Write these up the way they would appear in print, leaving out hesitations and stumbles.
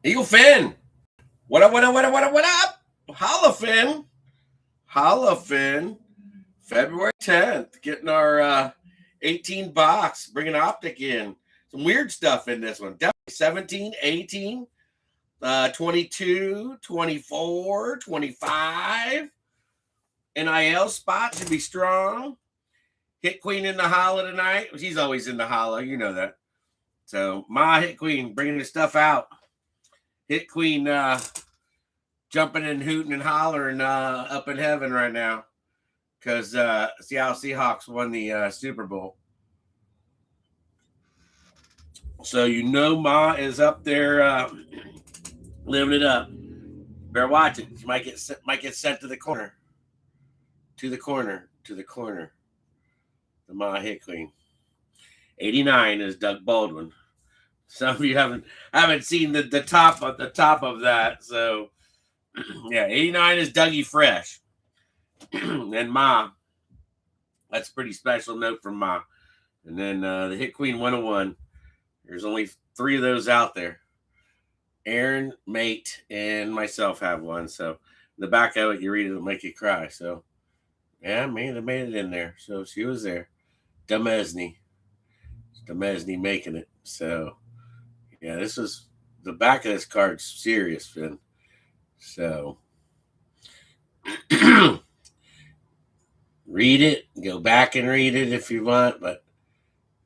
Eagle Finn. What up, what up, what up, what up, what up? Holla, Finn. Holla, Finn. February 10th. Getting our 18 box. Bringing Optic in. Some weird stuff in this one. Definitely 17, 18, 22, 24, 25. NIL spot should be strong. Hit Queen in the holla tonight. She's always in the holla. You know that. So, my Hit Queen bringing the stuff out. Hit Queen jumping and hooting and hollering up in heaven right now because Seattle Seahawks won the Super Bowl. So you know Ma is up there living it up. Better watch it. She might get sent to the corner. To the corner. To the corner. The Ma Hit Queen. 89 is Doug Baldwin. Some of you haven't seen the top of that. So yeah, 89 is Dougie Fresh. And Ma. That's a pretty special note from Ma. And then the Hit Queen 101. There's only 3 of those out there. Aaron, Mate, and myself have one. So the back of it, you read it, it'll make you cry. So yeah, they made it in there. So she was there. Demesny making it. So yeah, this was the back of this card's serious, Finn. So read it, go back and read it if you want, but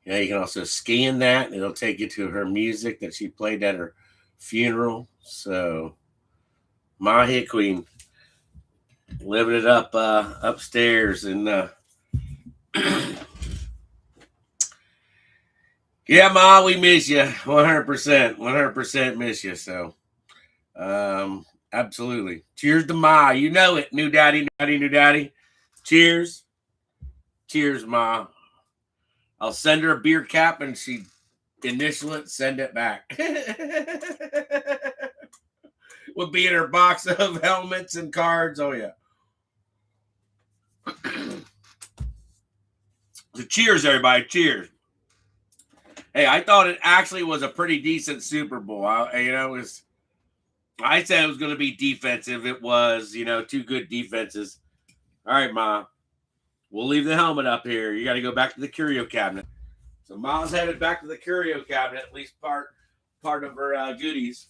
yeah, you can also scan that and it'll take you to her music that she played at her funeral. So Ma Hit Queen living it up upstairs and yeah, Ma, we miss you 100% miss you. So absolutely. Cheers to Ma. You know it. New daddy. Cheers, Ma. I'll send her a beer cap and she initial it, send it back. Would be in her box of helmets and cards. Oh yeah. So cheers, everybody. Cheers. Hey, I thought it actually was a pretty decent Super Bowl. I said it was going to be defensive. It was, 2 good defenses. All right, Ma. We'll leave the helmet up here. You got to go back to the curio cabinet. So Ma's headed back to the curio cabinet, at least part of her goodies.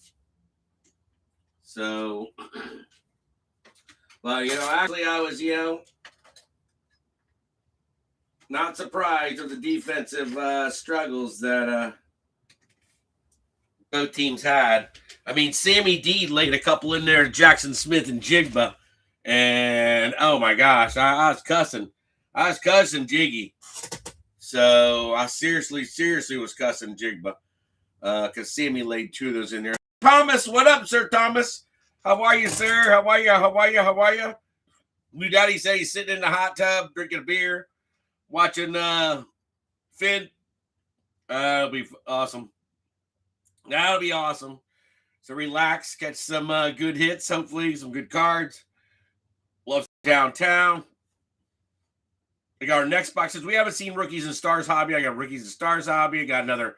So, well, actually I was, not surprised with the defensive struggles that both teams had. I mean, Sammy D laid a couple in there, Jackson Smith and Jigba. And, oh, my gosh, I was cussing. I was cussing Jiggy. So I seriously was cussing Jigba because Sammy laid 2 of those in there. Thomas, what up, Sir Thomas? How are you, sir? How are you? New daddy say he's sitting in the hot tub drinking a beer, watching Finn. That'll be awesome. So relax, catch some good hits, hopefully some good cards. Love downtown. We got our next boxes. We haven't seen Rookies and Stars Hobby. I got Rookies and Stars Hobby. I got another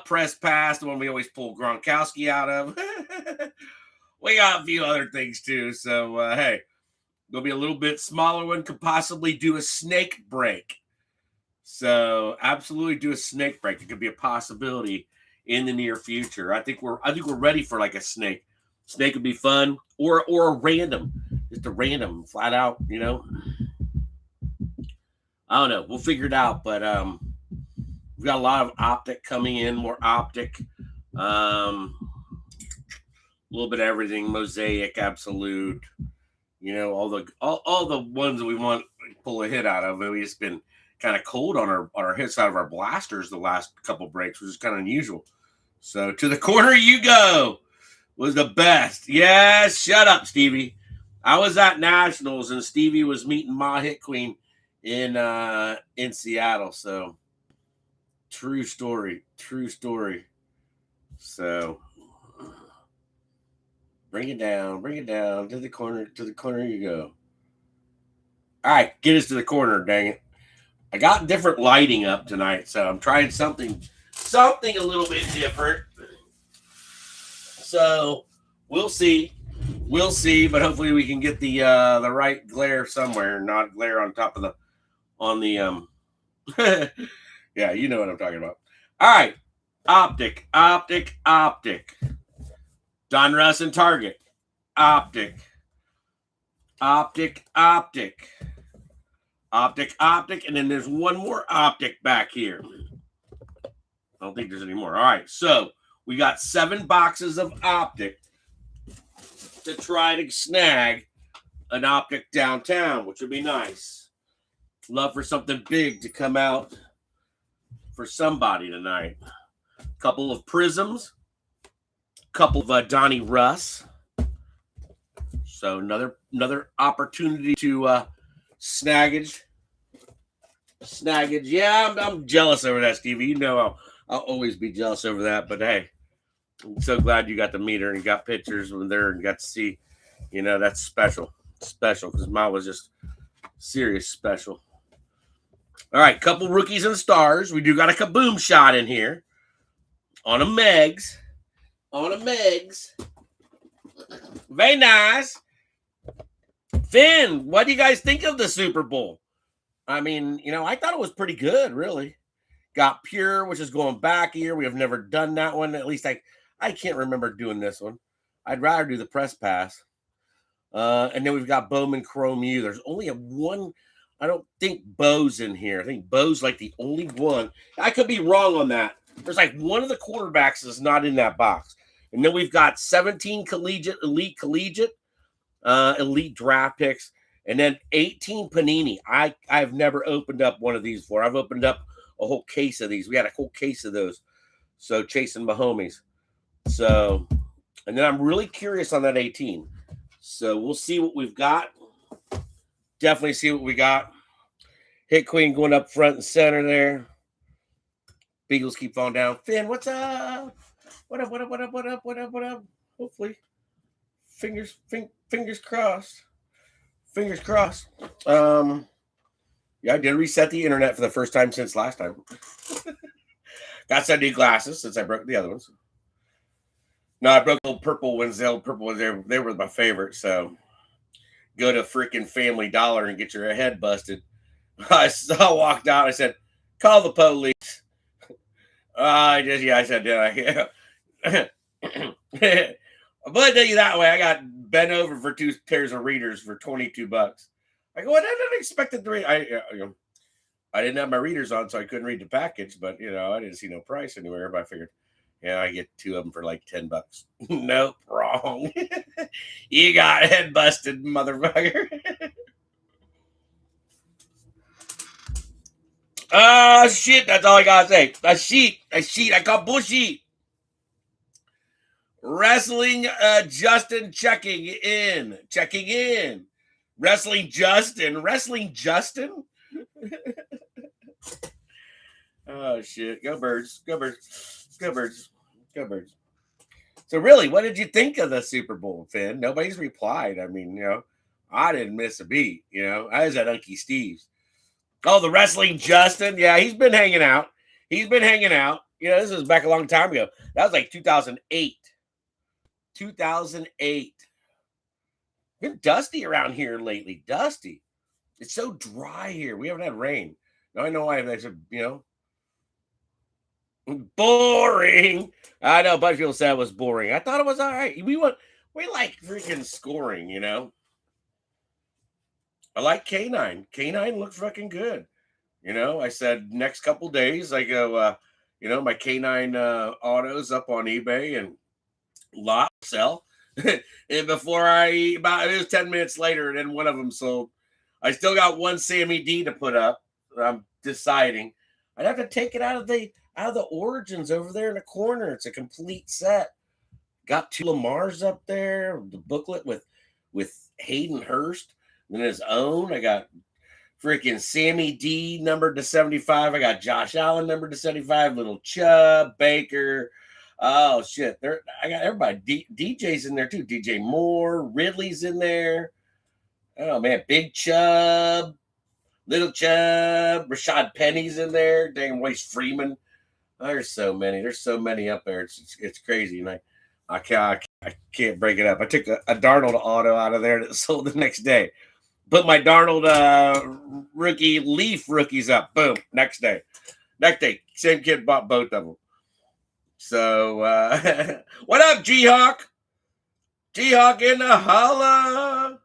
press pass, the one we always pull Gronkowski out of. We got a few other things too. So, hey, there'll be a little bit smaller one. Could possibly do a snake break. So, absolutely do a snake break. It could be a possibility in the near future. I think we're ready for like a snake. Snake would be fun, or a random, just a random, flat out. I don't know. We'll figure it out, but we've got a lot of Optic coming in, more Optic, a little bit of everything, Mosaic, Absolute, all the ones that we want to pull a hit out of. We've just been kind of cold on our hits out of our blasters the last couple breaks, which is kind of unusual. So to the corner you go was the best. Yes, shut up, Stevie. I was at Nationals and Stevie was meeting Ma Hit Queen in Seattle. So true story. So bring it down to the corner you go. All right, get us to the corner, dang it. I got different lighting up tonight, so I'm trying something a little bit different. So we'll see. We'll see, but hopefully we can get the right glare somewhere, not glare on top of the yeah, you know what I'm talking about. All right. Optic. Donruss and Target. Optic, and then there's one more optic back here. I don't think there's any more. All right, so we got 7 boxes of optic to try to snag an optic downtown, which would be nice. Love for something big to come out for somebody tonight. Couple of prisms, couple of Donnie Russ. So another opportunity to snaggage. Yeah, I'm jealous over that, Stevie. You know I'll always be jealous over that. But hey, I'm so glad you got to meet her and got pictures with her and got to see. You know, that's special because mine was just serious special. All right, couple rookies and stars. We do got a kaboom shot in here on a Megs. Very nice. Finn, what do you guys think of the Super Bowl? I mean, you know, I thought it was pretty good, really. Got Pure, which is going back a year. We have never done that one. At least I can't remember doing this one. I'd rather do the press pass. And then we've got Bowman Chrome U. There's only one. I don't think Bo's in here. I think Bo's like the only one. I could be wrong on that. There's like one of the quarterbacks is not in that box. And then we've got 17 elite draft picks, and then 18 Panini. I've never opened up one of these before. I've opened up a whole case of these. We had a whole case of those. So chasing my homies. So, and then I'm really curious on that 18. So we'll see what we've got. Definitely see what we got. Hit Queen going up front and center there. Beagles keep falling down. Finn, what's up? What up? Hopefully. Fingers crossed. Fingers crossed. Yeah, I did reset the internet for the first time since last time. Got some new glasses since I broke the other ones. No, I broke the old purple ones. The old purple ones, they were my favorite. So go to freaking Family Dollar and get your head busted. I walked out. I said, call the police. I said, yeah. But I tell you that way, I got bent over for 2 pairs of readers for $22. I go, I didn't expect it to read. I didn't have my readers on, so I couldn't read the package. But you know, I didn't see no price anywhere. But I figured, yeah, I get 2 of them for like $10. Nope, wrong. You got head busted, motherfucker. Shit. That's all I gotta say. A sheet. I call bullshit. Wrestling Justin checking in. Wrestling Justin. Oh shit. Go birds. So really, what did you think of the Super Bowl, Finn? Nobody's replied. I mean, you know, I didn't miss a beat. You know, I was at Unky Steve's. Oh, the Wrestling Justin. Yeah, he's been hanging out. You know, this was back a long time ago. That was like 2008. Been dusty around here lately. Dusty. It's so dry here. We haven't had rain. Now I know why I said, you know, boring. I know a bunch of people said it was boring. I thought it was all right. We like freaking scoring, you know. I like K9. K9 looks fucking good. You know, I said next couple days I go, you know, my K9 autos up on eBay and lot sell. And before it was 10 minutes later, and then one of them sold. I still got one Sammy D to put up. I'm deciding. I'd have to take it out of the Origins over there in the corner. It's a complete set. Got 2 Lamars up there, the booklet with Hayden Hurst, and then his own. I got freaking Sammy D numbered to 75. I got Josh Allen numbered to 75, Little Chubb, Baker. Oh shit! I got everybody. DJ's in there too. DJ Moore, Ridley's in there. Oh man, Big Chubb, Little Chubb, Rashad Penny's in there. Dang, Royce Freeman. There's so many. There's so many up there. It's crazy. And I can't break it up. I took a Darnold auto out of there that sold the next day. Put my Darnold rookie Leaf rookies up. Boom. Next day. Same kid bought both of them. So what up, G-Hawk? G-Hawk in the holla.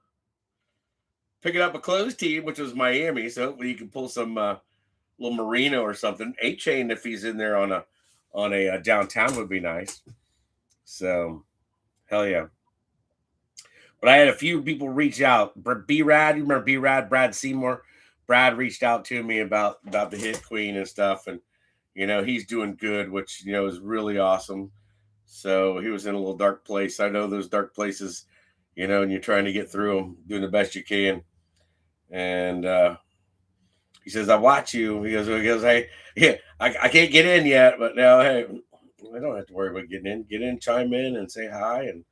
Picking up a closed team, which was Miami. So hopefully you can pull some little Marino or something. A-Chain if he's in there on a downtown would be nice. So hell yeah. But I had a few people reach out. B-Rad, you remember B-Rad, Brad Seymour? Brad reached out to me about the Hit Queen and stuff. And, he's doing good, which, is really awesome. So he was in a little dark place. I know those dark places, and you're trying to get through them, doing the best you can. And he says, I watch you. He goes, hey, yeah, I can't get in yet. But now, hey, I don't have to worry about getting in. Get in, chime in, and say hi. And,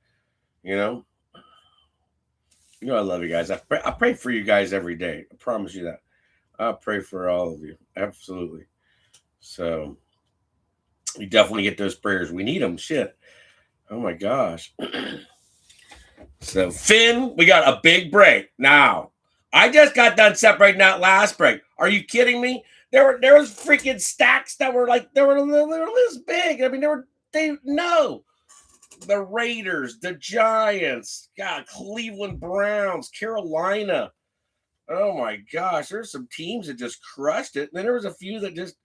I love you guys. I pray for you guys every day. I promise you that. I pray for all of you. Absolutely. So we definitely get those prayers. We need them. Shit. Oh my gosh. So Finn, we got a big break. Now, I just got done separating out last break. Are you kidding me? There was freaking stacks that were like they were this big. I mean, the Raiders, the Giants, God, Cleveland Browns, Carolina. Oh my gosh, there's some teams that just crushed it. And then there was a few that just,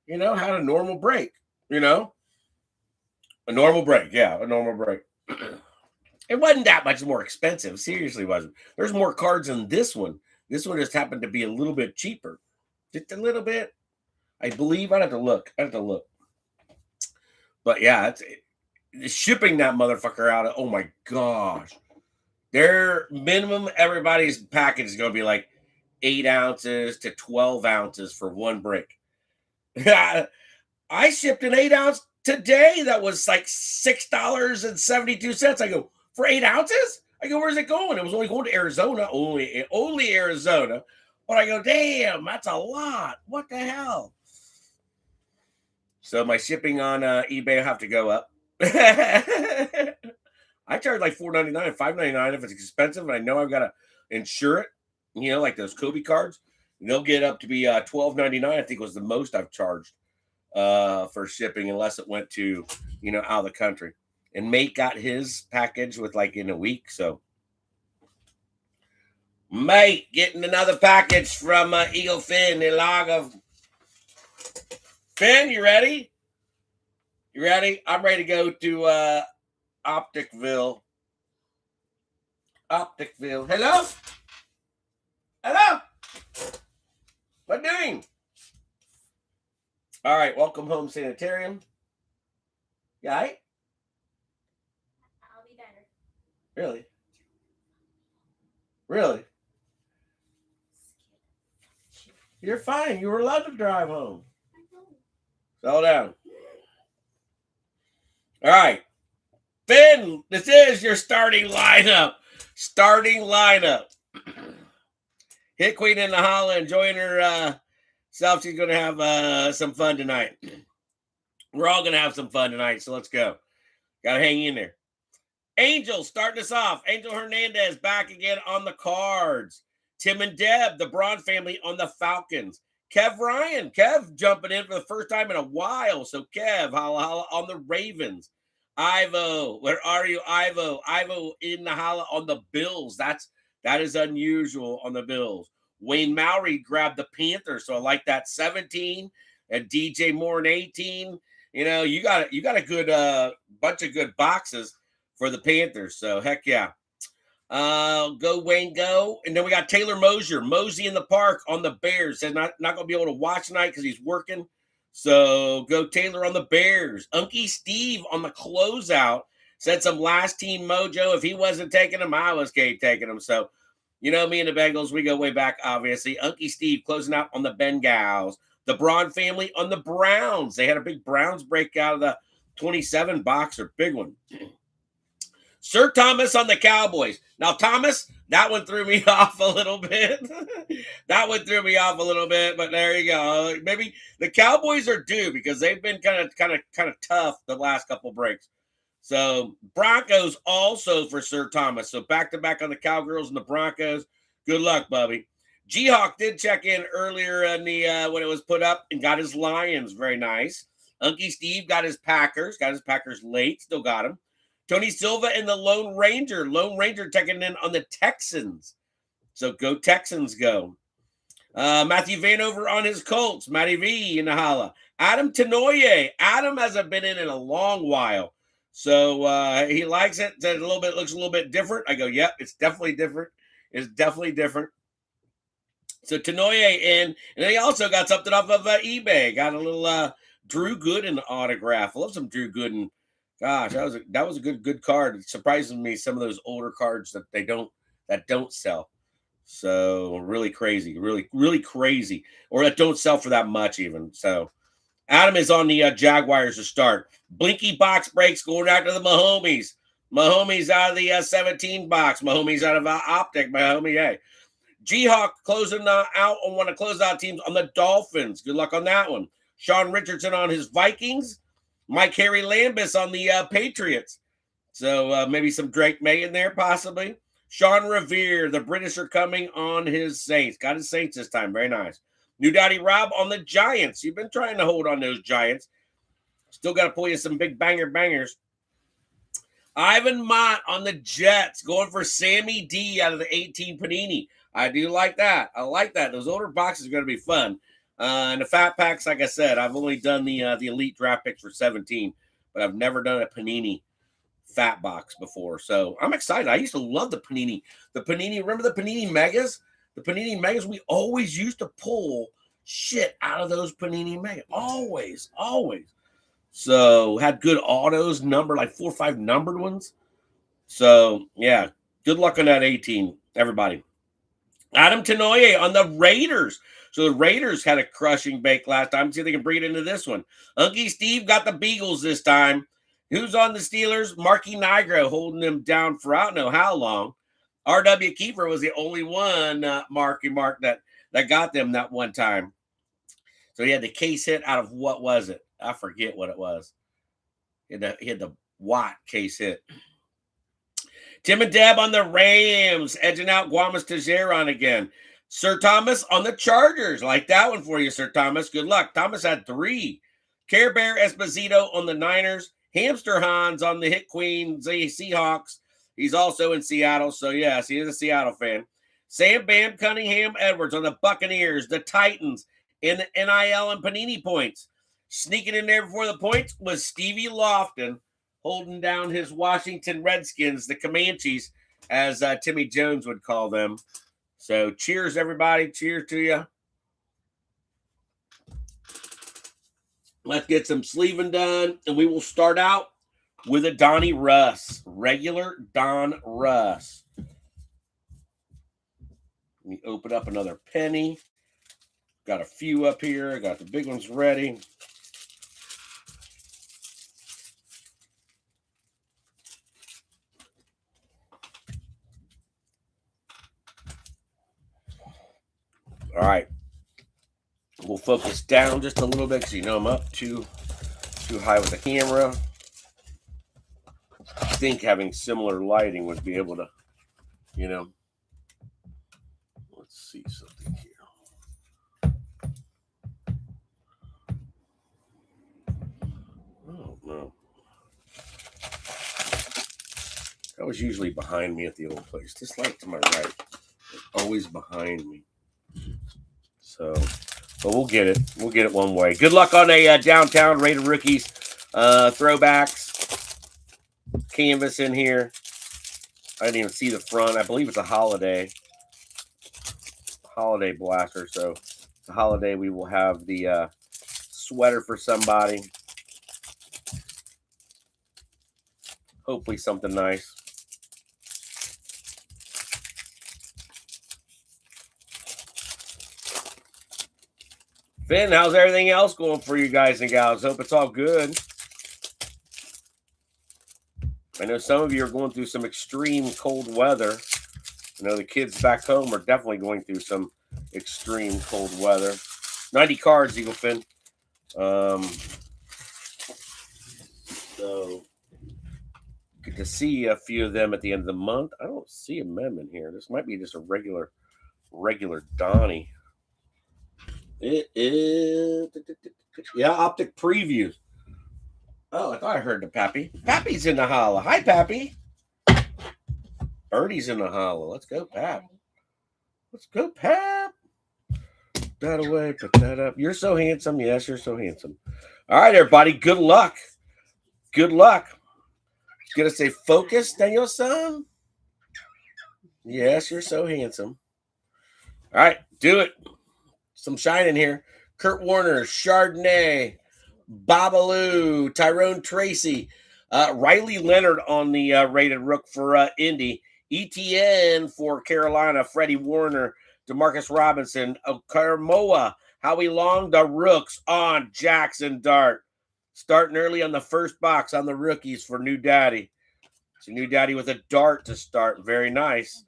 had a normal break, A normal break, yeah, a normal break. It wasn't that much more expensive. Seriously, wasn't. There's more cards in this one. This one just happened to be a little bit cheaper. Just a little bit. I believe. I'd have to look. But yeah, it's shipping that motherfucker out of, oh my gosh. Their minimum, everybody's package is going to be like 8 ounces to 12 ounces for one break. I shipped an 8 ounce today that was like $6.72. I go, for 8 ounces? I go, where's it going? It was only going to Arizona, only Arizona. But I go, damn, that's a lot. What the hell? So my shipping on eBay will have to go up. I charge like $4.99, $5.99 if it's expensive, and I know I've got to insure it. Like those Kobe cards, they'll get up to be $12.99. I think was the most I've charged for shipping, unless it went to out of the country. And Mate got his package with like in a week, so Mate getting another package from Eagle Finn, Ilaga. Finn, you ready? You ready? I'm ready to go to Optic-Ville. Hello? Hello? What doing? All right, welcome home, Sanitarium. You all right? I'll be better. Really? Really? You're fine. You were allowed to drive home. Settle down. All right. Finn, this is your starting lineup. Hit Queen in the holla, enjoying herself. She's going to have some fun tonight. We're all going to have some fun tonight, so let's go. Got to hang in there. Angel starting us off. Angel Hernandez back again on the Cards. Tim and Deb, the Braun family on the Falcons. Kev jumping in for the first time in a while. So Kev, holla on the Ravens. Ivo, where are you, Ivo? Ivo in the holla on the Bills. That is unusual on the Bills. Wayne Mowry grabbed the Panthers, so I like that. 17 and DJ Moore in 18. You got a good bunch of good boxes for the Panthers. So heck yeah. Go Wayne, go. And then we got Taylor Mosey in the park on the Bears. Says not going to be able to watch tonight because he's working. So go Taylor on the Bears. Unky Steve on the closeout. Said some last team mojo. If he wasn't taking him, I was taking him. So, me and the Bengals, we go way back, obviously. Unky Steve closing out on the Bengals. The Braun family on the Browns. They had a big Browns break out of the 27 boxer. Big one. Sir Thomas on the Cowboys. Now, Thomas, that one threw me off a little bit. But there you go. Maybe the Cowboys are due because they've been kind of tough the last couple breaks. So Broncos also for Sir Thomas. So back-to-back on the Cowgirls and the Broncos. Good luck, Bubby. G-Hawk did check in earlier in the when it was put up and got his Lions. Very nice. Unky Steve got his Packers. Got his Packers late. Still got him. Tony Silva and the Lone Ranger. Lone Ranger checking in on the Texans. So go Texans, go. Matthew Vanover on his Colts. Matty V in the holla. Adam Tenoye. Adam hasn't been in a long while. So he likes it. Said a little bit, looks a little bit different. I go, yep, it's definitely different. It's definitely different. So Tenoye in, and then he also got something off of eBay. Got a little Drew Gooden autograph. I love some Drew Gooden. Gosh, that was a good card. It surprises me some of those older cards that don't sell. So really crazy, really crazy, or that don't sell for that much even. So Adam is on the Jaguars to start. Blinky box breaks going out to the Mahomes. Mahomes out of the 17 box. Mahomes out of Optic. Mahomes, hey. G-Hawk closing out on one of the closeout teams on the Dolphins. Good luck on that one. Sean Richardson on his Vikings. Mike Harry Lambus on the Patriots. So maybe some Drake May in there possibly. Sean Revere, the British are coming on his Saints. Got his Saints this time. Very nice. New Daddy Rob on the Giants. You've been trying to hold on those Giants. Still got to pull you some big bangers. Ivan Mott on the Jets. Going for Sammy D out of the 18 Panini. I do like that. I like that. Those older boxes are going to be fun. And the fat packs, like I said, I've only done the elite draft picks for 17, but I've never done a Panini fat box before. So I'm excited. I used to love the Panini. Remember the Panini Megas? The Panini Megas, we always used to pull shit out of those Panini Megas. Always. So had good autos, like 4 or 5 numbered ones. So yeah, good luck on that 18, everybody. Adam Tenoye on the Raiders. So the Raiders had a crushing bake last time. See if they can bring it into this one. Unky Steve got the Beagles this time. Who's on the Steelers? Marky Nigro holding them down for I don't know how long. R.W. Kiefer was the only one, Mark, that got them that one time. So he had the case hit out of what was it? I forget what it was. He had the Watt case hit. Tim and Deb on the Rams, edging out Guamas Tejeron again. Sir Thomas on the Chargers. Like that one for you, Sir Thomas. Good luck. Thomas had 3. Care Bear Esposito on the Niners. Hamster Hans on the Hit Queen Seahawks. He's also in Seattle. So, yes, he is a Seattle fan. Sam Bam Cunningham Edwards on the Buccaneers, the Titans, in the NIL and Panini points. Sneaking in there before the points was Stevie Lofton, holding down his Washington Redskins, the Comanches, as Timmy Jones would call them. So cheers, everybody. Cheers to you. Let's get some sleeving done, and we will start out with a Donnie Russ, regular Don Russ. Let me open up another penny. Got a few up here. I got the big ones ready. All right. We'll focus down just a little bit because you know I'm up too high with the camera. I think having similar lighting would be able to, let's see something here. Oh, no. That was usually behind me at the old place. This light to my right is always behind me. So, but we'll get it. We'll get it one way. Good luck on a downtown Raider Rookies throwbacks canvas in here. I didn't even see the front. I believe it's a holiday blaster. So, the holiday we will have the sweater for somebody. Hopefully something nice. Finn, how's everything else going for you guys and gals? Hope it's all good. I know some of you are going through some extreme cold weather. I know the kids back home are definitely going through some extreme cold weather. 90 cards, Eagle Finn. So Good to see a few of them at the end of the month. I don't see a mem in here. This might be just a regular Donnie. It is, yeah, Optic Previews. Oh, I thought I heard the Pappy. Pappy's in the holla. Hi, Pappy. Birdie's in the holla. Let's go, Pap. Let's go, Pap. Put that away. Put that up. You're so handsome. Yes, you're so handsome. All right, everybody. Good luck. Good luck. Gonna say focus, Daniel-san. Yes, you're so handsome. All right, do it. Some shine in here. Kurt Warner, Chardonnay, Babalu, Tyrone Tracy, Riley Leonard on the rated rook for Indy, ETN for Carolina, Freddie Warner, Demarcus Robinson, Karamoa, Howie Long, the rooks on Jackson Dart. Starting early on the first box on the rookies for New Daddy. So New Daddy with a dart to start. Very nice.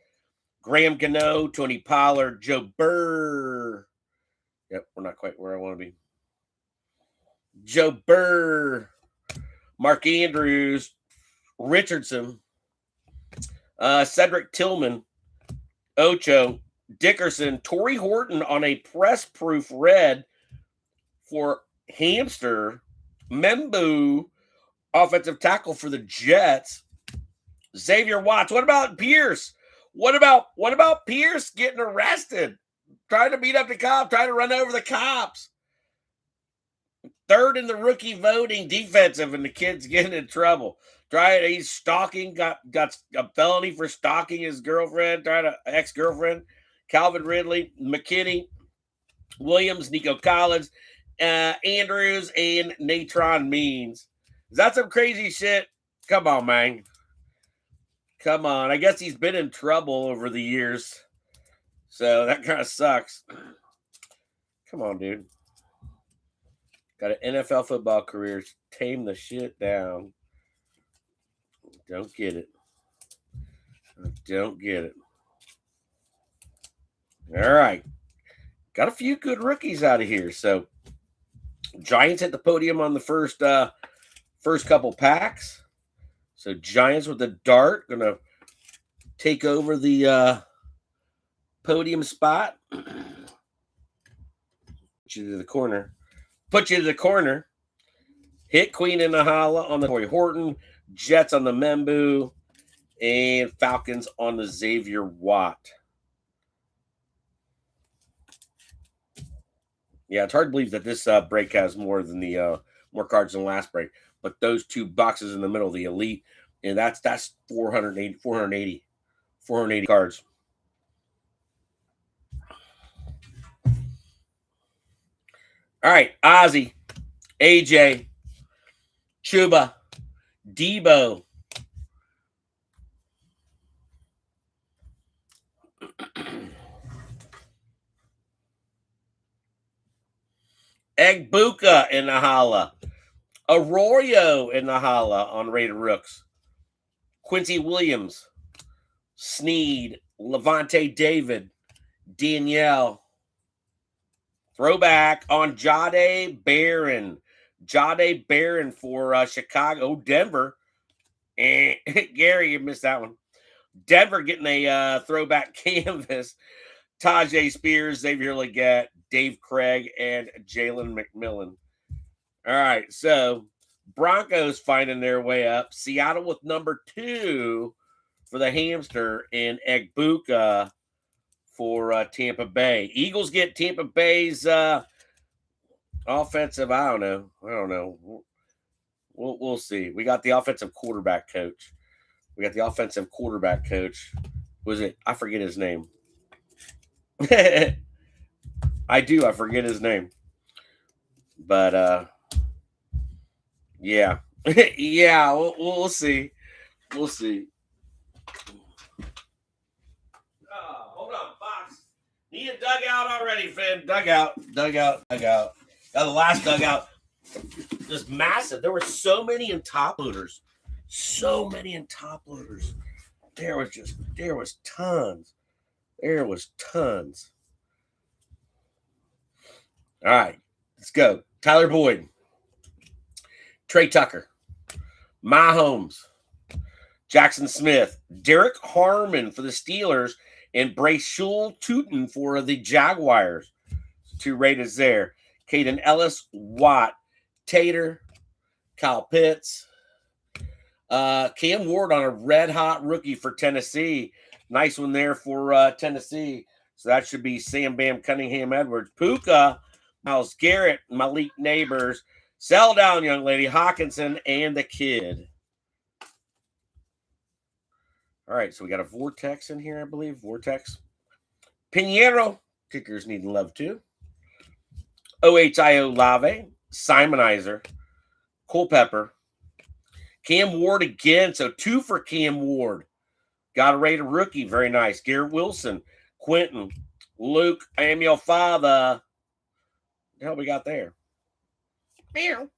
Graham Gano, Tony Pollard, Joe Burr. Yep, we're not quite where I want to be. Joe Burr, Mark Andrews, Richardson, Cedric Tillman, Ocho, Dickerson, Torrey Horton on a press-proof red for Hamster, Membu, offensive tackle for the Jets, Xavier Watts. What about Pierce? What about Pierce getting arrested? Trying to beat up the cop, trying to run over the cops. Third in the rookie voting defensive, and the kid's getting in trouble. He's stalking, got a felony for stalking his girlfriend, ex-girlfriend. Calvin Ridley, McKinney, Williams, Nico Collins, Andrews, and Natron Means. Is that some crazy shit? Come on, man. Come on. I guess he's been in trouble over the years. So that kind of sucks. Come on, dude. Got an NFL football career. Tame the shit down. Don't get it. Don't get it. All right. Got a few good rookies out of here. So Giants hit the podium on the first couple packs. So Giants with the dart. Going to take over the podium spot. Put you to the corner. Put you to the corner. Hit Queen in the holla on the Torrey Horton. Jets on the Membu. And Falcons on the Xavier Watt. Yeah, it's hard to believe that this break has more than the more cards than the last break. But those two boxes in the middle, the Elite, and that's 480 cards. All right, Ozzy, AJ, Chuba, Debo, Egbuka in the holla, Arroyo in the holla on Rated Rooks, Quincy Williams, Sneed, Levante David, Danielle. Throwback on Jade Barron. Jade Barron for Chicago. Denver. And Gary, you missed that one. Denver getting a throwback canvas. Tajay Spears, Xavier Legette, Dave Craig, and Jalen McMillan. All right, so Broncos finding their way up. Seattle with number 2 for the Hamster, and Egbuka for Tampa Bay. Eagles get Tampa Bay's offensive. I don't know. We'll see. We got the offensive quarterback coach. Was it? I forget his name. I do. I forget his name. But yeah, yeah. We'll see. We'll see. Hold on, Fox. Need a dugout already, Finn. Dugout. Got the last dugout. Just massive. There were so many in top loaders. There was tons. All right, let's go. Tyler Boyd, Trey Tucker, Mahomes, Jackson Smith, Derek Harmon for the Steelers, and Brace Schul-Tootin for the Jaguars. 2 rated there. Caden Ellis, Watt, Tater, Kyle Pitts. Cam Ward on a red-hot rookie for Tennessee. Nice one there for Tennessee. So that should be Sam Bam Cunningham Edwards. Puka, Miles Garrett, Malik Neighbors. Sell down, young lady, Hawkinson, and the kid. All right, so we got a Vortex in here, I believe. Vortex. Pinheiro. Kickers need love, too. Ohio Lave. Simonizer. Culpepper. Cam Ward again. So 2 for Cam Ward. Got a rated rookie. Very nice. Garrett Wilson. Quentin. Luke Amiel-Fava. The hell we got there? Meow.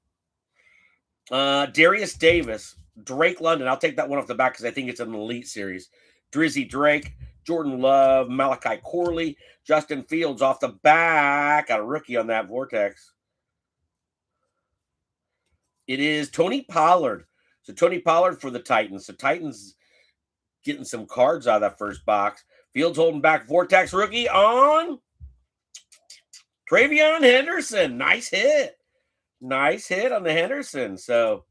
Darius Davis. Drake London. I'll take that one off the back because I think it's an Elite series. Drizzy Drake. Jordan Love. Malachi Corley. Justin Fields off the back. Got a rookie on that Vortex. It is Tony Pollard. So Tony Pollard for the Titans. So Titans getting some cards out of that first box. Fields holding back Vortex rookie on Travion Henderson. Nice hit. Nice hit on the Henderson. So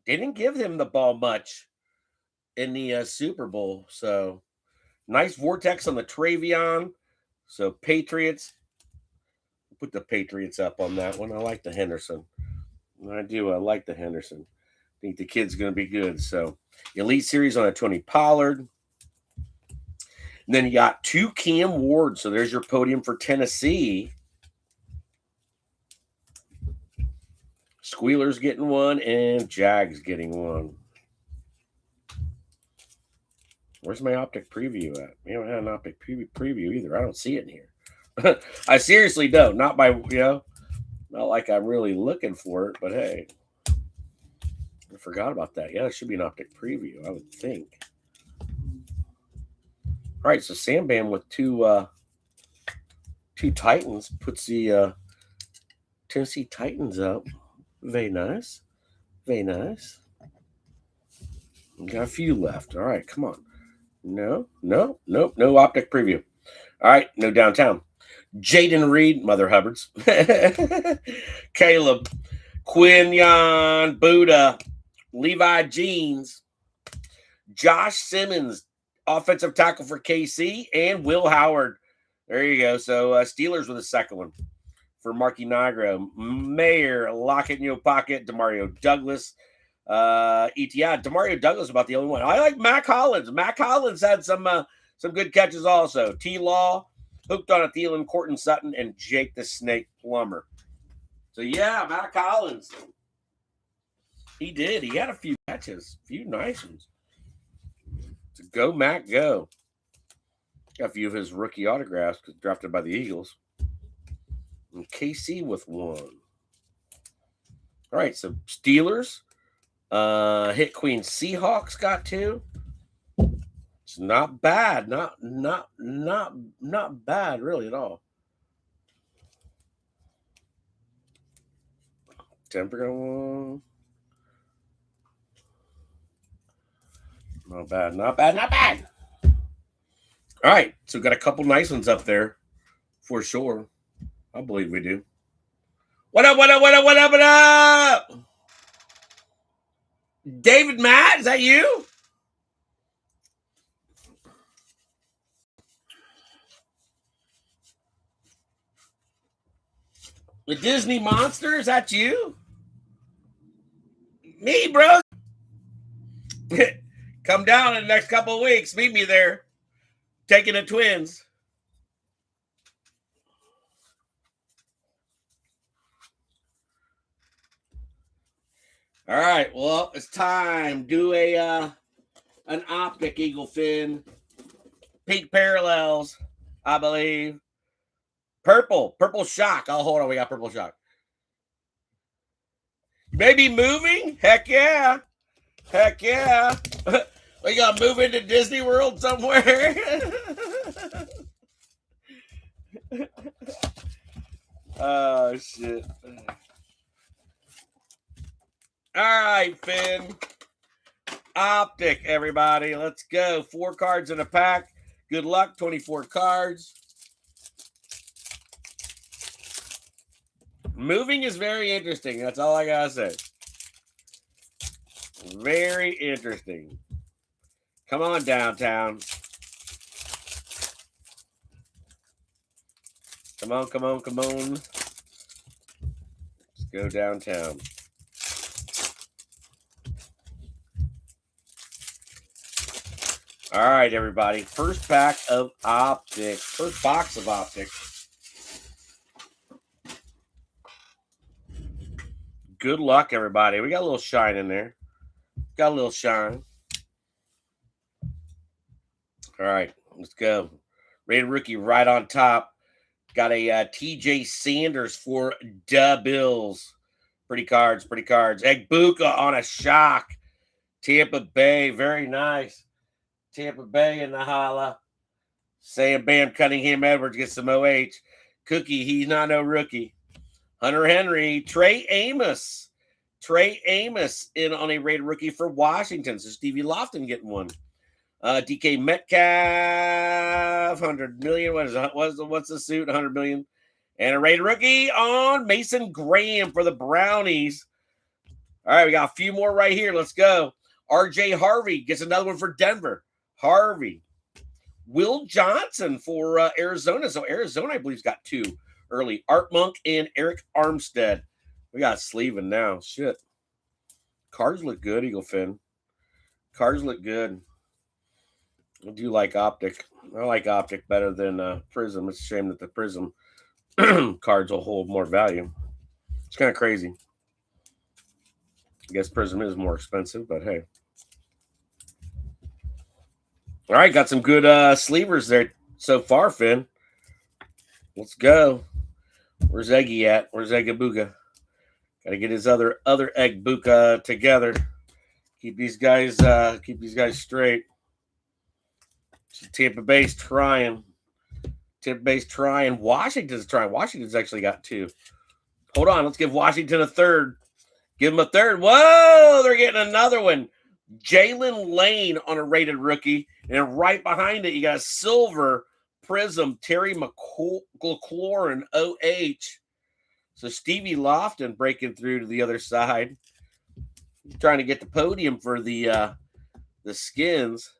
they didn't give him the ball much in the Super Bowl. So nice Vortex on the Travion. So Patriots. Put the Patriots up on that one. I like the Henderson. I do. I like the Henderson. I think the kid's going to be good. So Elite Series on a Tony Pollard. And then you got 2 Cam Ward. So there's your podium for Tennessee. Squealers getting one and Jags getting one. Where's my Optic preview at? We haven't had an Optic preview either. I don't see it in here. I seriously don't. Not by, not like I'm really looking for it, but hey. I forgot about that. Yeah, it should be an Optic preview, I would think. All right, so Sam Bam with two Titans puts the Tennessee Titans up. Very nice. Very nice. We got a few left. All right, come on. No Optic preview. All right, no downtown. Jaden Reed, Mother Hubbards. Caleb, Quinyon, Buddha, Levi Jeans, Josh Simmons, offensive tackle for KC, and Will Howard. There you go. So Steelers with a second one for Marky Nigro. Mayor, Lockett in your pocket, Demario Douglas. Demario Douglas about the only one. I like Mac Hollins. Mac Hollins had some good catches also. T-Law, hooked on a Thielen, Cortland Sutton, and Jake the Snake Plummer. So yeah, Mac Hollins. He did. He had a few catches, a few nice ones. So go, Mac, go. Got a few of his rookie autographs drafted by the Eagles. And KC with one. All right, so Steelers. Hit Queen Seahawks got 2. It's not bad. Not bad really at all. Temper got 1. Not bad. All right, so got a couple nice ones up there for sure. I believe we do. What up? David Matt, is that you? The Disney Monster, is that you? Me, bro. Come down in the next couple of weeks. Meet me there. Taking the Twins. All right, well, it's time. Do an Optic Eagle Fin. Pink Parallels, I believe. Purple Shock. Oh, hold on, we got Purple Shock. Maybe moving? Heck yeah. We got to move into Disney World somewhere. Oh, shit. All right, Finn. Optic, everybody. Let's go. 4 cards in a pack. Good luck. 24 cards. Moving is very interesting. That's all I got to say. Very interesting. Come on, downtown. Come on, come on, come on. Let's go downtown. All right, everybody. First pack of Optic. First box of Optic. Good luck, everybody. We got a little shine in there. Got a little shine. All right, let's go. Rated rookie right on top. Got a TJ Sanders for the Bills. Pretty cards, pretty cards. Egbuka on a shock. Tampa Bay, very nice. Tampa Bay in the holla. Sam Bam Cunningham Edwards gets some OH. Cookie, he's not no rookie. Hunter Henry, Trey Amos. Trey Amos in on a rated rookie for Washington. So Stevie Lofton getting one. DK Metcalf, 100 million. What is it? What's the suit? 100 million. And a rated rookie on Mason Graham for the Brownies. All right, we got a few more right here. Let's go. RJ Harvey gets another one for Denver. Harvey. Will Johnson for Arizona. So Arizona, I believe, has got 2 early. Art Monk and Eric Armstead. We got sleeving now. Shit. Cards look good, Eagle Fin. Cards look good. I do like Optic. I like Optic better than Prizm. It's a shame that the Prizm cards will hold more value. It's kind of crazy. I guess Prizm is more expensive, but hey. All right, got some good sleevers there so far, Finn. Let's go. Where's Eggy at? Where's Eggabuga? Got to get his other Egbuka together. Keep these guys straight. So Tampa Bay's trying. Tampa Bay's trying. Washington's trying. Washington's actually got 2. Hold on. Let's give Washington a third. Give him a third. Whoa! They're getting another one. Jalen Lane on a rated rookie. And right behind it, you got a silver Prizm Terry McLaurin OH. So Stevie Lofton breaking through to the other side. Trying to get the podium for the Skins.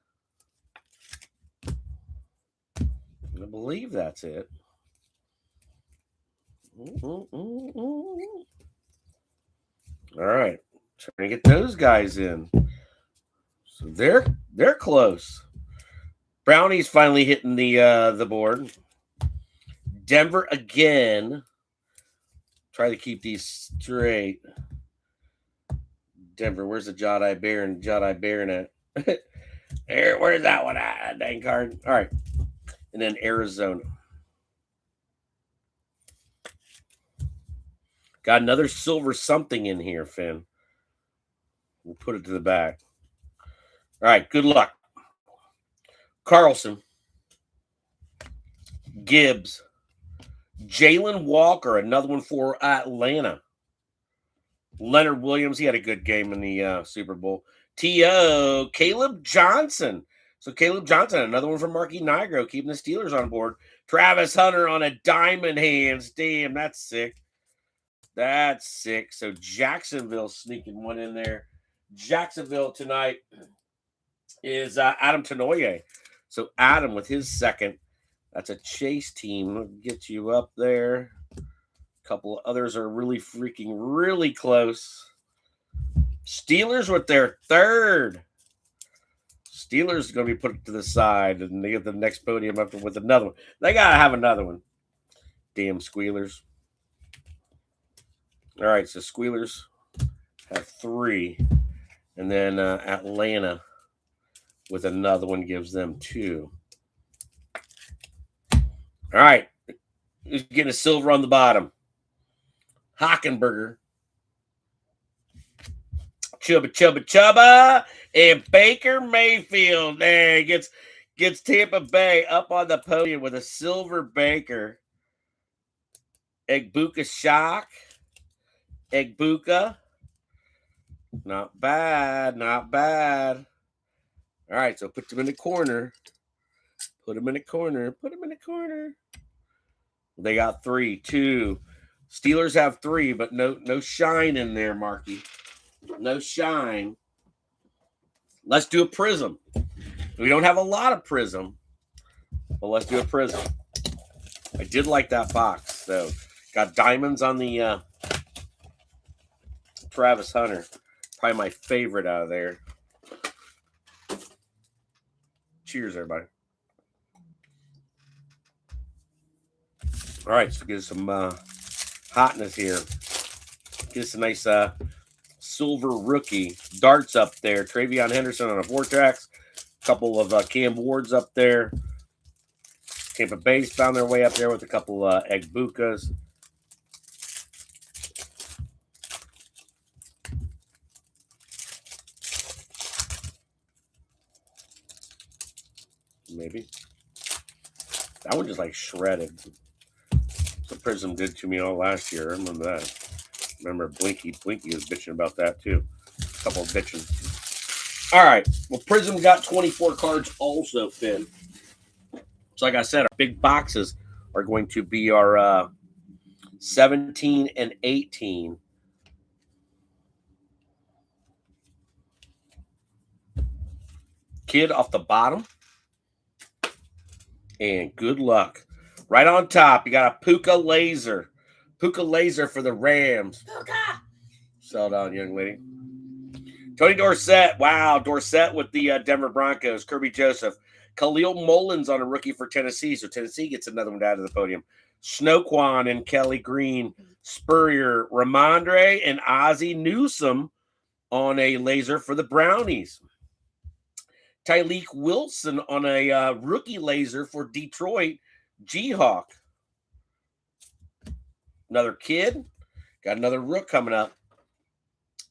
I believe that's it. All right. Trying to get those guys in. So they're close. Brownies finally hitting the board. Denver again. Try to keep these straight. Denver, where's the Jedi Baron at? There, where's that one at? Dang card. All right. And then Arizona. Got another silver something in here, Finn. We'll put it to the back. All right, good luck. Carlson. Gibbs. Jalen Walker, another one for Atlanta. Leonard Williams, he had a good game in the Super Bowl. T.O. Caleb Johnson. So Caleb Johnson, another one from Marky Nigro, keeping the Steelers on board. Travis Hunter on a diamond hands. Damn, that's sick. That's sick. So Jacksonville sneaking one in there. Jacksonville tonight is Adam Tanoye. So Adam with his second. That's a chase team. I'll get you up there. A couple of others are really close. Steelers with their third. Steelers are going to be put to the side, and they get the next podium up with another one. They got to have another one. Damn Squealers. All right, so Squealers have 3. And then Atlanta with another one gives them 2. All right. Who's getting a silver on the bottom? Hockenberger. Chubba. And Baker Mayfield. There gets Tampa Bay up on the podium with a silver Baker. Egbuka shock. Egbuka. Not bad. Not bad. All right, so put them in the corner. Put them in the corner. Put them in the corner. They got 3, 2. Steelers have 3, but no shine in there, Marky. No shine. Let's do a prism. We don't have a lot of prism, but let's do a prism. I did like that box, though. Got diamonds on the Travis Hunter. Probably my favorite out of there. Cheers, everybody. All right, so get some hotness here. Get us a nice silver rookie. Darts up there. Travion Henderson on a Vortex. A couple of Cam Wards up there. Tampa Bay's found their way up there with a couple Egbukas. Maybe. That one just like shredded. The Prism did to me all last year. I remember that. Remember Blinky was bitching about that too. A couple of bitching. All right. Well, Prism got 24 cards also, Finn. So like I said, our big boxes are going to be our 17 and 18. Kid off the bottom. And good luck. Right on top, you got a Puka Laser. Puka Laser for the Rams. Puka! Sell on, young lady. Tony Dorsett. Wow, Dorsett with the Denver Broncos. Kirby Joseph. Khalil Mullins on a rookie for Tennessee. So Tennessee gets another one down to the podium. Snoquan and Kelly Green. Spurrier, Ramondre, and Ozzie Newsome on a laser for the Brownies. Tyleek Wilson on a rookie laser for Detroit. G-Hawk. Another kid. Got another rook coming up.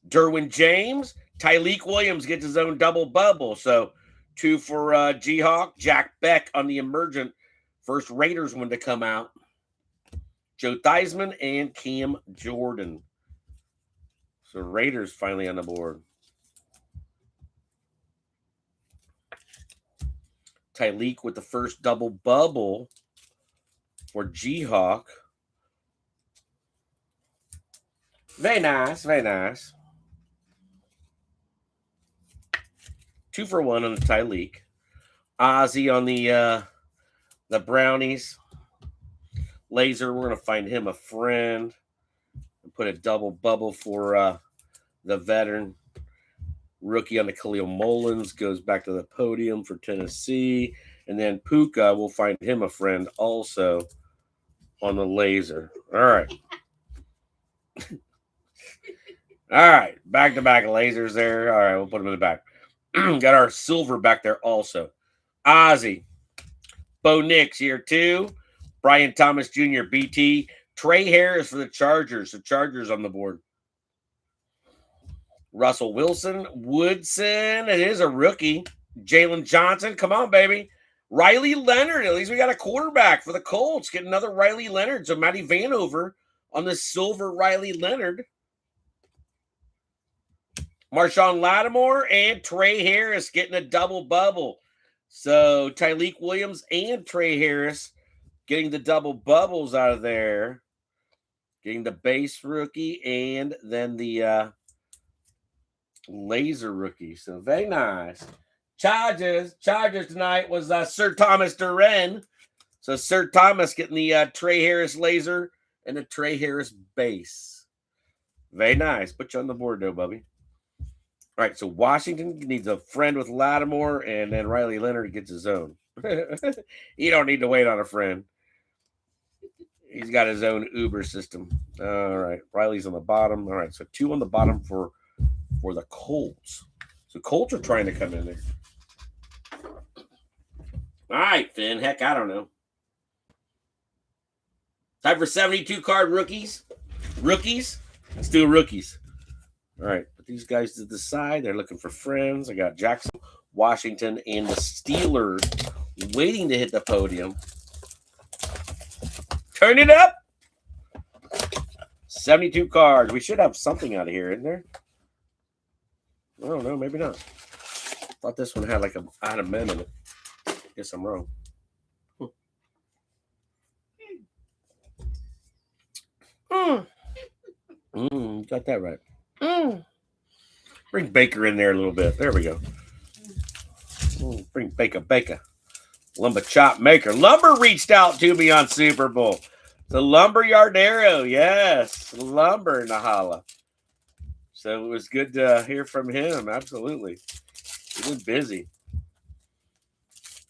Derwin James. Tyleek Williams gets his own double bubble. So 2 for G-Hawk. Jack Beck on the emergent. First Raiders one to come out. Joe Theismann and Cam Jordan. So Raiders finally on the board. Tyleek with the first double bubble for G-Hawk. Very nice, very nice. 2 for 1 on the Tyleek. Ozzie on the Brownies. Laser, we're going to find him a friend. And put a double bubble for the veteran. Rookie on the Khalil Mullins goes back to the podium for Tennessee. And then Puka, we'll find him a friend also on the laser. All right. All right. Back-to-back lasers there. All right, we'll put them in the back. Got our silver back there also. Ozzie. Bo Nix here too. Brian Thomas Jr., BT. Trey Harris for the Chargers. The Chargers on the board. Russell Wilson. Woodson. It is a rookie. Jalen Johnson. Come on, baby. Riley Leonard. At least we got a quarterback for the Colts. Get another Riley Leonard. So Matty Vanover on the silver Riley Leonard. Marshawn Lattimore and Trey Harris getting a double bubble. So Tyleek Williams and Trey Harris getting the double bubbles out of there. Getting the base rookie and then the laser rookie. So very nice. Chargers tonight was Sir Thomas Duren. So Sir Thomas getting the Trey Harris laser and the Trey Harris base. Very nice. Put you on the board though, Bubby. All right, so Washington needs a friend with Lattimore, and then Riley Leonard gets his own. He don't need to wait on a friend. He's got his own Uber system. All right, Riley's on the bottom. All right, so 2 on the bottom for the Colts. So Colts are trying to come in there. All right, Finn. Heck, I don't know. Time for 72 card rookies. Rookies. Let's do rookies. All right, put these guys to the side. They're looking for friends. I got Jackson, Washington, and the Steelers waiting to hit the podium. Turn it up. 72 cards. We should have something out of here, isn't there? I don't know. Maybe not. Thought this one had like had a mem in it. Guess I'm wrong. Got that right. Bring Baker in there a little bit. There we go. Bring Baker. Lumber Chop Maker. Lumber reached out to me on Super Bowl. The Lumber Yardero. Yes. Lumber in the holla. So it was good to hear from him. Absolutely. He's been busy.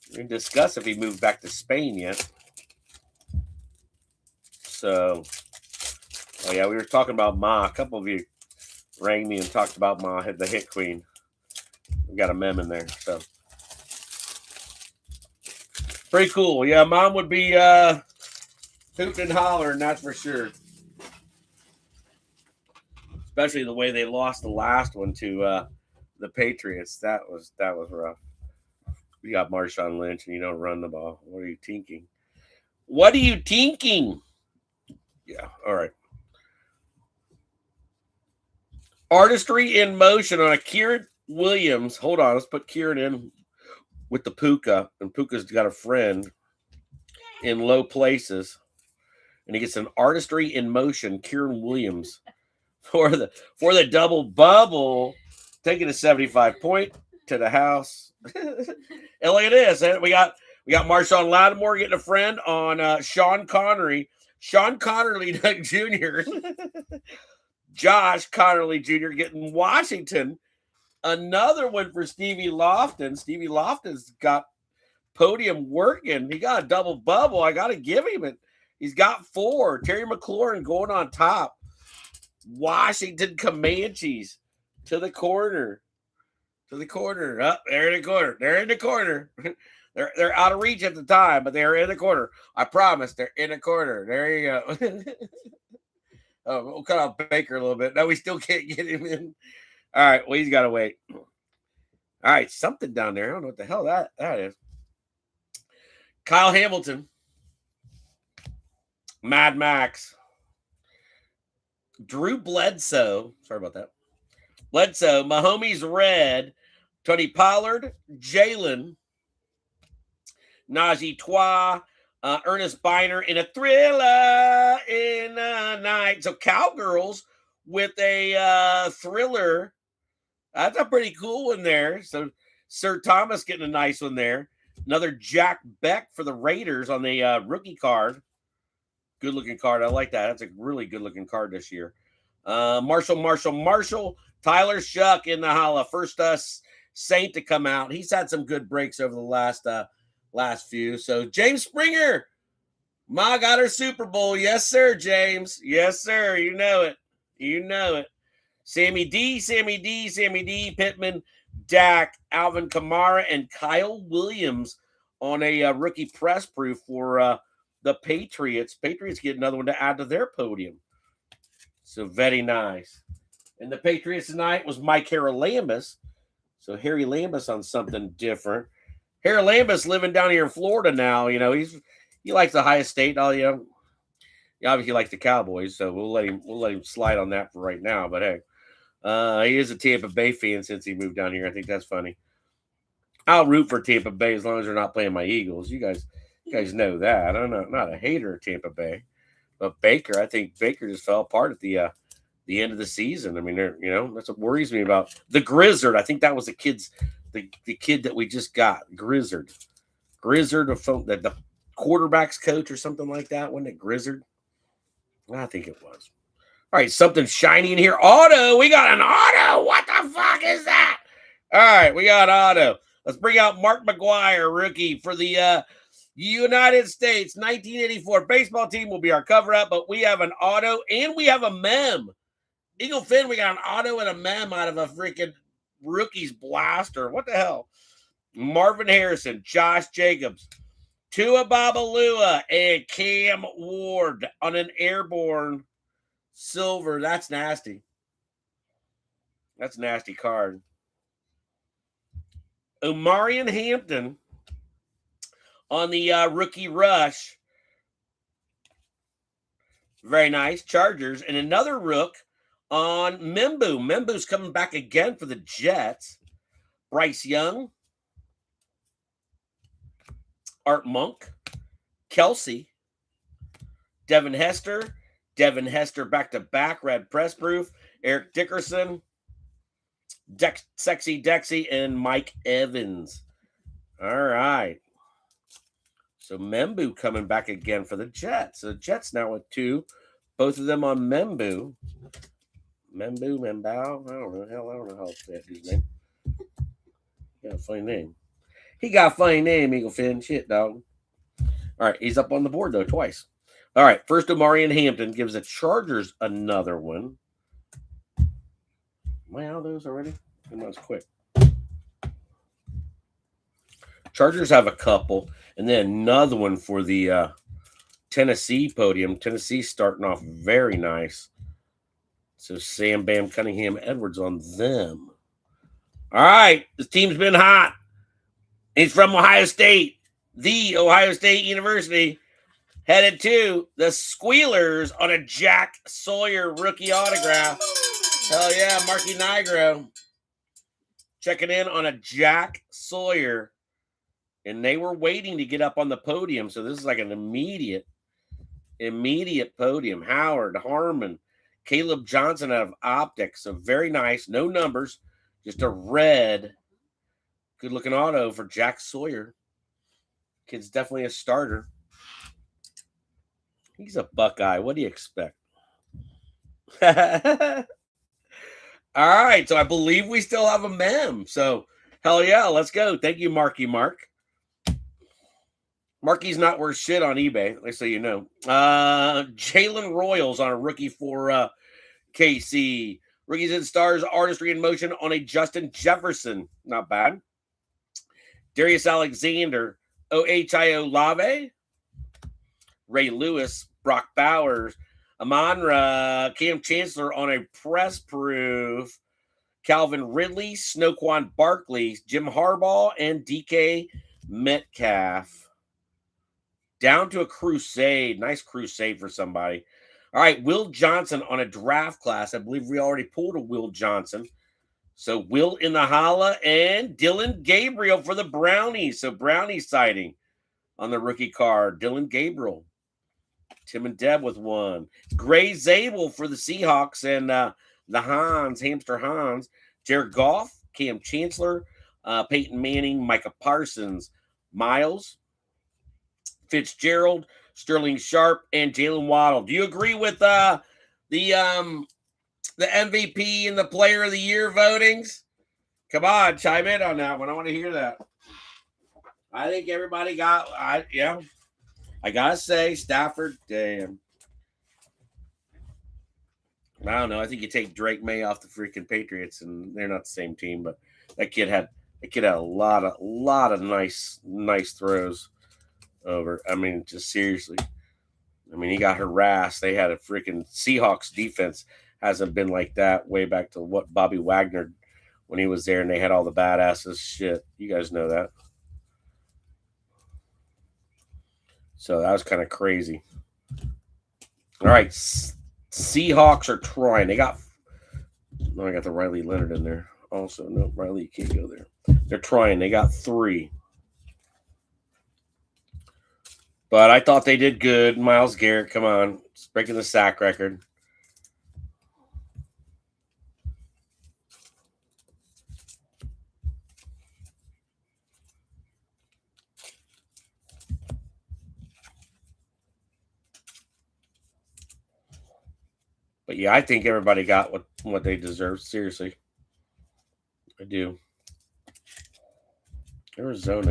We didn't discuss if he moved back to Spain yet. So, oh yeah, we were talking about Ma. A couple of you rang me and talked about Ma, the hit queen. We got a mem in there. So, pretty cool. Yeah, Mom would be hooting and hollering, that's for sure. Especially the way they lost the last one to the Patriots. That was rough. You got Marshawn Lynch and you don't run the ball. What are you tinking? What are you tinking? Yeah, all right. Artistry in motion on a Kieran Williams. Hold on, let's put Kieran in with the Puka. And Puka's got a friend in low places. And he gets an artistry in motion, Kieran Williams, for the double bubble, taking a 75 point to the house. And look at this. We got Marshawn Lattimore getting a friend on Sean Connery. Sean Connery Jr. Josh Connery Jr. getting Washington. Another one for Stevie Lofton. Stevie Lofton's got podium working. He got a double bubble. I got to give him it. He's got 4. Terry McLaurin going on top. Washington Comanches to the corner. To the corner. Up they're in the corner. They're in the corner. They're out of reach at the time, but they're in the corner. I promise they're in the corner. There you go. Oh, we'll cut off Baker a little bit. No, we still can't get him in. All right. Well, he's got to wait. All right. Something down there. I don't know what the hell that is. Kyle Hamilton. Mad Max. Drew Bledsoe. Sorry about that. Bledsoe. Mahomes Red. Tony Pollard. Jalen. Najee Twa. Ernest Biner in a thriller in the night. So Cowgirls with a thriller. That's a pretty cool one there. So Sir Thomas getting a nice one there. Another Jack Beck for the Raiders on the rookie card. Good looking card. I like that. That's a really good looking card this year. Marshall. Tyler Shuck in the holla. First Saint to come out. He's had some good breaks over the last few. So James Springer. Ma got her Super Bowl. Yes, sir, James. Yes, sir. You know it. Sammy D, Pittman, Dak, Alvin Kamara, and Kyle Williams on a rookie press proof for the Patriots. Patriots get another one to add to their podium. So very nice. And the Patriots tonight was Mike Harry-Lambus. So Harry Lambus on something different. Harry Lambus living down here in Florida now. You know, he likes the highest state. He obviously likes the Cowboys, so we'll let him slide on that for right now. But hey, he is a Tampa Bay fan since he moved down here. I think that's funny. I'll root for Tampa Bay as long as they're not playing my Eagles. You guys know that. I'm not a hater of Tampa Bay, but Baker, I think Baker just fell apart at the end of the season. I mean, that's what worries me about the Grizzard. I think that was the kid that we just got, Grizzard, the quarterback's coach or something like that. Wasn't it Grizzard? I think it was. All right, something shiny in here. Auto. We got an auto. What the fuck is that? All right, we got auto. Let's bring out Mark McGuire, rookie for the United States 1984 baseball team will be our cover up, but we have an auto and we have a mem. Eagle Finn, we got an auto and a mem out of a freaking rookie's blaster. What the hell? Marvin Harrison, Josh Jacobs, Tua Babalua, and Cam Ward on an airborne silver. That's nasty. That's a nasty card. Omarion Hampton on the rookie rush. Very nice. Chargers. And another rook on Membu. Membu's coming back again for the Jets. Bryce Young, Art Monk, Kelsey, Devin Hester back-to-back, red press proof, Eric Dickerson, Sexy Dexy, and Mike Evans. All right. So Membu coming back again for the Jets. So the Jets now with 2. Both of them on Membu. Membao. I don't know how to say his name. He got a funny name. He got a funny name, Eagle Finn. Shit, dog. All right, he's up on the board, though, twice. All right, first Omarion Hampton gives the Chargers another one. Am I out of those already? That was quick. Chargers have a couple, and then another one for the Tennessee podium. Tennessee starting off very nice. So Sam Bam Cunningham Edwards on them. All right, this team's been hot. He's from Ohio State, the Ohio State University. Headed to the Squealers on a Jack Sawyer rookie autograph. Hell yeah, Marky Nigro. Checking in on a Jack Sawyer. And they were waiting to get up on the podium. So this is like an immediate podium. Howard, Harmon, Caleb Johnson out of Optics. So very nice. No numbers. Just a red. Good-looking auto for Jack Sawyer. Kid's definitely a starter. He's a Buckeye. What do you expect? All right. So I believe we still have a mem. So hell yeah, let's go. Thank you, Marky Mark. Marky's not worth shit on eBay, let's say you know. Jalen Royals on a rookie for KC. Rookies and Stars, Artistry in Motion on a Justin Jefferson. Not bad. Darius Alexander, Ohio Lave. Ray Lewis, Brock Bowers, Amon-Ra, Cam Chancellor on a press proof. Calvin Ridley, Snoquan Barkley, Jim Harbaugh, and DK Metcalf. Down to a crusade. Nice crusade for somebody. All right, Will Johnson on a draft class. I believe we already pulled a Will Johnson. So Will in the holla and Dylan Gabriel for the Brownies. So Brownie sighting on the rookie card. Dylan Gabriel. Tim and Deb with one. Gray Zabel for the Seahawks and the Hans, Hamster Hans. Jared Goff, Cam Chancellor, Peyton Manning, Micah Parsons, Miles, Fitzgerald, Sterling Sharp, and Jalen Waddle. Do you agree with the MVP and the Player of the Year votings? Come on, chime in on that one. I want to hear that. I think everybody got. I gotta say, Stafford, damn. I don't know. I think you take Drake May off the freaking Patriots, and they're not the same team. But that kid had a lot of nice throws over. I mean, just seriously. I mean, he got harassed. They had a freaking Seahawks defense hasn't been like that way back to what Bobby Wagner when he was there, and they had all the badasses. Shit, you guys know that. So that was kind of crazy. All right, Seahawks are trying. I got the Riley Leonard in there. Also, no, Riley, you can't go there. They're trying. They got 3. But I thought they did good. Myles Garrett, come on. It's breaking the sack record. But yeah, I think everybody got what they deserve. Seriously. I do. Arizona's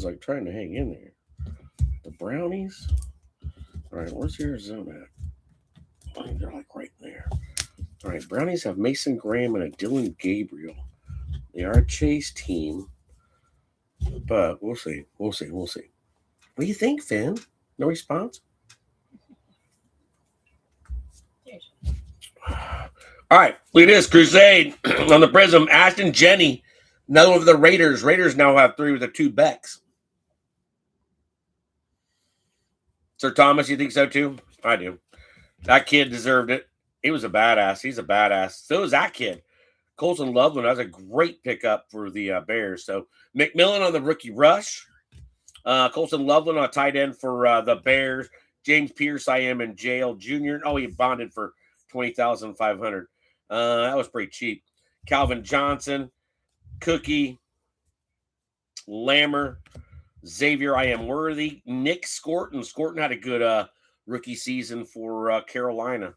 like trying to hang in there. The Brownies. All right, where's Arizona at? I think they're like right there. All right, Brownies have Mason Graham and a Dylan Gabriel. They are a chase team. But we'll see. What do you think, Finn? No response? All right, look at this. Crusade on the Prism. Ashton Jenny. Another one of the Raiders. Raiders now have 3 with the 2 Becks. Sir Thomas, you think so too? I do. That kid deserved it. He was a badass. He's a badass. So is that kid. Colson Loveland. That was a great pickup for the Bears. So McMillan on the rookie rush. Colson Loveland on tight end for the Bears. James Pierce, I am in jail. Jr. Oh, he bonded for $20,500. That was pretty cheap. Calvin Johnson, Cookie, Lammer, Xavier, I am worthy. Nick Scorton. Scorton had a good rookie season for Carolina.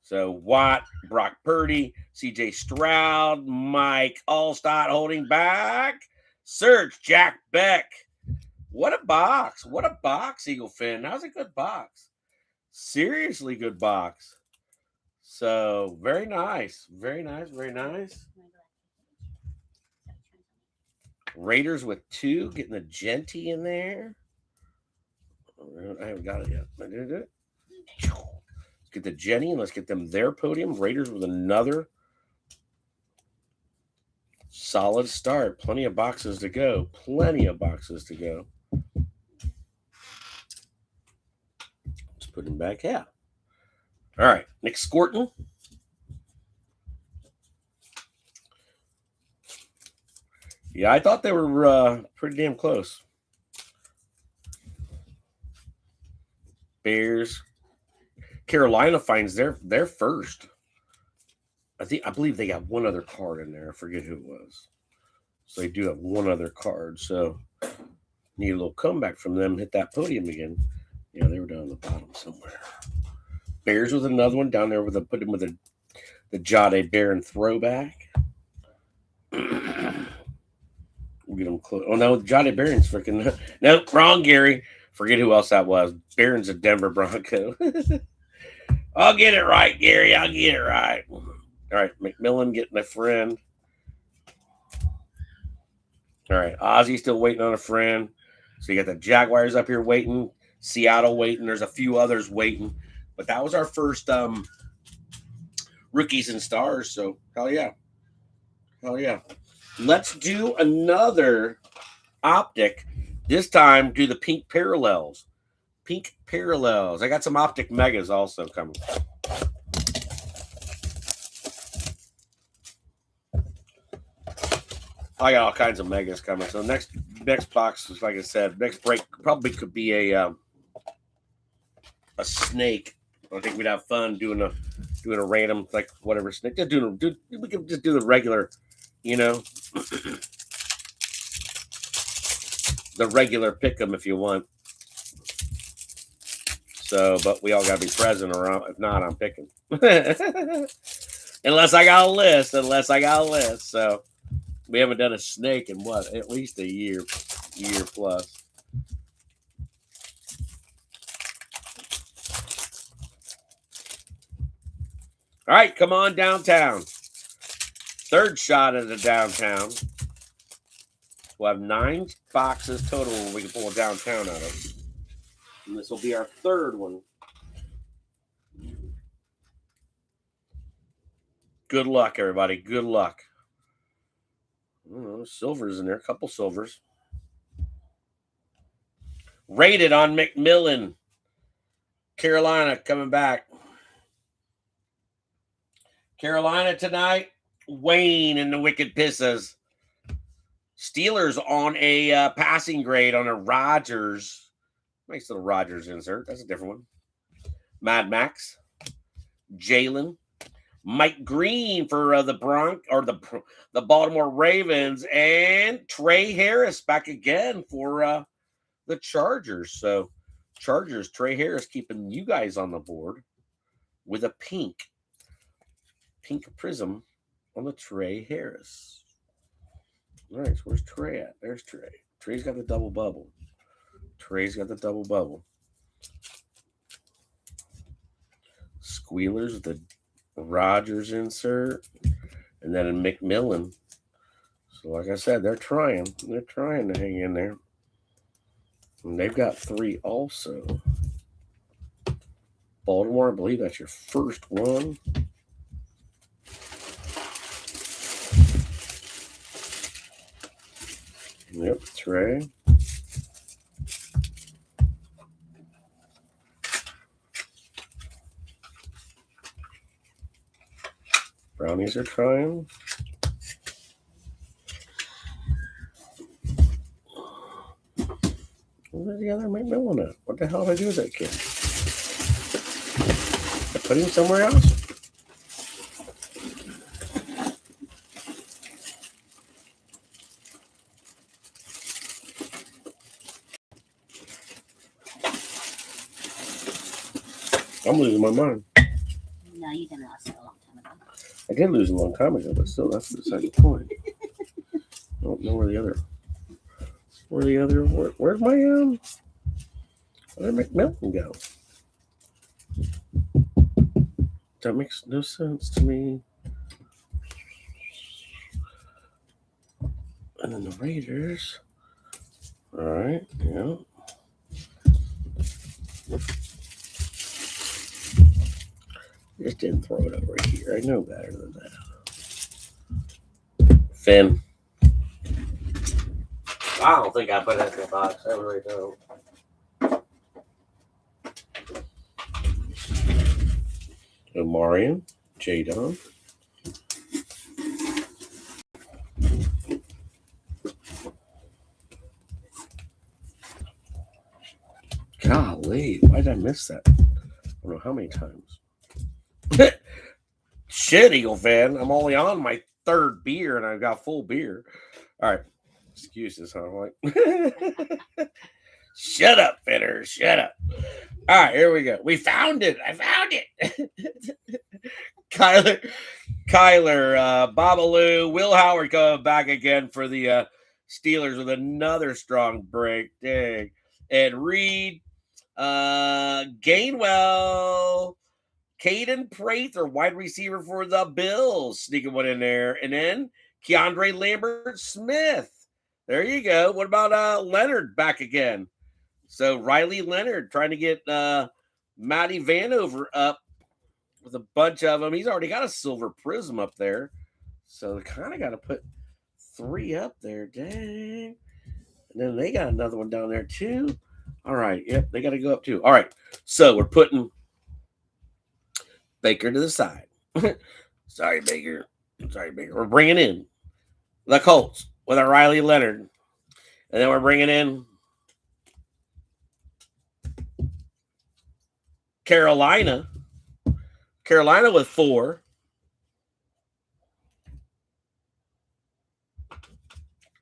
So Watt, Brock Purdy, C.J. Stroud, Mike Allstott holding back. Search, Jack Beck. What a box. What a box, Eagle fan. That was a good box. Seriously good box. So, very nice. Very nice. Very nice. Raiders with 2. Getting the Genty in there. I haven't got it yet. I did it. Let's get the Jenny and let's get them their podium. Raiders with another solid start. Plenty of boxes to go. Plenty of boxes to go. Let's put him back out. All right. Nick Scorton. Yeah, I thought they were pretty damn close. Bears. Carolina finds their first. I believe they got one other card in there. I forget who it was. So they do have one other card. So need a little comeback from them. Hit that podium again. Yeah, they were down the bottom somewhere. Bears with another one down there with put him with the Jade Barron throwback. We'll get them close. Oh no, Jade Barron's freaking no, wrong, Gary. Forget who else that was. Barron's a Denver Bronco. I'll get it right, Gary. I'll get it right. All right, McMillan getting a friend. All right, Ozzy still waiting on a friend. So you got the Jaguars up here waiting, Seattle waiting. There's a few others waiting, but that was our first rookies and stars. So hell yeah, hell yeah. Let's do another optic. This time, do the pink parallels. Pink parallels. I got some optic megas also coming. I got all kinds of megas coming. So next box is, like I said, next break probably could be a snake. I think we'd have fun doing a random, like, whatever snake. We can just do the regular, you know, the regular pick 'em if you want. So, but we all got to be present, or if not, I'm picking. Unless I got a list. So we haven't done a snake in what? At least a year plus. All right, come on downtown. Third shot at the downtown. We'll have 9 boxes total we can pull downtown out of. And this will be our third one. Good luck, everybody. Good luck. Silvers in there. A couple silvers. Rated on McMillan. Carolina coming back. Carolina tonight. Wayne and the Wicked Pisses. Steelers on a passing grade on a Rodgers. Nice little Rodgers insert. That's a different one. Mad Max. Jalen. Mike Green for the Baltimore Ravens, and Trey Harris back again for the Chargers. So Chargers, Trey Harris keeping you guys on the board with a pink prism on the Trey Harris. All right, so where's Trey at? There's Trey. Trey's got the double bubble. Squealers with the Rodgers insert, and then in McMillan. So like I said, they're trying to hang in there, and they've got 3 also. Baltimore, I believe that's your first one. Yep, Trey. Brownies are trying. Where's the other Mike Millen at? What the hell did I do with that kid? I put him somewhere else? I'm losing my mind. No, you didn't lose it a long time ago. I did lose a long time ago, but still, that's beside the point. I don't know where the other. Where's my where'd McMillan go? That makes no sense to me. And then the Raiders. All right, yeah. Just didn't throw it over here. I know better than that. Finn. I don't think I put that in the box. I really don't. Omarion, Jadon. Golly, why did I miss that? I don't know how many times. Shit, Eagle fan. I'm only on my third beer and I've got full beer. All right. Excuses, huh? Like, shut up, Fitter. Shut up. All right, here we go. We found it. I found it. Kyler, Babalu, Will Howard coming back again for the Steelers with another strong break. Dang. Ed Reed, Gainwell, Caden Prather, wide receiver for the Bills, sneaking one in there. And then Keandre Lambert-Smith. There you go. What about Leonard back again? So Riley Leonard trying to get Matty Vanover up with a bunch of them. He's already got a silver prism up there. So they kind of got to put 3 up there. Dang. And then they got another one down there too. All right. Yep, they got to go up too. All right. So we're putting Baker to the side. Sorry, Baker. We're bringing in the Colts with a Riley Leonard. And then we're bringing in Carolina with 4.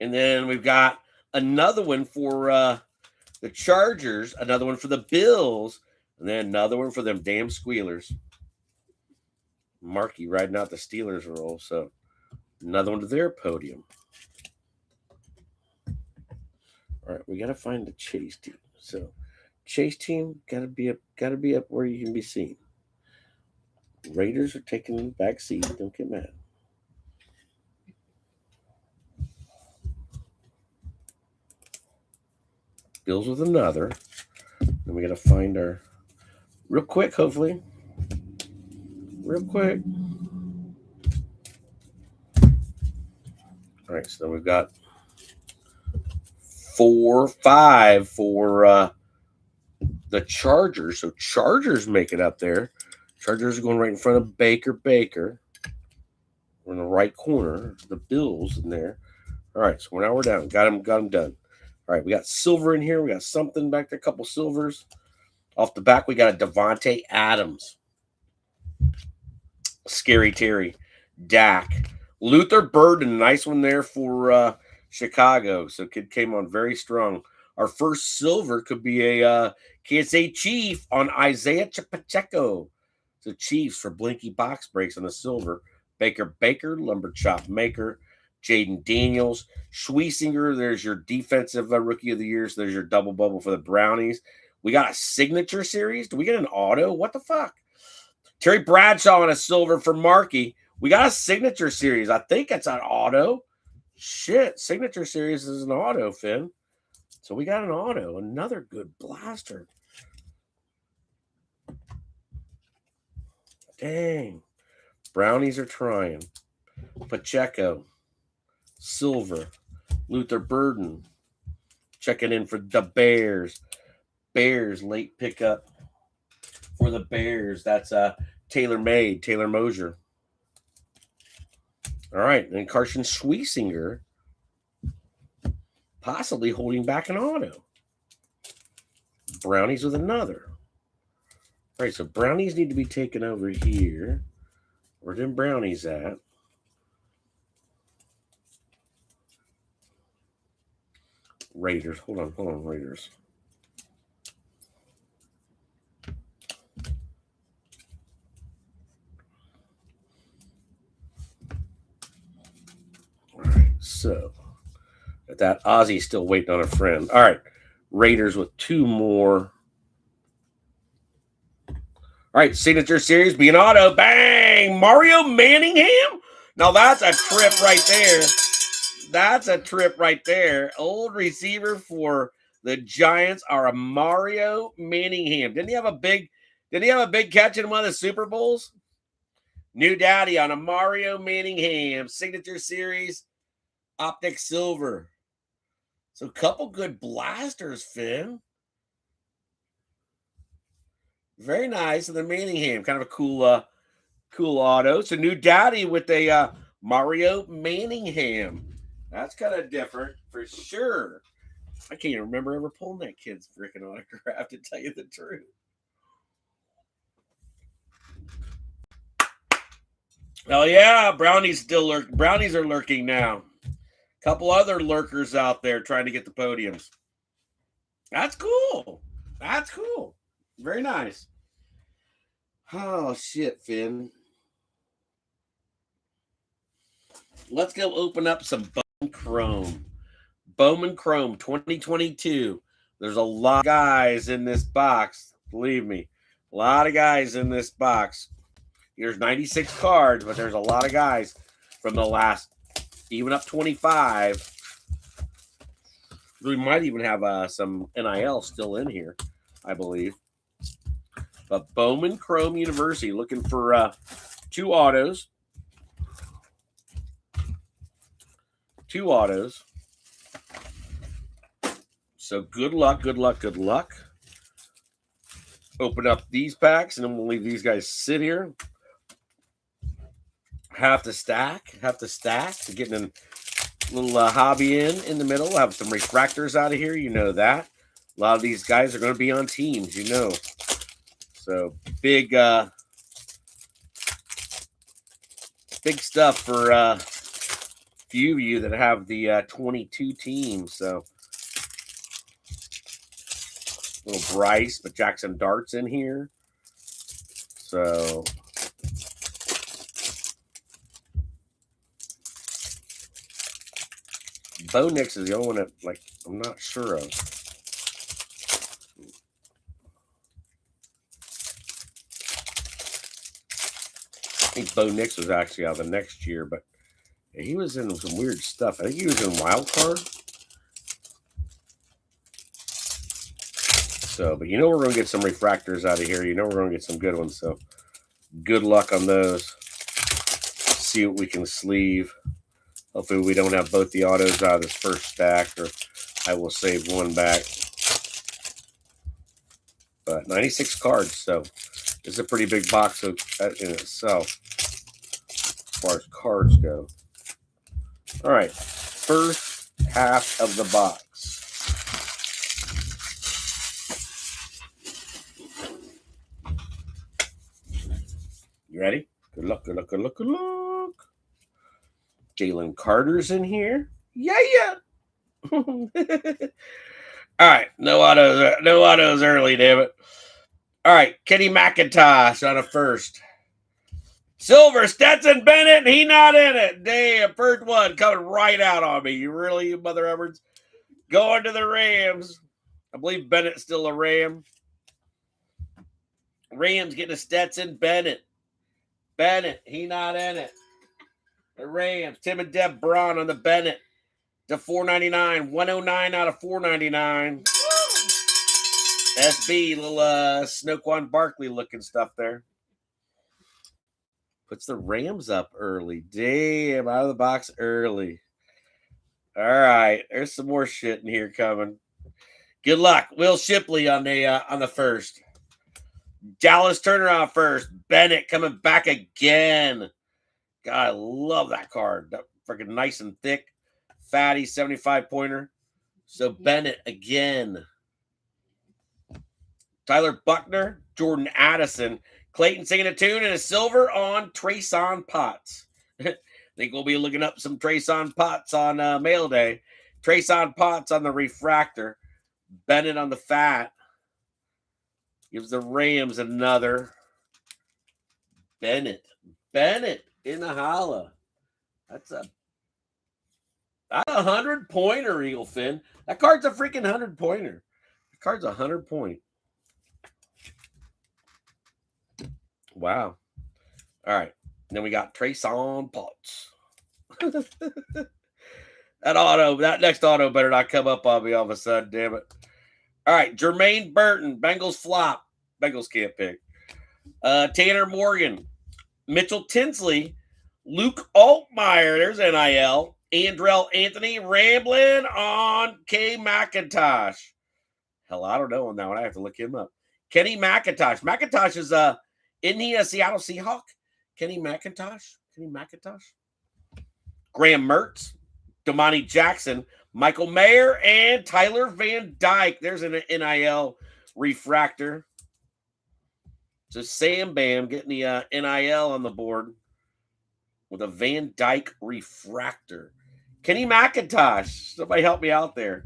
And then we've got another one for the Chargers, another one for the Bills, and then another one for them damn Squealers. Markey riding out the Steelers roll, so another one to their podium. All right, we got to find the Chase team. So Chase team gotta be up where you can be seen. Raiders are taking the back seat. Don't get mad. Bills with another. And we got to find our real quick, hopefully. Real quick. All right, so we've got 4, 5 for the Chargers. So Chargers make it up there. Chargers are going right in front of Baker. We're in the right corner. The Bills in there. All right, so now we're down. Got them done. All right, we got silver in here. We got something back there, a couple silvers. Off the back, we got a Devontae Adams. Scary Terry. Dak. Luther Burden, nice one there for Chicago. So kid came on very strong. Our first silver could be a Kansas City Chief on Isaiah Pacheco. So Chiefs for Blinky box breaks on the silver. Baker, Lumber Chop Maker. Jaden Daniels, Schweissinger. There's your defensive rookie of the year. So there's your double bubble for the Brownies. We got a signature series. Do we get an auto? What the fuck? Terry Bradshaw on a silver for Markey. We got a signature series. I think it's an auto. Shit, signature series is an auto, Finn. So we got an auto. Another good blaster. Dang. Brownies are trying. Pacheco. Silver. Luther Burden. Checking in for the Bears. Bears late pickup for the Bears. That's Taylor Mosier. All right, then Carson Schwiesinger possibly holding back an auto. Brownies with another. All right, so Brownies need to be taken over here. Where them Brownies at? Raiders. Hold on, Raiders. All right, so that Ozzy's still waiting on a friend. All right, Raiders with 2 more. All right, signature series, be an auto. Bang! Mario Manningham? Now that's a trip right there. That's a trip right there. Old receiver for the Giants are a Mario Manningham. Didn't he have a big catch in one of the Super Bowls? New daddy on a Mario Manningham. Signature series, Optic Silver. So a couple good blasters, Finn. Very nice. And the Manningham, kind of a cool auto. So new daddy with a Mario Manningham. That's kind of different for sure. I can't even remember ever pulling that kid's freaking autograph, to tell you the truth. Oh yeah, Brownies are lurking now. Couple other lurkers out there trying to get the podiums. That's cool. That's cool. Very nice. Oh shit, Finn. Let's go open up some Bowman Chrome. Bowman Chrome 2022. There's a lot of guys in this box. Believe me. A lot of guys in this box. Here's 96 cards, but there's a lot of guys from the last, even up 25. We might even have some NIL still in here, I believe. But Bowman Chrome University looking for 2 autos. 2 autos. So good luck, good luck, good luck. Open up these packs, and then we'll leave these guys sit here. Have to stack. To get a little hobby in the middle. Have some refractors out of here. You know that. A lot of these guys are going to be on teams, you know. So big stuff for few of you that have the 22 teams. So little Bryce, but Jackson Dart's in here. So Bo Nix is the only one that, like, I'm not sure of. I think Bo Nix was actually out the next year, but he was in some weird stuff. I think he was in Wild Card. So, but you know we're going to get some refractors out of here. You know we're going to get some good ones. So, good luck on those. See what we can sleeve. Hopefully we don't have both the autos out of this first stack, or I will save one back. But 96 cards, so it's a pretty big box in itself as far as cards go. All right, first half of the box. You ready? Good luck, good luck, good luck, good luck. Jalen Carter's in here. Yeah. All right, no autos early, damn it. All right, Kenny McIntosh on a first. Silver, Stetson Bennett, he not in it. Damn, first one coming right out on me. You mother efforts. Going to the Rams. I believe Bennett's still a Ram. Rams getting a Stetson Bennett. He not in it. The Rams, Tim and Deb Braun on the Bennett to $4.99, 109 out of $4.99. SB, little Snoquan Barkley looking stuff there. Puts the Rams up early. Damn, out of the box early. All right, there's some more shit in here coming. Good luck, Will Shipley on the first. Dallas Turner on first. Bennett coming back again. God, I love that card. That freaking nice and thick. Fatty 75-pointer. So Bennett again. Tyler Buckner, Jordan Addison, Clayton singing a tune, and a silver on Trayson Potts. I think we'll be looking up some Trayson Potts on mail day. Trayson Potts on the refractor. Bennett on the fat. Gives the Rams another. Bennett in the holla. That's a 100-pointer, Eagle Fin. That card's a freaking 100-pointer. The card's 100-point. Wow. All right. Then we got Trayson Potts. That next auto better not come up on me all of a sudden, damn it. All right. Jermaine Burton, Bengals flop. Bengals can't pick. Tanner Morgan, Mitchell Tinsley, Luke Altmaier, there's NIL. Andrell Anthony, rambling on K. McIntosh. Hell, I don't know on that one. I have to look him up. Kenny McIntosh. McIntosh is isn't he a Seattle Seahawk? Kenny McIntosh. Graham Mertz, Damani Jackson, Michael Mayer, and Tyler Van Dyke. There's an NIL refractor. So Sam Bam getting the NIL on the board with a Van Dyke refractor. Kenny McIntosh. Somebody help me out there.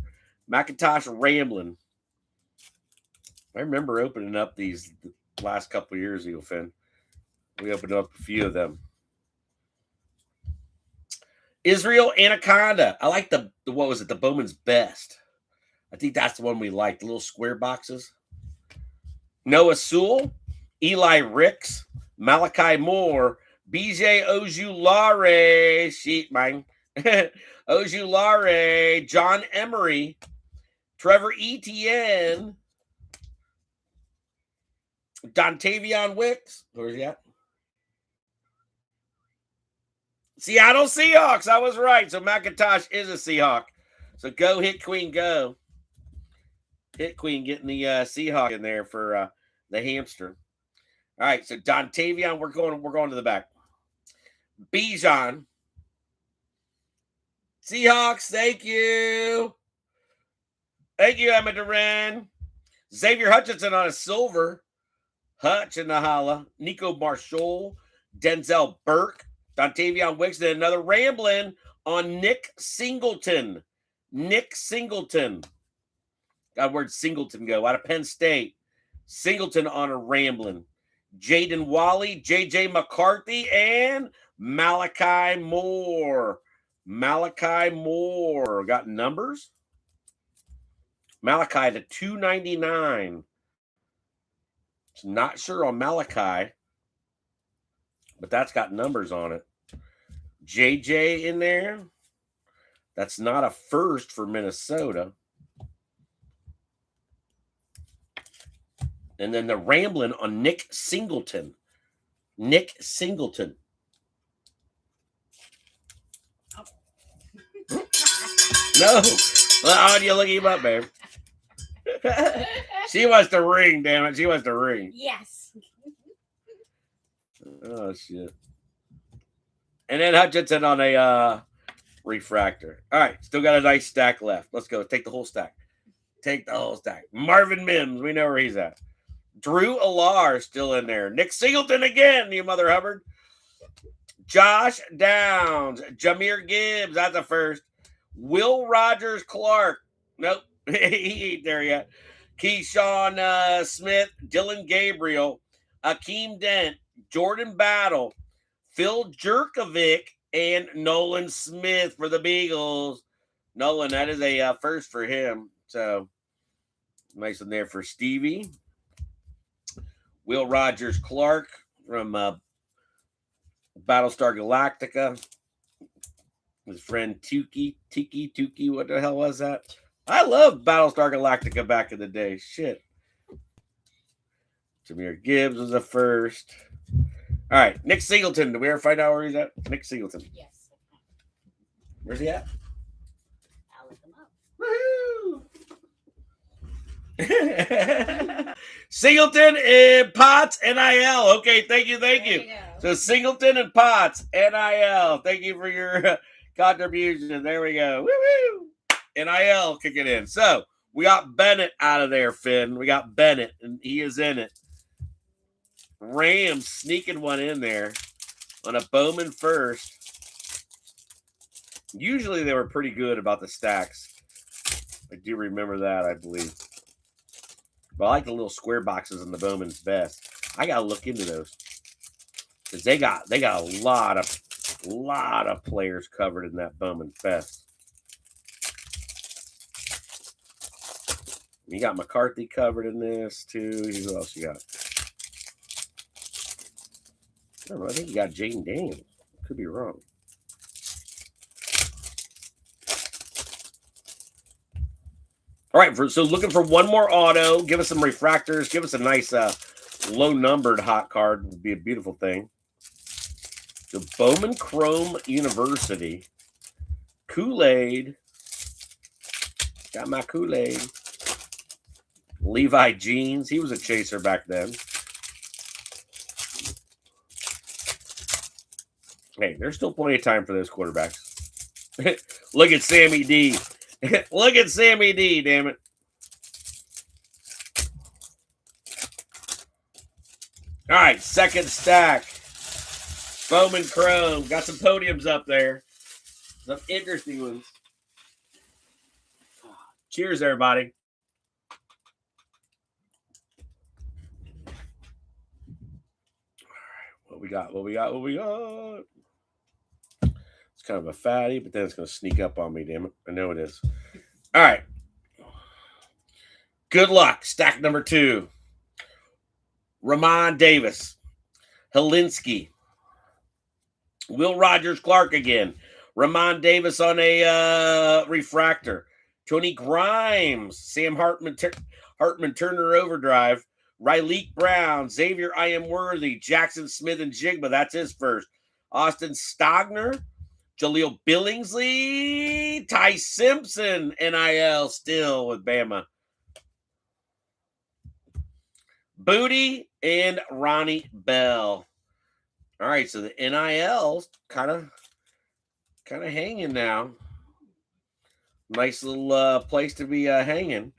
McIntosh rambling. I remember opening up these the last couple of years, Eagle Fin. We opened up a few of them. Israel Anaconda. I like the what was it? The Bowman's Best. I think that's the one we liked. The little square boxes. Noah Sewell, Eli Ricks, Malachi Moore, BJ Ojulari, sheet man, Ojulari, John Emery, Trevor Etienne, Dontavion Wicks. Where's he at? Seattle Seahawks. I was right. So McIntosh is a Seahawk. So go Hit Queen, go. Hit Queen getting the Seahawk in there for the hamster. All right, so Dontavion, we're going to the back. Bijan. Seahawks, thank you. Thank you, Emma Duran. Xavier Hutchinson on a silver. Hutch in the holla. Nico Marshall. Denzel Burke. Dontavion Wicks. Then another rambling on Nick Singleton. God, where'd Singleton go? Out of Penn State. Singleton on a rambling. Jaden Wally, J.J. McCarthy, and Malachi Moore. Got numbers? Malachi to 299. Not sure on Malachi, but that's got numbers on it. JJ in there. That's not a first for Minnesota. And then the rambling on Nick Singleton. No. Well, you look him up, babe. She wants to ring, damn it. She wants to ring. Yes. Oh, shit. And then Hutchinson on a refractor. All right. Still got a nice stack left. Let's go. Take the whole stack. Marvin Mims. We know where he's at. Drew Alar still in there. Nick Singleton again, you mother Hubbard. Josh Downs. Jahmyr Gibbs. That's a first. Will Rogers Clark. Nope. He ain't there yet. Keyshawn Smith. Dylan Gabriel. Akeem Dent. Jordan Battle. Phil Jerkovic. And Nolan Smith for the Beagles. Nolan, that is a first for him. So, nice one there for Stevie. Will Rogers Clark from Battlestar Galactica. His friend Tiki, what the hell was that? I loved Battlestar Galactica back in the day. Shit. Jahmyr Gibbs was a first. All right, Nick Singleton. Did we ever find out where he's at? Nick Singleton. Yes. Where's he at? I'll look him up. Woohoo! Singleton and Potts NIL. Okay, thank you. There you go. So Singleton and Potts, NIL. Thank you for your contribution. There we go. Woo-woo! NIL kicking in. So we got Bennett out of there, Finn. We got Bennett, and he is in it. Rams sneaking one in there on a Bowman first. Usually they were pretty good about the stacks. I do remember that, I believe. But I like the little square boxes in the Bowman's best. I gotta look into those. Because they got a lot of players covered in that Bowman Fest. You got McCarthy covered in this too. Who else you got? I don't know. I think you got Jaden Daniels. Could be wrong. All right, so looking for one more auto. Give us some refractors. Give us a nice low-numbered hot card. Would be a beautiful thing. The Bowman Chrome University. Kool-Aid. Got my Kool-Aid. Levi Jeans. He was a chaser back then. Hey, there's still plenty of time for those quarterbacks. Look at Sammy D. Look at Sammy D, damn it. All right, second stack. Bowman Chrome. Got some podiums up there. Some interesting ones. Cheers, everybody. What we got? It's kind of a fatty, but then it's going to sneak up on me, damn it. I know it is. All right. Good luck. Stack number 2. Ramon Davis. Helinski. Will Rogers Clark again. Ramon Davis on a refractor. Tony Grimes. Sam Hartman Turner Overdrive. Ryleek Brown, Xavier I Am Worthy, Jackson Smith and Jigba. That's his first. Austin Stogner, Jaleel Billingsley, Ty Simpson, NIL still with Bama. Booty and Ronnie Bell. All right, so the NIL's kind of hanging now. Nice little place to be hanging.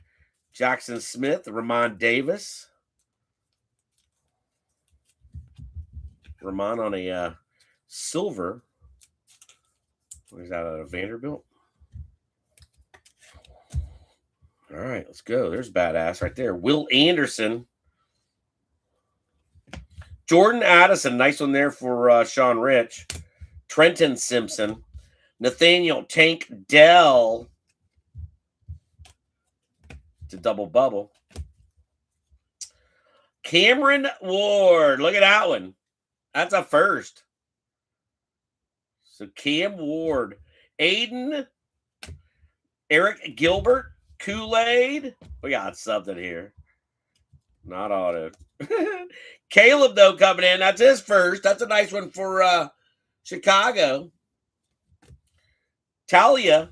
Jackson Smith, Ramon Davis. Ramon on a silver. What is that, a Vanderbilt? All right, let's go. There's badass right there. Will Anderson. Jordan Addison. Nice one there for Sean Rich. Trenton Simpson. Nathaniel Tank Dell. It's a double bubble. Cameron Ward. Look at that one. That's a first. So Cam Ward. Aiden. Eric Gilbert. Kool-Aid. We got something here. Not auto. Caleb, though, coming in. That's his first. That's a nice one for Chicago. Talia.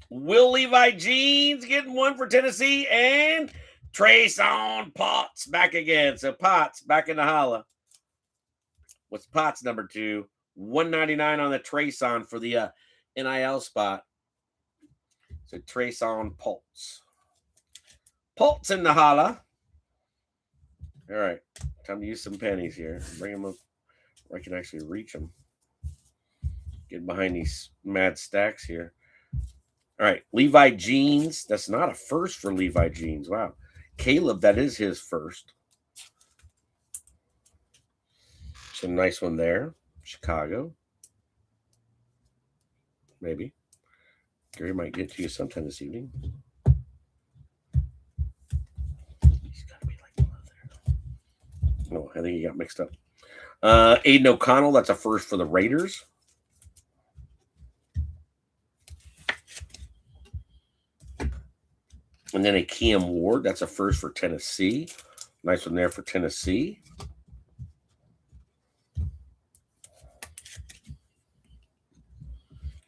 Will Levi Jeans getting one for Tennessee. And Trayson Potts back again. So Potts back in the holla. What's Potts number 2? $199 on the Trayson for the NIL spot. So Trayson Potts. Potts in the holla. All right. Time to use some pennies here. Bring them up where I can actually reach them. Get behind these mad stacks here. All right. Levi Jeans. That's not a first for Levi Jeans. Wow. Caleb, that is his first. It's a nice one there. Chicago. Maybe. Gary might get to you sometime this evening. He's got to be like there. No, I think he got mixed up. Aiden O'Connell, that's a first for the Raiders. And then a Cam Ward, that's a first for Tennessee. Nice one there for Tennessee.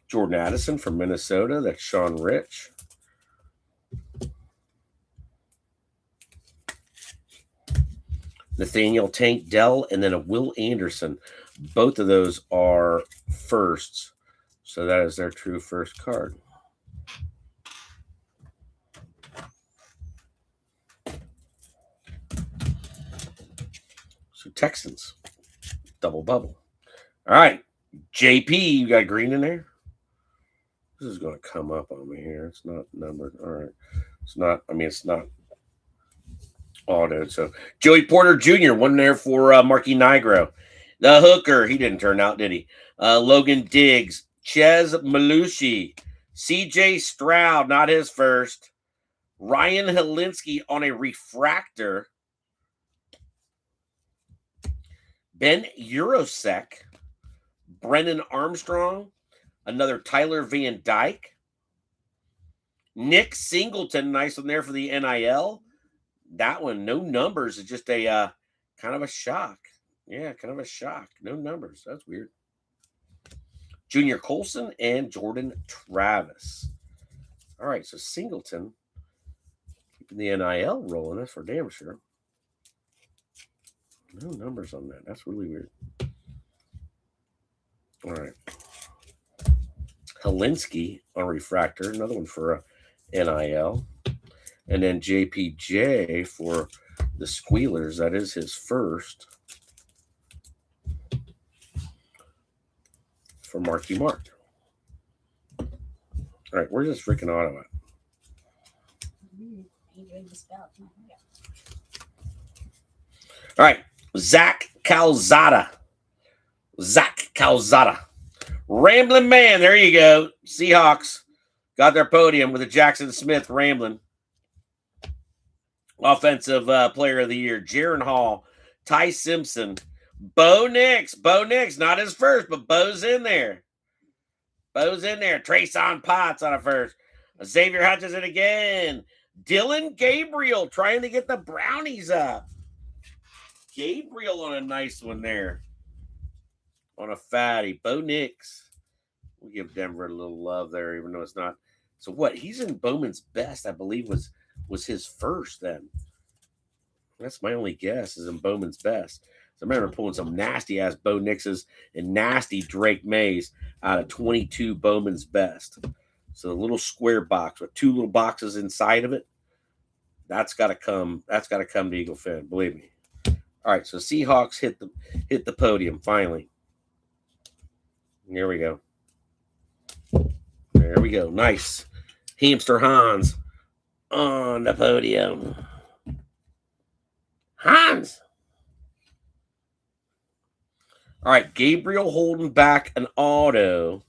Jordan Addison from Minnesota. That's Sean Rich. Nathaniel Tank Dell, and then a Will Anderson. Both of those are firsts. So that is their true first card. So Texans. Double bubble. All right. JP, you got green in there? This is going to come up on me here. It's not numbered. All right. It's not, it's not autoed. So Joey Porter Jr., one there for Marky Nigro. The hooker, he didn't turn out, did he? Logan Diggs, Ches Malushi, CJ Stroud, not his first. Ryan Helinski on a refractor. Ben Urosek, Brennan Armstrong, another Tyler Van Dyke. Nick Singleton, nice one there for the NIL. That one, no numbers. It's just a kind of a shock. Yeah, kind of a shock. No numbers. That's weird. Junior Colson and Jordan Travis. All right, so Singleton keeping the NIL rolling. That's for damn sure. No numbers on that. That's really weird. All right. Helinski on refractor. Another one for NIL. And then JPJ for the Squealers. That is his first. For Marky Mark. All right, where's this freaking auto at? All right, Zach Calzada. Rambling man, there you go. Seahawks got their podium with a Jackson Smith rambling. Offensive player of the year, Jaron Hall, Ty Simpson, Bo Nix. Bo Nix, not his first, but Bo's in there. Bo's in there. Trayson Potts on a first. Xavier Hutchinson again. Dylan Gabriel trying to get the Brownies up. Gabriel on a nice one there. On a fatty. Bo Nix. We'll give Denver a little love there, even though it's not. So what? He's in Bowman's best, I believe, was his first then. That's my only guess, is in Bowman's best. So I remember pulling some nasty-ass Bo Nixes and nasty Drake Mays out of 22 Bowman's best. So the little square box with two little boxes inside of it, that's got to come. That's got to come to Eagle Fin, believe me. All right, so Seahawks hit the podium finally. Here we go. There we go. Nice. Hamster Hans on the podium. Hans. All right, Gabriel holding back an auto.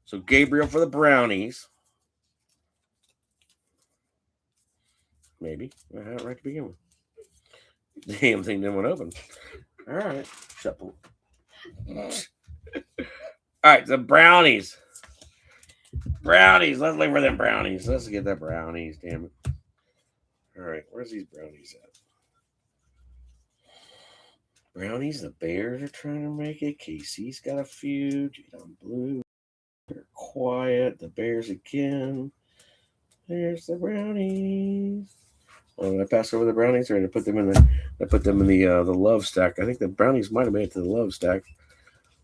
So Gabriel for the Brownies. Maybe. I had it right to begin with. The damn thing didn't want to open. All right. Shut up. All right, the Brownies. Brownies. Let's look for them Brownies. Let's get the Brownies, damn it. All right, where's these Brownies at? Brownies, the Bears are trying to make it. KC's got a few. Jadon Blue. They're quiet. The Bears again. There's the Brownies. Oh, did I pass over the Brownies, or did I put them in the love stack? I think the Brownies might have made it to the love stack.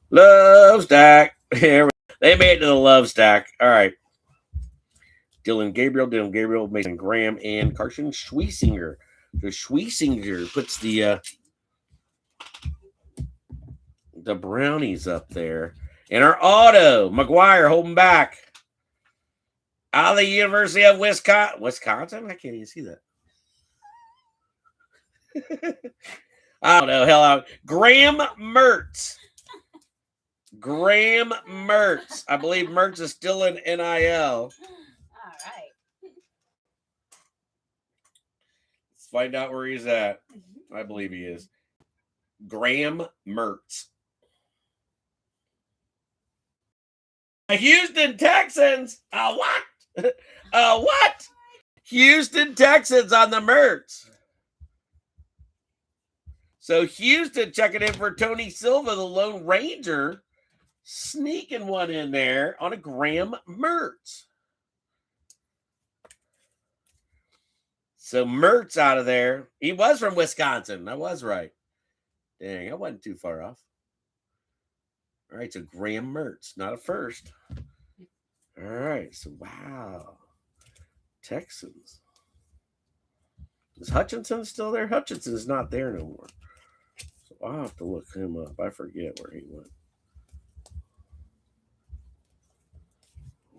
Love stack. Here they made it to the love stack. All right. Dylan Gabriel, Mason Graham, and Carson Schwiesinger. So Schwiesinger puts the Brownies up there. And our auto, McGuire holding back. Out of the University of Wisconsin? I can't even see that. I don't know. Hell out. Graham Mertz. Graham Mertz. I believe Mertz is still in NIL. All right. Let's find out where he's at. I believe he is. Graham Mertz. Houston Texans. What? What? Houston Texans on the Mertz. So Houston checking in for Tony Silva, the Lone Ranger, sneaking one in there on a Graham Mertz. So Mertz out of there. He was from Wisconsin. I was right. Dang, I wasn't too far off. All right, so Graham Mertz, not a first. All right, so wow. Texans. Is Hutchinson still there? Hutchinson's not there no more. So I'll have to look him up. I forget where he went.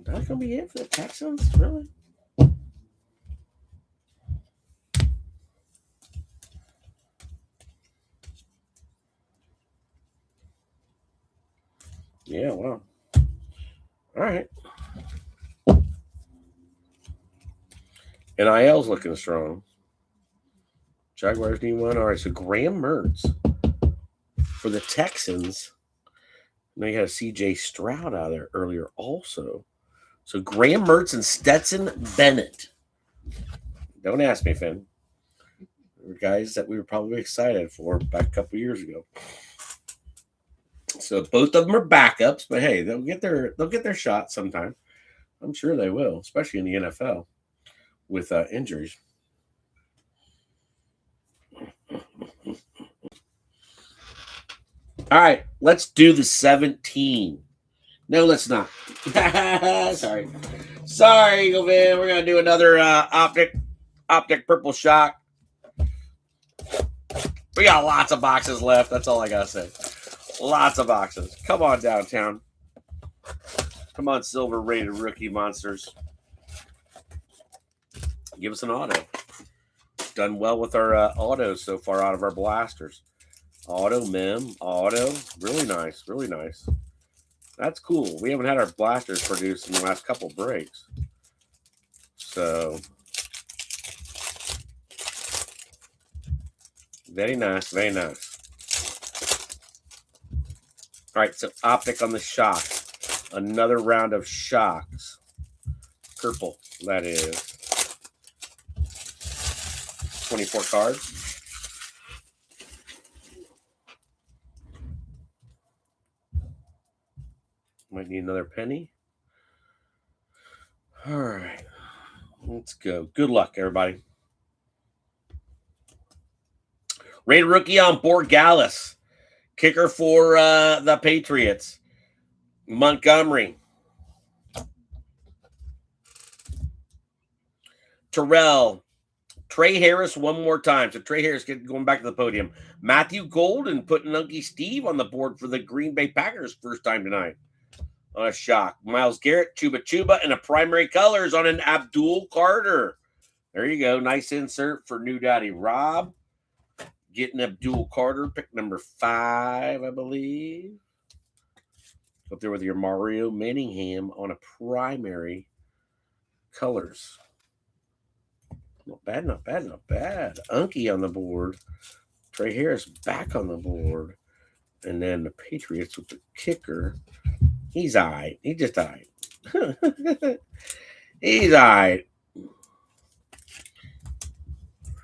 That's going to be it for the Texans? Really? Yeah, well. All right. NIL's looking strong. Jaguars need one. All right, so Graham Mertz for the Texans. And they had a CJ Stroud out of there earlier also. So Graham Mertz and Stetson Bennett. Don't ask me, Finn. They were guys that we were probably excited for back a couple years ago. So both of them are backups, but hey, they'll get their shot sometime. I'm sure they will, especially in the NFL with injuries. All right, let's do the 17. No, let's not. Sorry, Eagle Man. We're gonna do another optic purple shock. We got lots of boxes left. That's all I gotta say. Lots of boxes. Come on downtown. Come on, silver rated rookie monsters. Give us an auto. Done well with our autos so far out of our blasters. Auto, mem, auto. Really nice. Really nice. That's cool. We haven't had our blasters produced in the last couple breaks. So, very nice. Very nice. All right, so optic on the shock. Another round of shocks. Purple, that is. 24 cards. Might need another penny. All right. Let's go. Good luck, everybody. Rated rookie on Borregales. Kicker for the Patriots. Montgomery. Terrell. Trey Harris one more time. So Trey Harris going back to the podium. Matthew Golden putting Unky Steve on the board for the Green Bay Packers first time tonight. On a shock. Myles Garrett, Chuba, and a primary colors on an Abdul Carter. There you go. Nice insert for new daddy Rob. Getting Abdul Carter, pick number 5, I believe. Up there with your Mario Manningham on a primary colors. Not bad, not bad, not bad. Unky on the board. Trey Harris back on the board. And then the Patriots with the kicker. He's all right. He just all right. He's all right.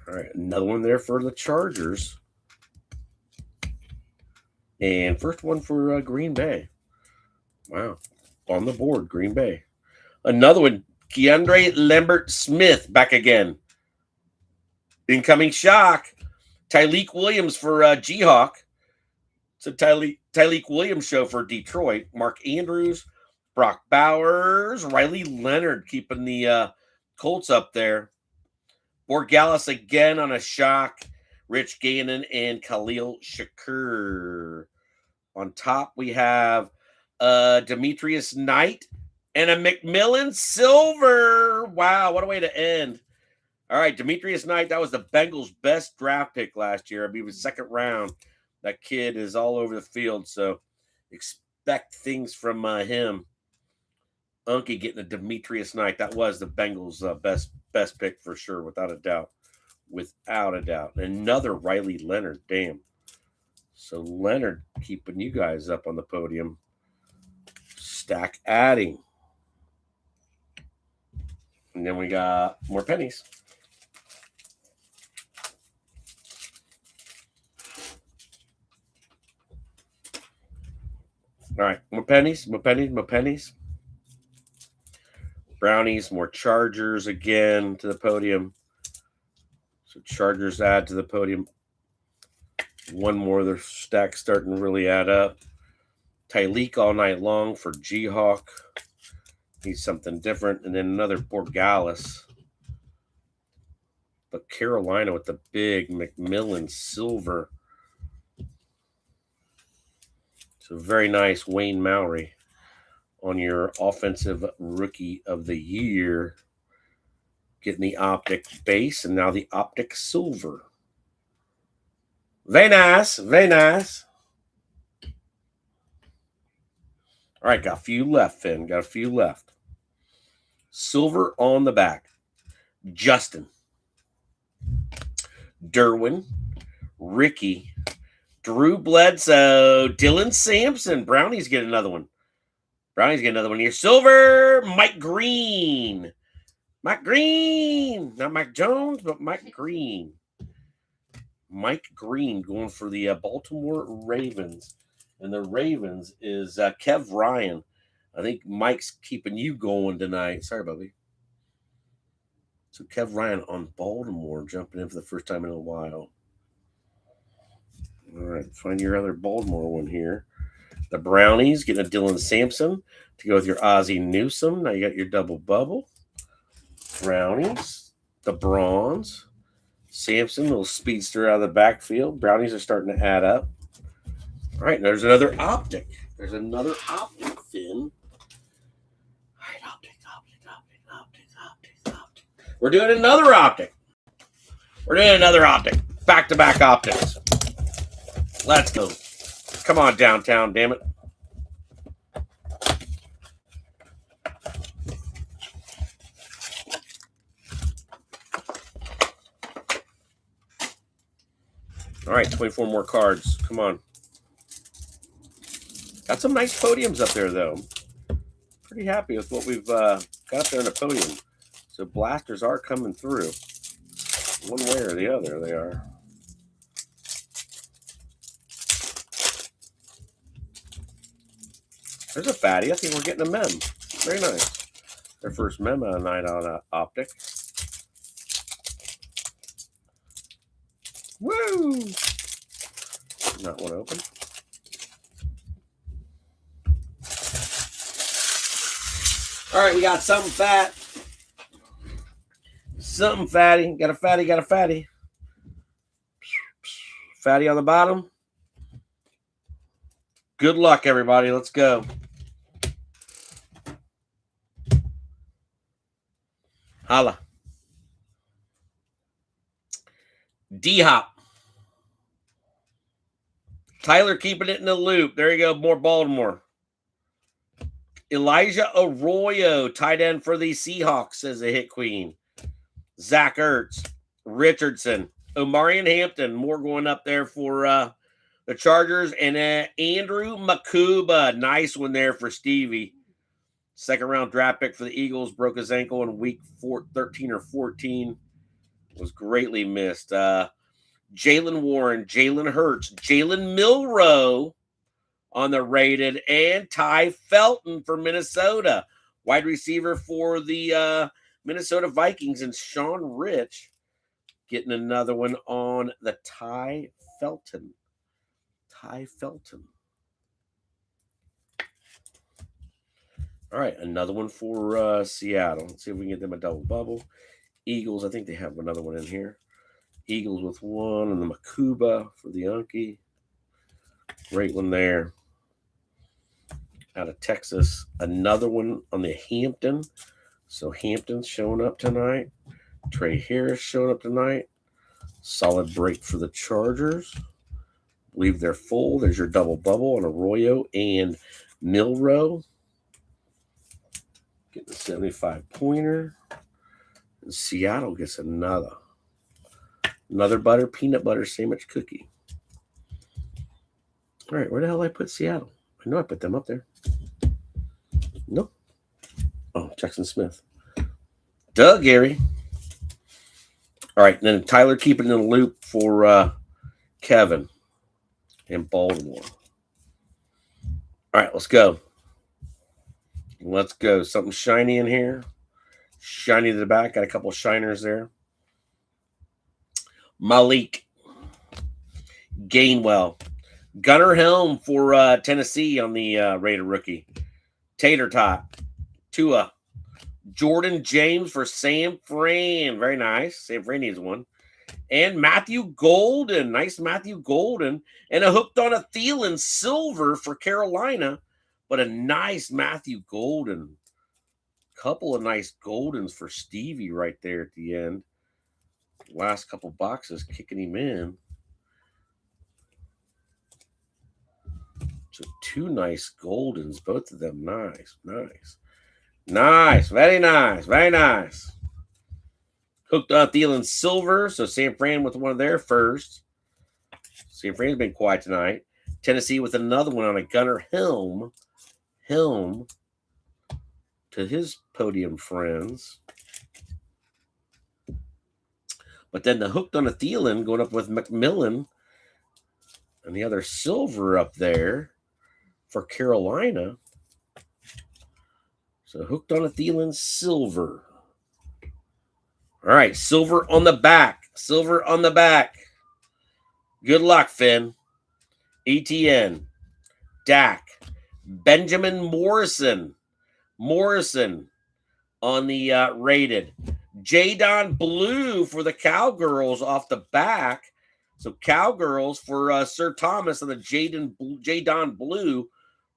All right, another one there for the Chargers. And first one for Green Bay. Wow. On the board, Green Bay. Another one, Keandre Lambert-Smith back again. Incoming shock. Tyleik Williams for G-Hawk. It's a Tyleik Williams show for Detroit. Mark Andrews, Brock Bowers, Riley Leonard keeping the Colts up there. Borregales again on a shock. Rich Gannon and Khalil Shakur. On top, we have Demetrius Knight and a McMillan Silver. Wow, what a way to end. All right, Demetrius Knight, that was the Bengals' best draft pick last year. I mean, it was second round. That kid is all over the field, so expect things from him. Unky getting a Demetrius Knight. That was the Bengals' best pick for sure, without a doubt. Without a doubt. Another Riley Leonard. Damn. So Leonard keeping you guys up on the podium. Stack adding. And then we got more pennies. All right, more pennies, more pennies, more pennies. Brownies, more Chargers again to the podium. So Chargers add to the podium. One more. Their stack's starting to really add up. Tyleek all night long for G-Hawk. Needs something different. And then another Borgalis. But Carolina with the big McMillan silver. So very nice Wayne Maury on your offensive rookie of the year. Getting the Optic base and now the Optic silver. Very nice. Very nice. All right, got a few left, Finn. Got a few left. Silver on the back. Justin. Derwin. Ricky. Drew Bledsoe. Dylan Sampson. Brownies get another one. Brownies get another one here. Silver. Mike Green. Mike Green. Not Mike Jones, but Mike Green. Mike Green going for the Baltimore Ravens. And the Ravens is Kev Ryan. I think Mike's keeping you going tonight. Sorry, Bubby. So Kev Ryan on Baltimore, jumping in for the first time in a while. All right, find your other Baltimore one here. The Brownies getting a Dylan Sampson to go with your Ozzie Newsome. Now you got your double bubble. Brownies, the Bronze. Sampson, little speedster out of the backfield. Brownies are starting to add up. All right, there's another Optic. There's another Optic, Finn. All right, Optic. We're doing another Optic. We're doing another Optic. Back-to-back Optics. Let's go. Come on, downtown, damn it. All right, 24 more cards. Come on. Got some nice podiums up there, though. Pretty happy with what we've got up there in the podium. So blasters are coming through. One way or the other, they are. There's a fatty. I think we're getting a mem. Very nice. Their first mem of the night on Optic. Woo! Not one open. All right, we got something fat. Something fatty. Got a fatty, got a fatty. Fatty on the bottom. Good luck, everybody. Let's go. Holla. D-Hop. Tyler keeping it in the loop. There you go. More Baltimore. Elijah Arroyo, tight end for the Seahawks, as a hit queen. Zach Ertz. Richardson. Omarion Hampton. More going up there for the Chargers. And Andrew Makuba. Nice one there for Stevie. Second round draft pick for the Eagles. Broke his ankle in week 13 or 14. Was greatly missed. Jalen Warren, Jalen Hurts, Jalen Milroe on the rated, and Ty Felton for Minnesota. Wide receiver for the Minnesota Vikings, and Sean Rich getting another one on the Ty Felton. Ty Felton. All right, another one for Seattle. Let's see if we can get them a double bubble. Eagles, I think they have another one in here. Eagles with one, and the Makuba for the Unky. Great one there. Out of Texas. Another one on the Hampton. So Hampton's showing up tonight. Trey Harris showing up tonight. Solid break for the Chargers. Believe they're full. There's your double bubble on Arroyo and Milroe. Getting a 75-pointer. And Seattle gets another peanut butter sandwich cookie. All right, where the hell did I put Seattle? I know I put them up there. Nope. Oh, Jackson Smith. Doug Gary. All right, and then Tyler keeping in the loop for Kevin in Baltimore. All right, let's go. Let's go. Something shiny in here. Shiny to the back. Got a couple shiners there. Malik. Gainwell. Gunnar Helm for Tennessee on the Raider rookie. Tater Tot. Tua. Jordan James for Sam Fran. Very nice. Sam Fran needs one. And Matthew Golden. Nice Matthew Golden. And a hooked on a Thielen silver for Carolina. But a nice Matthew Golden. Couple of nice Goldens for Stevie right there at the end. Last couple boxes kicking him in. So 2 nice Goldens. Both of them nice. Nice. Nice. Very nice. Very nice. Hooked on Thielen silver. So San Fran with one of their first. San Fran's been quiet tonight. Tennessee with another one on a Gunnar Helm. Helm to his podium friends. But then the hooked on a Thielen going up with McMillan. And the other silver up there for Carolina. So hooked on a Thielen silver. All right, silver on the back. Silver on the back. Good luck, Finn. ETN. Dak. Benjamin Morrison. Morrison on the rated. Jadon Blue for the Cowgirls off the back. So Cowgirls for Sir Thomas on the Jadon Blue.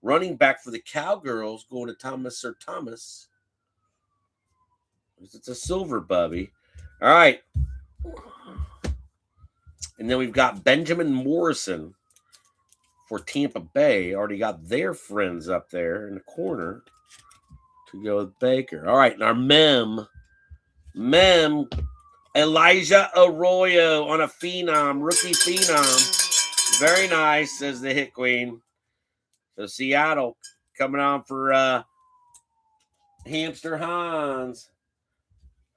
Running back for the Cowgirls going to Thomas Sir Thomas. It's a silver, Bubby. All right. And then we've got Benjamin Morrison for Tampa Bay. Already got their friends up there in the corner to go with Baker. All right. And our Mem, Elijah Arroyo on a Phenom, rookie Phenom. Very nice, says the Hit Queen. So Seattle coming on for Hamster Hans.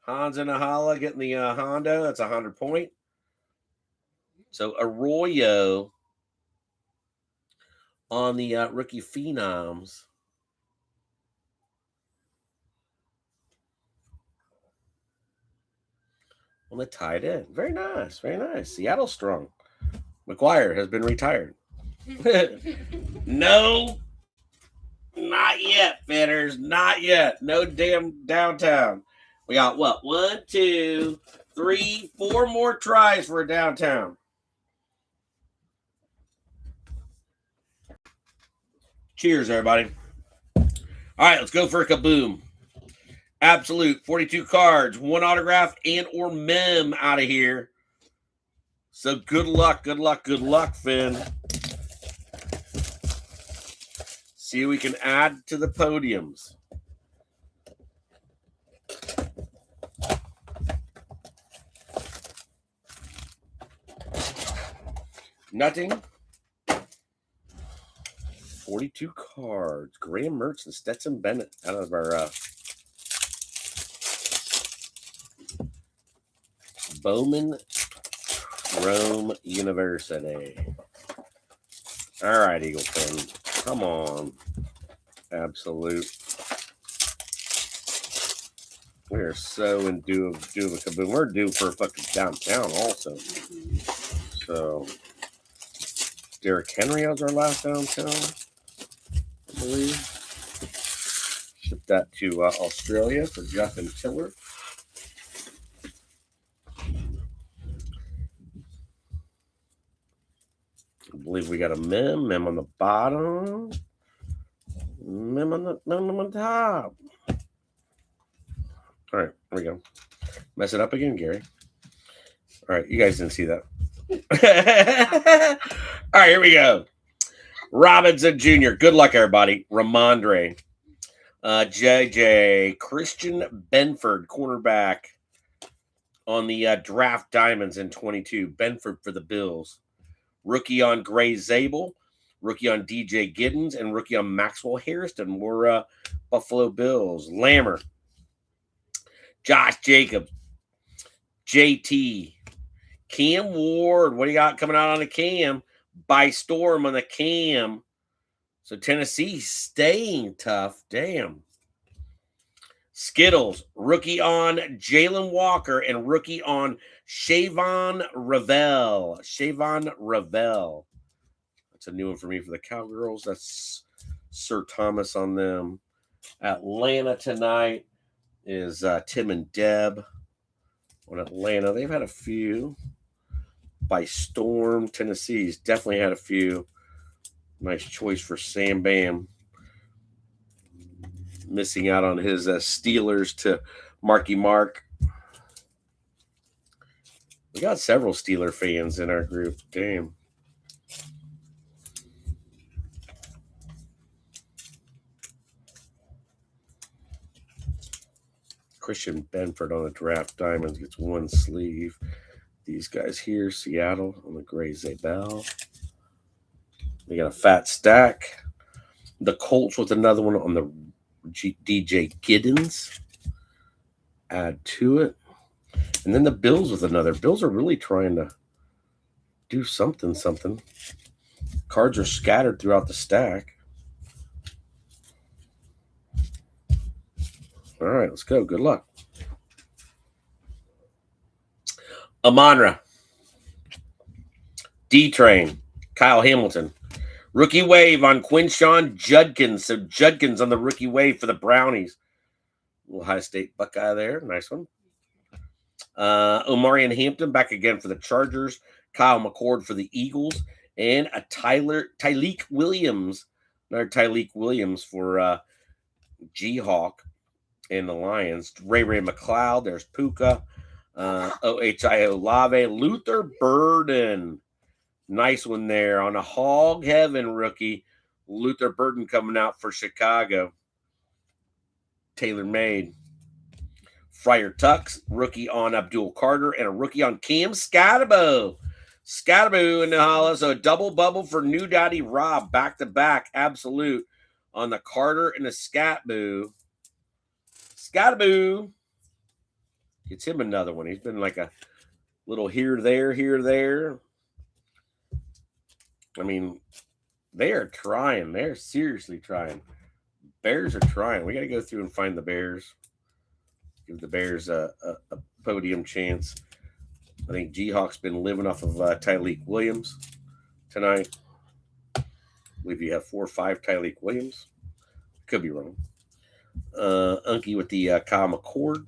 Hans and Ahala getting the Honda. That's a 100-point. So Arroyo on the rookie Phenoms. On the tight end. Very nice. Very nice. Seattle strong. McGuire has been retired. No. Not yet, Finners. Not yet. No damn downtown. We got what? 1, 2, 3, 4 more tries for a downtown. Cheers, everybody. All right, let's go for a kaboom. Absolute 42 cards, 1 autograph and or mem out of here. So good luck, Finn. See if we can add to the podiums. Nothing. 42 cards. Graham Mertz and Stetson Bennett out of our Bowman Rome University. All right, Eagle Finn. Come on. Absolute. We are so in due of kaboom. We're due for a fucking downtown also. So Derrick Henry was our last downtown, I believe. Shipped that to Australia for Jeff and Tiller. I believe we got a mem on the bottom, mem on the top. All right, here we go. Mess it up again, Gary. All right, you guys didn't see that. All right, here we go. Robinson Jr. Good luck, everybody. Ramondre. JJ. Christian Benford, cornerback on the draft diamonds in 22. Benford for the Bills. Rookie on Gray Zabel. Rookie on DJ Giddens. And rookie on Maxwell Hairston. More Buffalo Bills. Lammer. Josh Jacobs. JT. Cam Ward. What do you got coming out on the Cam? By storm on the Cam. So Tennessee staying tough. Damn. Skittles, rookie on Jalen Walker and rookie on Shavon Ravel. Shavon Ravel. That's a new one for me for the Cowgirls. That's Sir Thomas on them. Atlanta tonight is Tim and Deb on Atlanta. They've had a few. By storm, Tennessee's definitely had a few. Nice choice for Sam Bam. Missing out on his Steelers to Marky Mark. We got several Steeler fans in our group. Damn. Christian Benford on a Draft Diamonds gets one sleeve. These guys here, Seattle on the Gray Zabel. They got a fat stack. The Colts with another one on the DJ Giddens. Add to it. And then the Bills with another. Bills are really trying to do something. Cards are scattered throughout the stack. All right, let's go. Good luck. Amonra. D-Train. Kyle Hamilton. Rookie wave on Quinshawn Judkins. So Judkins on the rookie wave for the Brownies. Ohio State Buckeye there. Nice one. Omarion Hampton back again for the Chargers. Kyle McCord for the Eagles. And a Tyleek Williams. Another Tyleek Williams for G-Hawk and the Lions. Ray McLeod. There's Puka. Ohio Olave. Luther Burden. Nice one there on a Hog Heaven rookie. Luther Burden coming out for Chicago. Tailor made. Friar Tux, rookie on Abdul Carter, and a rookie on Cam Scatabo. Scatabo in the holla. So a double bubble for New Daddy Rob. Back-to-back. Absolute on the Carter and the Scatabo. Scatabo. Gets him another one. He's been like a little here, there. I mean, they are trying. They're seriously trying. Bears are trying. We got to go through and find the Bears. Give the Bears a podium chance. I think G-Hawk's been living off of Tyleek Williams tonight. I believe you have 4 or 5 Tyleek Williams. Could be wrong. Unky with the Kyle McCord.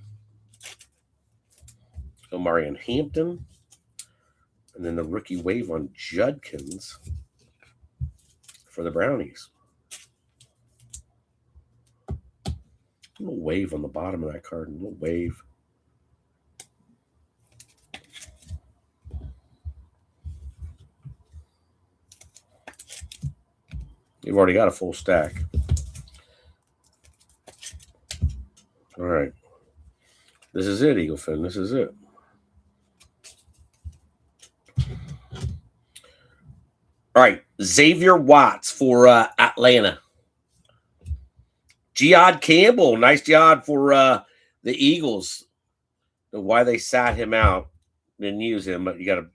Omarion Hampton. And then the rookie wave on Judkins for the Brownies. A little wave on the bottom of that card. A little wave. You've already got a full stack. All right. This is it, Eaglefin. This is it. All right. Xavier Watts for Atlanta. Jihad Campbell. Nice job for the Eagles. Why they sat him out. Didn't use him, but you got a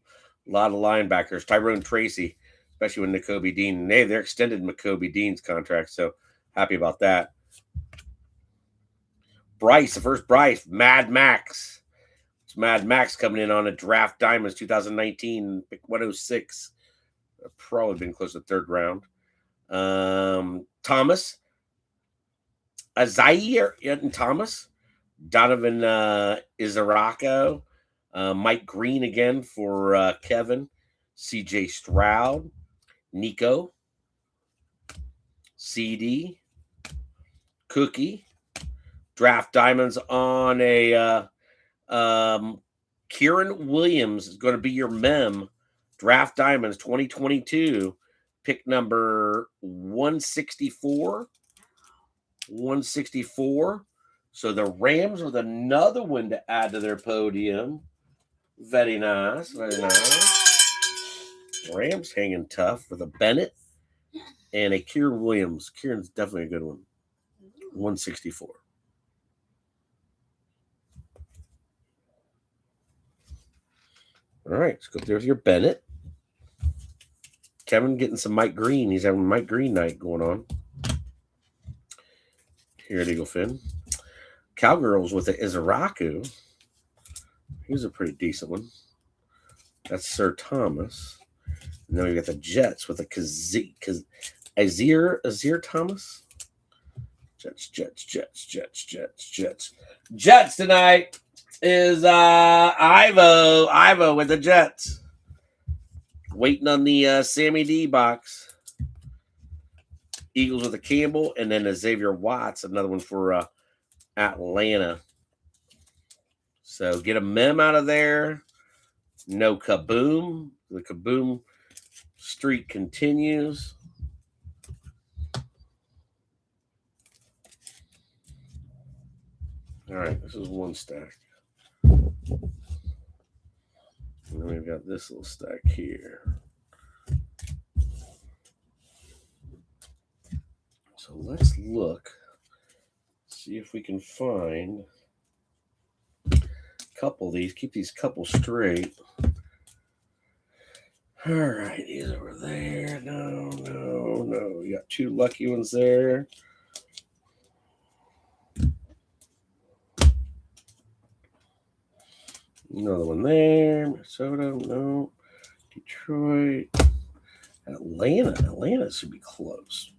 lot of linebackers. Tyrone Tracy, especially with Nakobe Dean. They're extended Nakobe Dean's contract, so happy about that. Bryce, the first Bryce. Mad Max. It's Mad Max coming in on a Draft Diamonds 2019, pick 106. Probably been close to the 3rd round. Thomas. Azaire and Thomas. Donovan Izaraco. Mike Green again for Kevin. CJ Stroud. Nico. CD. Cookie. Draft Diamonds on a Kieran Williams is going to be your mem. Draft Diamonds 2022. Pick number 164. 164. So the Rams with another one to add to their podium. Very nice. Very nice. Rams hanging tough with a Bennett and a Kieran Williams. Kieran's definitely a good one. 164. All right, let's go through with your Bennett. Kevin getting some Mike Green. He's having Mike Green night going on here at Eaglefin. Cowgirls with the Izaraku. He's a pretty decent one. That's Sir Thomas. And then we got the Jets with a Azir Thomas. Jets tonight is Ivo with the Jets. Waiting on the Sammy D box. Eagles with a Campbell, and then a Xavier Watts, another one for Atlanta. So get a mem out of there. No kaboom. The kaboom streak continues. All right, this is one stack. And then we've got this little stack here. So let's look, see if we can find a couple of these. Keep these couple straight. All right, he's over there. No. We got two lucky ones there. Another one there. Minnesota, no. Detroit. Atlanta should be close.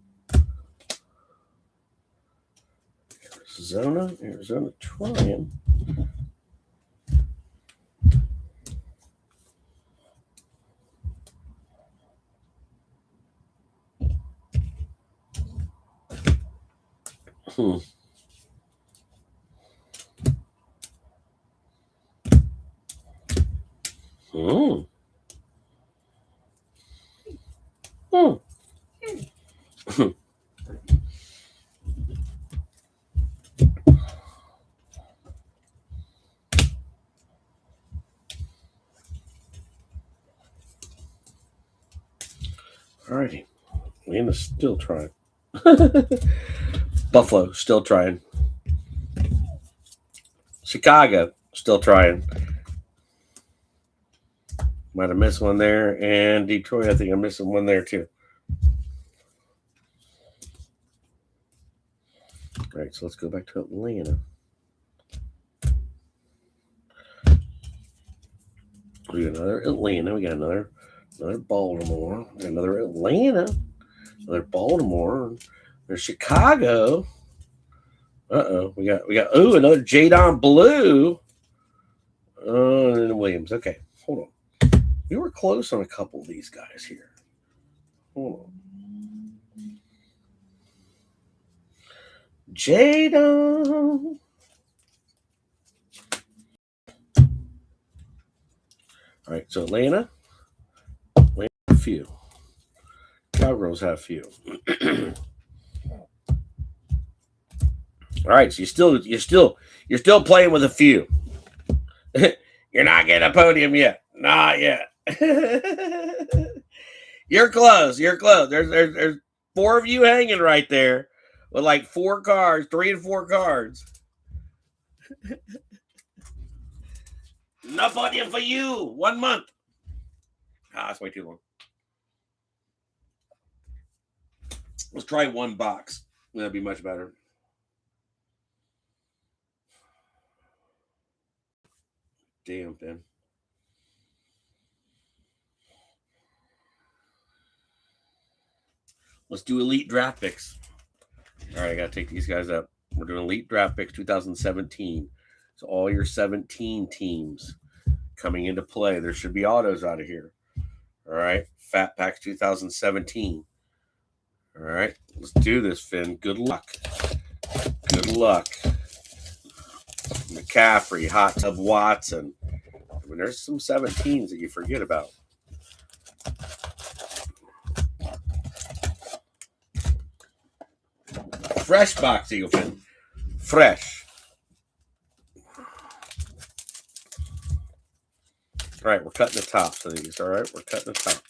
Arizona trying. Hmm. Alrighty. Atlanta's still trying. Buffalo still trying. Chicago still trying. Might have missed one there. And Detroit, I think I'm missing one there too. All right, so let's go back to Atlanta. We got another Atlanta. We got another Baltimore. We got another Atlanta. Another Baltimore. There's Chicago. We got another Jadon Blue. And then Williams. Okay, hold on. We were close on a couple of these guys here. Hold on. Jadon. All right, so Atlanta have a few. Cowgirls have a few. All right, so you're still playing with a few. You're not getting a podium yet. Not yet. You're close. There's four of you hanging right there with like 4 cards, 3 and 4 cards. No podium for you. 1 month. That's way too long. Let's try 1 box. That'd be much better. Damn, Ben. Let's do elite draft picks. All right, I got to take these guys up. We're doing elite draft picks 2017. So all your 17 teams coming into play. There should be autos out of here. All right, Fat Packs 2017. All right, let's do this, Finn. Good luck. McCaffrey, Hot Tub Watson. I mean, there's some 17s that you forget about. Fresh box, Eagle Finn. Fresh. All right, we're cutting the tops of these. All right, we're cutting the tops.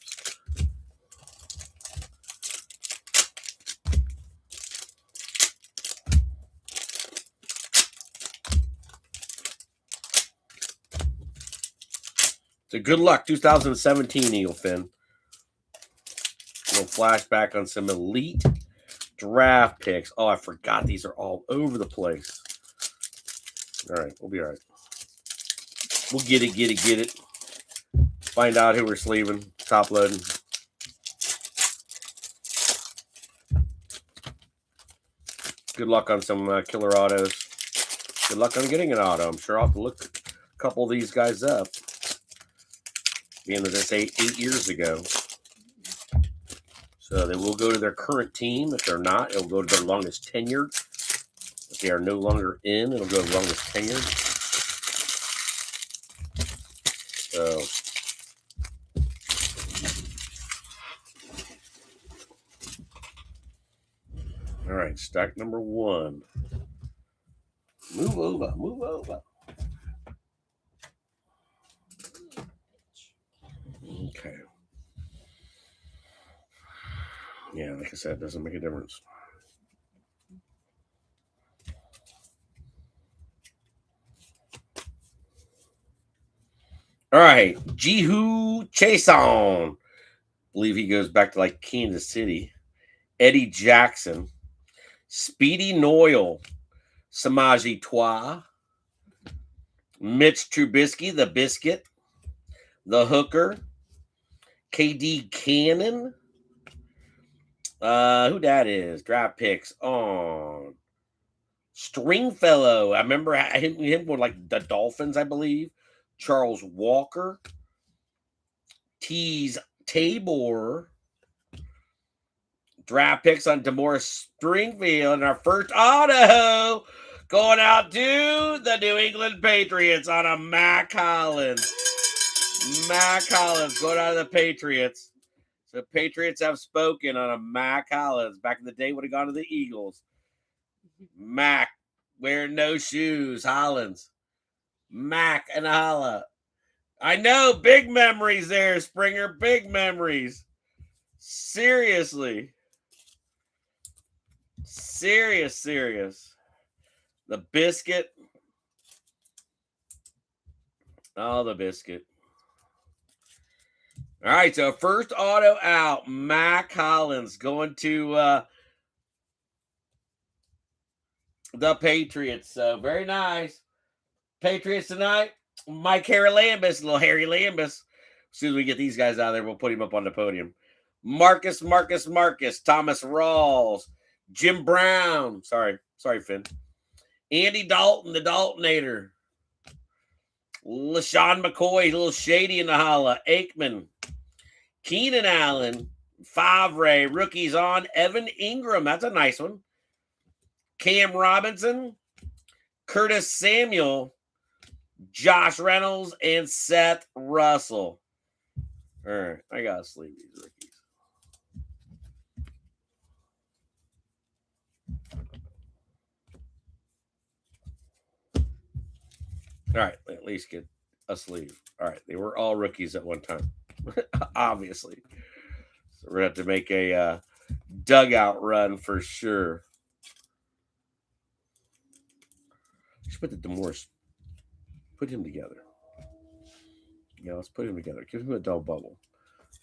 So good luck, 2017 Eagle Finn. We'll flashback on some elite draft picks. Oh, I forgot these are all over the place. All right, we'll be all right. We'll get it. Find out who we're sleeving, top loading. Good luck on some killer autos. Good luck on getting an auto. I'm sure I'll have to look a couple of these guys up. Being that this 8 years ago. So they will go to their current team. If they're not, it'll go to their longest tenured. If they are no longer in, it'll go to longest tenured. So all right, stack number 1. Move over. Okay. Yeah, like I said, it doesn't make a difference. All right, Jihu Chason. Believe he goes back to like Kansas City. Eddie Jackson. Speedy Noyle. Samaji Twa. Mitch Trubisky, the Biscuit. The Hooker. KD Cannon. Who that is? Draft picks on Stringfellow. I remember him with like the Dolphins, I believe. Charles Walker. Tease Tabor. Draft picks on DeMaurice Stringfield. And our first auto going out to the New England Patriots on a Mac Hollins. Mac Hollins going out of the Patriots. So Patriots have spoken on a Mac Hollins. Back in the day, would have gone to the Eagles. Mac wearing no shoes. Hollins. Mac and Holla. I know. Big memories there, Springer. Big memories. Seriously. Serious. The Biscuit. Oh, the Biscuit. All right, so first auto out, Mac Hollins going to the Patriots. So very nice. Patriots tonight. Mike Harry Lambus, little Harry Lambus. As soon as we get these guys out of there, we'll put him up on the podium. Marcus. Thomas Rawls. Jim Brown. Sorry, Finn. Andy Dalton, the Daltonator. LaShawn McCoy, a little shady in the holla. Aikman. Keenan Allen. Favre. Rookies on. Evan Ingram. That's a nice one. Cam Robinson. Curtis Samuel. Josh Reynolds. And Seth Russell. All right. I got to sleeve these rookies. All right. At least get a sleeve. All right. They were all rookies at one time. Obviously. So we're going to have to make a dugout run for sure. Let's put the DeMaurice. Put him together. Yeah, let's put him together. Give him a double bubble.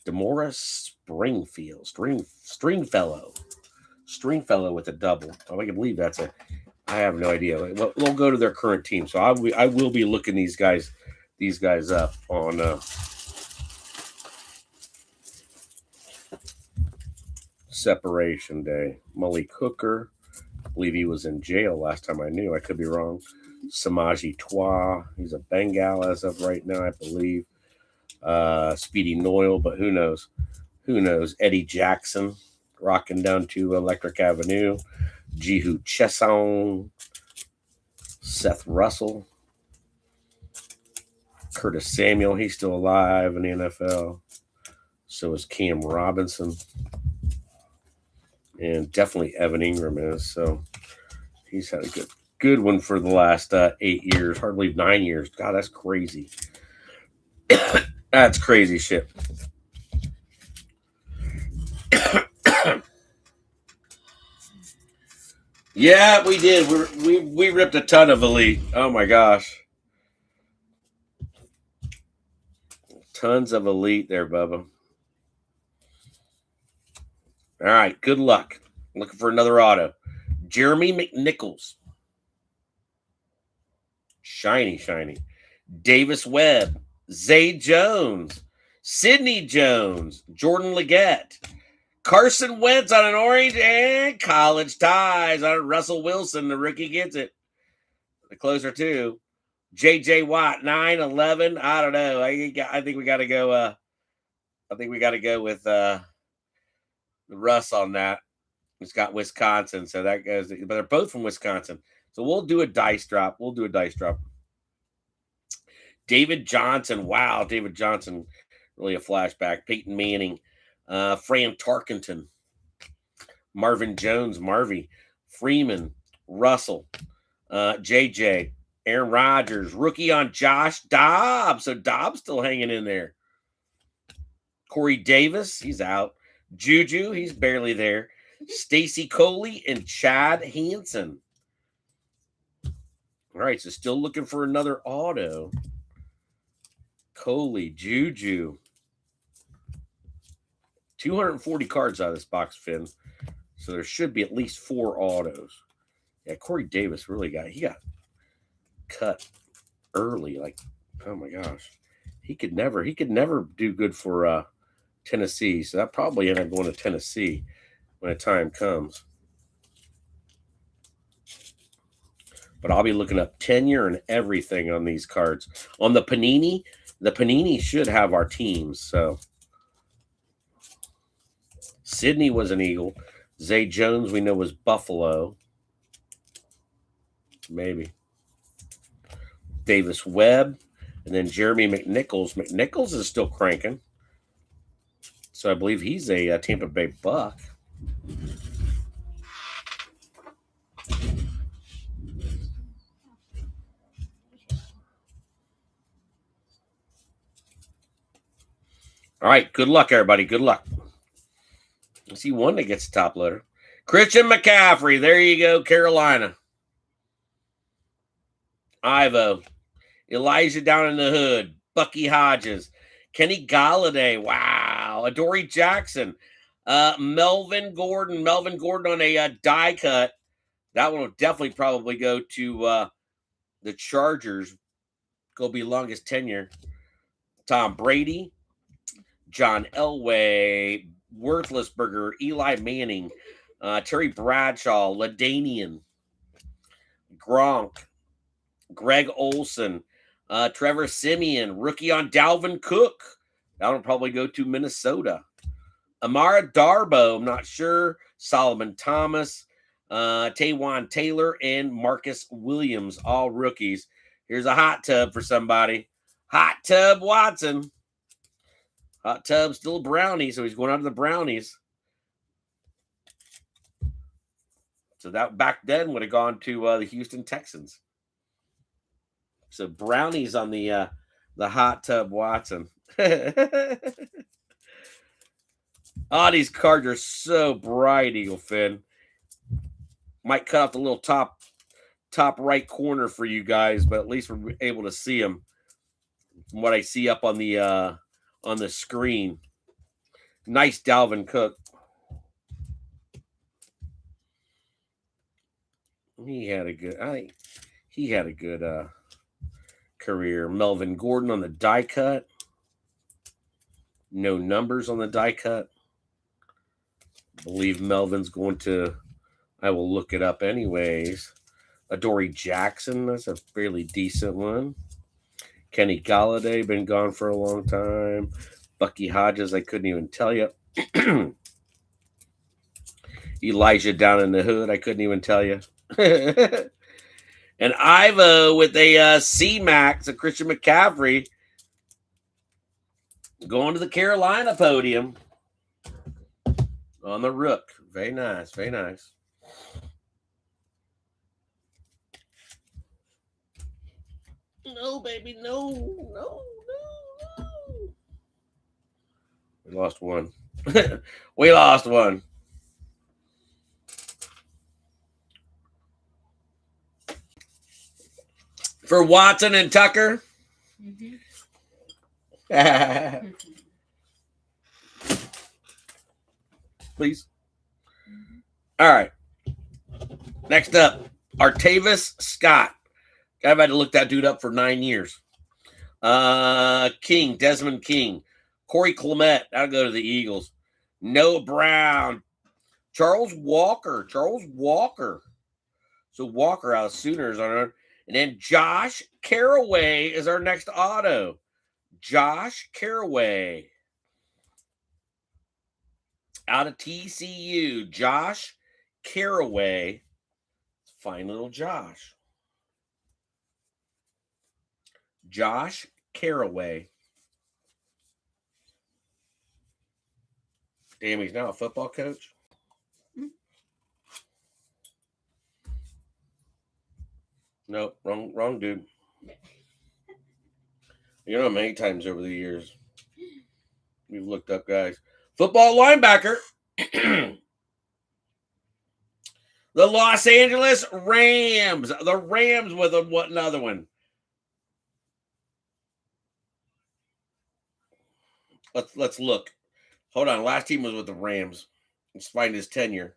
DeMaurice Stringfield. Stringfellow with a double. Oh, I can believe that's a. I have no idea. We'll go to their current team. So I will be looking these guys up on Separation Day. Malik Hooker. I believe he was in jail last time I knew. I could be wrong. Samaji Twa. He's a Bengal as of right now, I believe. Speedy Noyle, but who knows? Eddie Jackson rocking down to Electric Avenue. Jihu Chesson. Seth Russell. Curtis Samuel, he's still alive in the NFL. So is Cam Robinson. And definitely Evan Ingram is. So he's had a good one for the last 8 years, hardly 9 years. God, that's crazy. That's crazy shit. Yeah, we did. We ripped a ton of Elite. Oh my gosh. Tons of Elite there, Bubba. All right, good luck. Looking for another auto. Jeremy McNichols. Shiny, shiny. Davis Webb, Zay Jones, Sidney Jones, Jordan Leggett, Carson Wentz on an orange, and college ties on Russell Wilson. The rookie gets it. The closer too. J.J. Watt, 9-11. I don't know. I think we got to go. I think we got to go with Russ on that. It's got Wisconsin, so that goes. But they're both from Wisconsin, so we'll do a dice drop. David Johnson. Wow, David Johnson, really a flashback. Peyton Manning, Fran Tarkenton, Marvin Jones, Marvy, Freeman, Russell, JJ, Aaron Rodgers, rookie on Josh Dobbs. So Dobbs still hanging in there. Corey Davis, he's out. Juju, he's barely there. Stacy Coley and Chad Hansen. All right, so still looking for another auto. Coley, Juju. 240 cards out of this box, Finn. So there should be at least 4 autos. Yeah, Corey Davis really got cut early. Like, oh my gosh. He could never do good for Tennessee. So that probably ended up going to Tennessee when the time comes. But I'll be looking up tenure and everything on these cards. On the Panini should have our teams. So Sydney was an Eagle. Zay Jones, we know, was Buffalo. Maybe. Davis Webb. And then Jeremy McNichols. McNichols is still cranking. So I believe he's a Tampa Bay Buck. All right, good luck, everybody. Good luck. I see one that gets the top loader. Christian McCaffrey. There you go, Carolina. Ivo. Elijah down in the hood. Bucky Hodges. Kenny Galladay. Wow. Adoree Jackson. Melvin Gordon. Melvin Gordon on a die cut. That one will definitely probably go to the Chargers. Go be longest tenure. Tom Brady. John Elway. Worthlessberger. Eli Manning. Terry Bradshaw. LaDainian. Gronk. Greg Olson. Trevor Siemian. Rookie on Dalvin Cook. That'll probably go to Minnesota. Amara Darbo. I'm not sure. Solomon Thomas. Taywan Taylor and Marcus Williams. All rookies. Here's a hot tub for somebody. Hot Tub Watson. Hot Tub still a brownie, so he's going out to the Brownies. So that back then would have gone to the Houston Texans. So Brownies on the Hot Tub Watson. Oh, these cards are so bright, Eagle Finn. Might cut off the little top right corner for you guys, but at least we're able to see them from what I see up on the screen. Nice Dalvin Cook. He had a good career. Melvin Gordon on the die cut. No numbers on the die cut. I believe Melvin's going to, I will look it up anyways. Adoree Jackson, that's a fairly decent one. Kenny Galladay, been gone for a long time. Bucky Hodges, I couldn't even tell you. Elijah down in the hood, I couldn't even tell you. And Ivo with a C-Max, a Christian McCaffrey, going to the Carolina podium on the Rook. Very nice, very nice. No, baby, no. We lost one. We lost one. For Watson and Tucker. Mm-hmm. Please. All right. Next up, Artavis Scott. I've had to look that dude up for 9 years. King, Desmond King. Corey Clement, that'll go to the Eagles. Noah Brown. Charles Walker. So Walker out of Sooners on it. And then Josh Caraway is our next auto. Josh Caraway. Out of TCU. Josh Caraway. Fine little Josh. Josh Caraway. Damn, he's now a football coach. Nope, wrong dude. You know how many times over the years we've looked up guys. Football linebacker. The Los Angeles Rams. The Rams with another one. Let's look. Hold on. Last team was with the Rams. Let's find his tenure.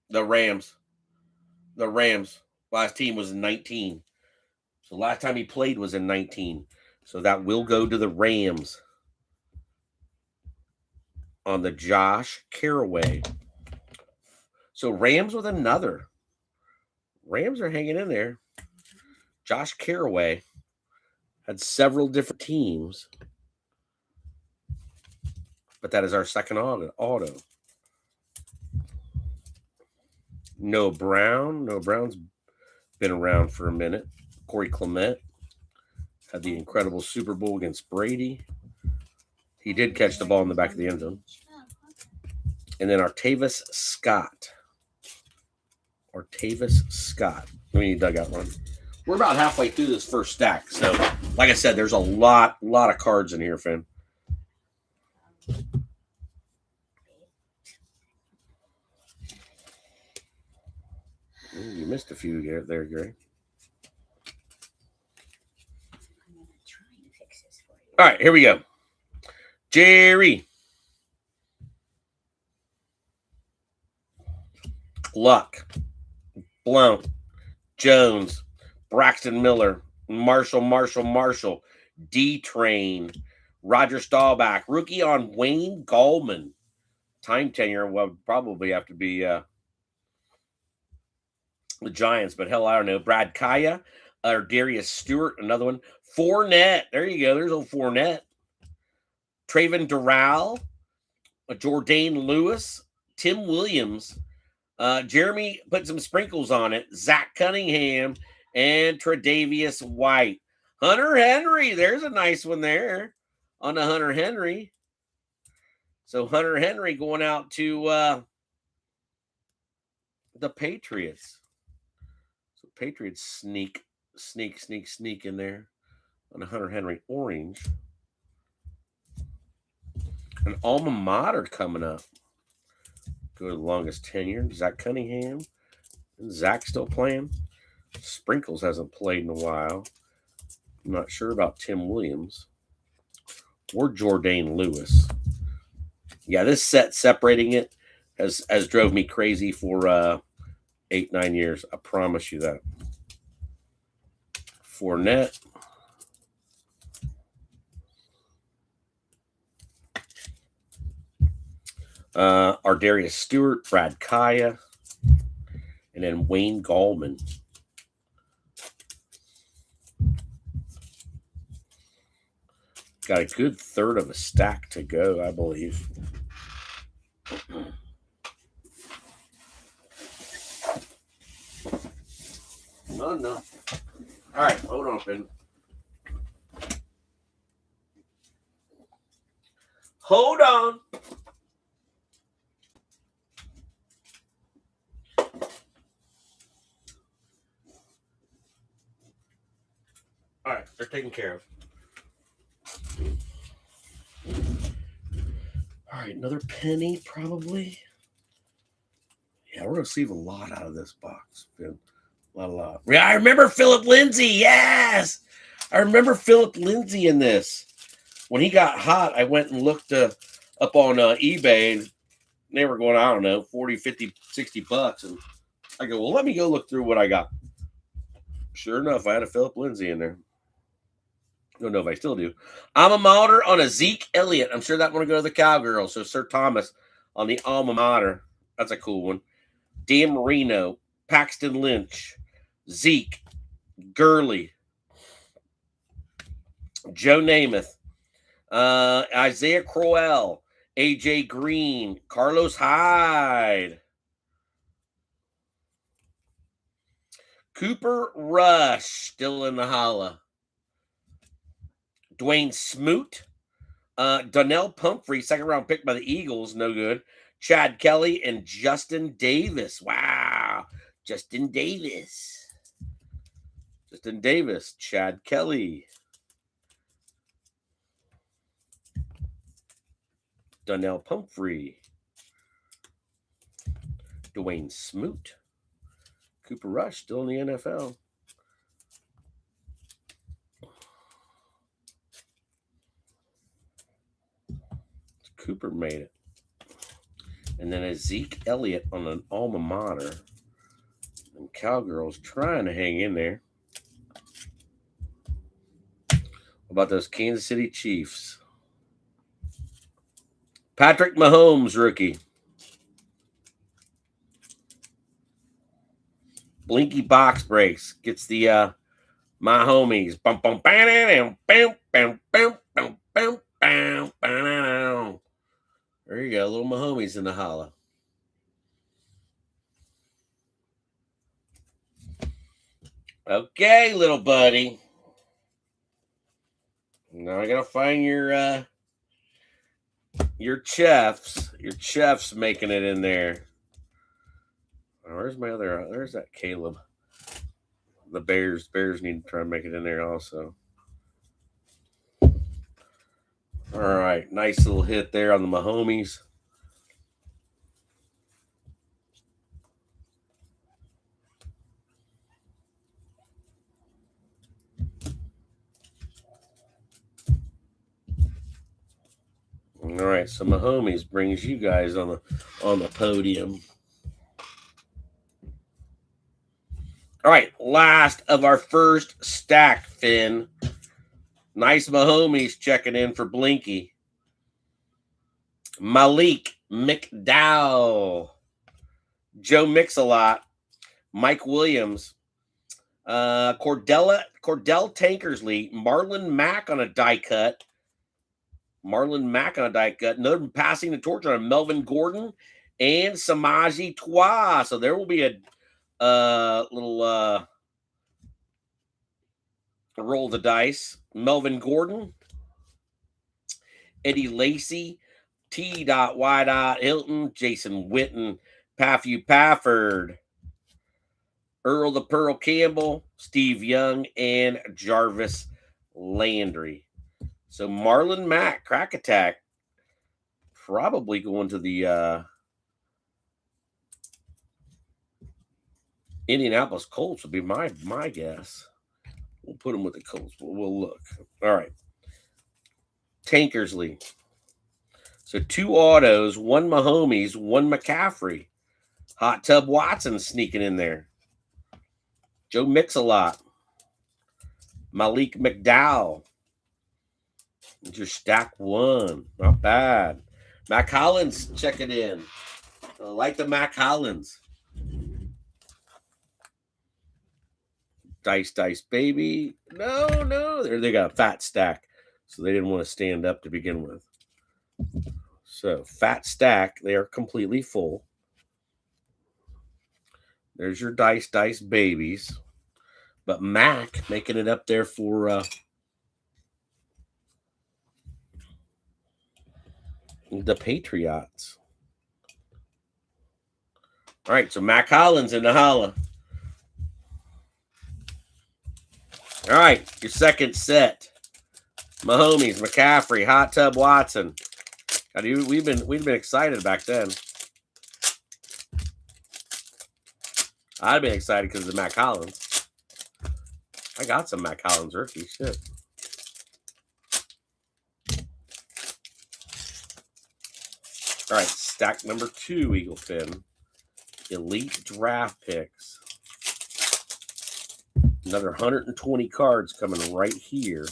The Rams. Last team was in 19. So last time he played was in 19. So that will go to the Rams. On the Josh Caraway. So Rams with another. Rams are hanging in there. Josh Caraway had several different teams. But that is our second auto. Noah Brown. Noah Brown's been around for a minute. Corey Clement had the incredible Super Bowl against Brady. He did catch the ball in the back of the end zone. And then Artavis Scott. Let me dug out one. We're about halfway through this first stack. So, like I said, there's a lot of cards in here, Finn. Ooh, you missed a few there, Gary. All right, here we go. Jerry. Luck. Blount. Jones. Braxton Miller. Marshall. D-Train. Roger Staubach. Rookie on Wayne Gallman. Time tenure will probably have to be the Giants, but hell, I don't know. Brad Kaya or Darius Stewart, another one. Fournette. There you go. There's old Fournette. Traven Doral. Jordan Lewis. Tim Williams. Jeremy put some sprinkles on it. Zach Cunningham and Tre'Davious White. Hunter Henry. There's a nice one there on the Hunter Henry. So Hunter Henry going out to the Patriots. So Patriots sneak in there on the Hunter Henry orange. An alma mater coming up. Go to the longest tenure. Zach Cunningham. And Zach still playing. Sprinkles hasn't played in a while. I'm not sure about Tim Williams. Or Jordan Lewis. Yeah, this set separating it has drove me crazy for 8-9 years. I promise you that. Fournette. Ardarius Stewart, Brad Kaya, and then Wayne Gallman. Got a good third of a stack to go, I believe. No. All right, hold on, Finn. Hold on. All right, they're taken care of. All right, another penny probably. Yeah, we're going to see a lot out of this box. A lot. Yeah, I remember Philip Lindsay. Yes! I remember Philip Lindsay in this. When he got hot, I went and looked up on eBay, and they were going, I don't know, 40, 50, 60 bucks. And I go, well, let me go look through what I got. Sure enough, I had a Philip Lindsay in there. Don't know if I still do. Alma mater on a Zeke Elliott. I'm sure that one will go to the Cowgirls. So Sir Thomas on the alma mater. That's a cool one. Dan Marino, Paxton Lynch, Zeke, Gurley, Joe Namath, Isaiah Crowell, AJ Green, Carlos Hyde, Cooper Rush, still in the holla. Dwayne Smoot, Donnell Pumphrey, second round pick by the Eagles, no good. Chad Kelly and Justin Davis. Wow. Justin Davis, Chad Kelly, Donnell Pumphrey, Dwayne Smoot, Cooper Rush, still in the NFL. Cooper made it. And then a Zeke Elliott on an alma mater. And Cowgirls trying to hang in there. What about those Kansas City Chiefs? Patrick Mahomes, rookie. Blinky box breaks. Gets the my homies. Bum bum bam bam bam bam bam bam bam bam. There you go, little Mahomes in the holla. Okay, little buddy. Now I gotta find your chefs. Your chefs making it in there. Oh, where's my other? There's that Caleb. The Bears need to try and make it in there also. All right, nice little hit there on the Mahomes. All right, so Mahomes brings you guys on the podium. All right, last of our first stack, Finn. Nice Mahomes checking in for Blinky. Malik McDowell. Joe Mix-a-Lot. Mike Williams. Cordell Tankersley. Marlon Mack on a die cut. Another passing the torch on Melvin Gordon and Samaji Twa. So there will be a little roll the dice. Melvin Gordon, Eddie Lacy, T.Y. Hilton, Jason Witten, Patthew Pafford, Earl the Pearl Campbell, Steve Young, and Jarvis Landry. So Marlon Mack, crack attack, probably going to the Indianapolis Colts would be my guess. We'll put him with the Colts, but we'll look. All right. Tankersley. So 2 autos, 1 Mahomes, 1 McCaffrey. Hot Tub Watson sneaking in there. Joe Mix-a-Lot. Malik McDowell. Just stack 1. Not bad. Mac Hollins checking in. I like the Mac Hollins. Dice, baby. No. They got a fat stack. So they didn't want to stand up to begin with. So fat stack. They are completely full. There's your dice, babies. But Mac making it up there for the Patriots. All right, so Mac Hollins in the holla. All right, your second set. Mahomes, McCaffrey, Hot Tub Watson. We've been excited back then. I'd been excited because of the Mac Hollins. I got some Mac Hollins rookie shit. All right, stack number 2, Eagle Fin. Elite draft picks. Another 120 cards coming right here.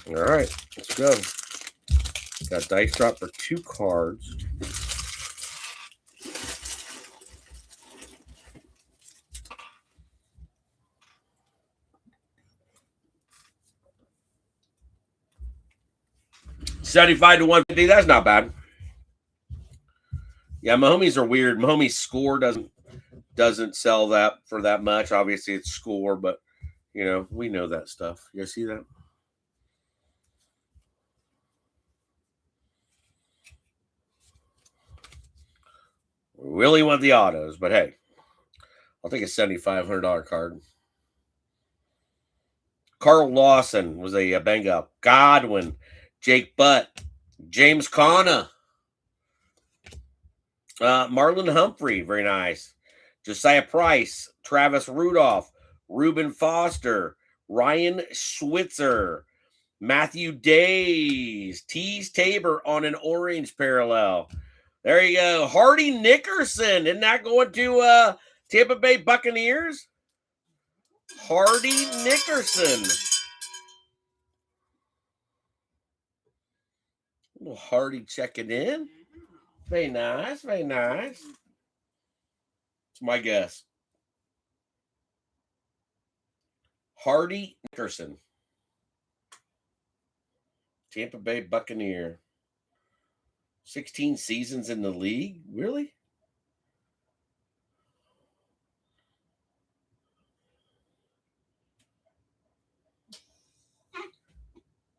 All right, let's go. Got dice drop for 2 cards. $75 to $150. That's not bad. Yeah, my homies are weird. My homie's score doesn't sell that for that much. Obviously, it's score, but you know, we know that stuff. You guys see that? We really want the autos, but hey, I'll take a $7,500 card. Carl Lawson was a bang up. Godwin, Jake Butt, James Conner, Marlon Humphrey, very nice. Josiah Price, Travis Rudolph, Reuben Foster, Ryan Switzer, Matthew Days, Tease Tabor on an orange parallel. There you go. Hardy Nickerson. Isn't that going to Tampa Bay Buccaneers? Hardy Nickerson. Little Hardy checking in. Very nice. Very nice. That's my guess. Hardy Nickerson. Tampa Bay Buccaneer. 16 seasons in the league? Really?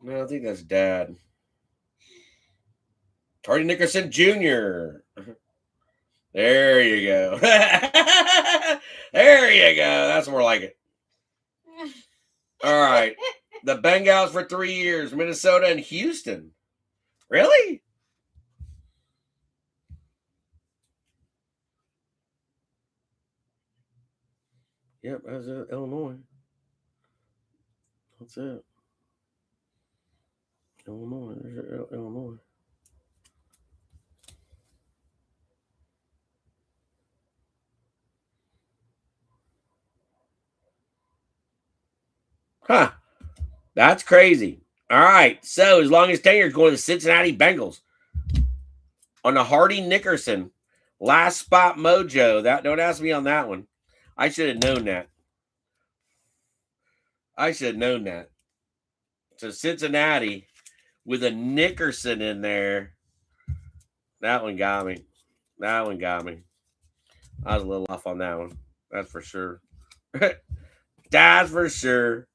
No, I think that's Dad. Hardy Nickerson Jr. There you go. There you go. That's more like it. All right. The Bengals for 3 years. Minnesota and Houston. Really? Yep, that's it. Illinois. That's it. Illinois. There's Illinois. Huh. That's crazy. All right. So as long as Tanger's going to the Cincinnati Bengals on the Hardy Nickerson last spot mojo. That don't ask me on that one. I should have known that. So Cincinnati with a Nickerson in there. That one got me. I was a little off on that one. That's for sure. That's for sure.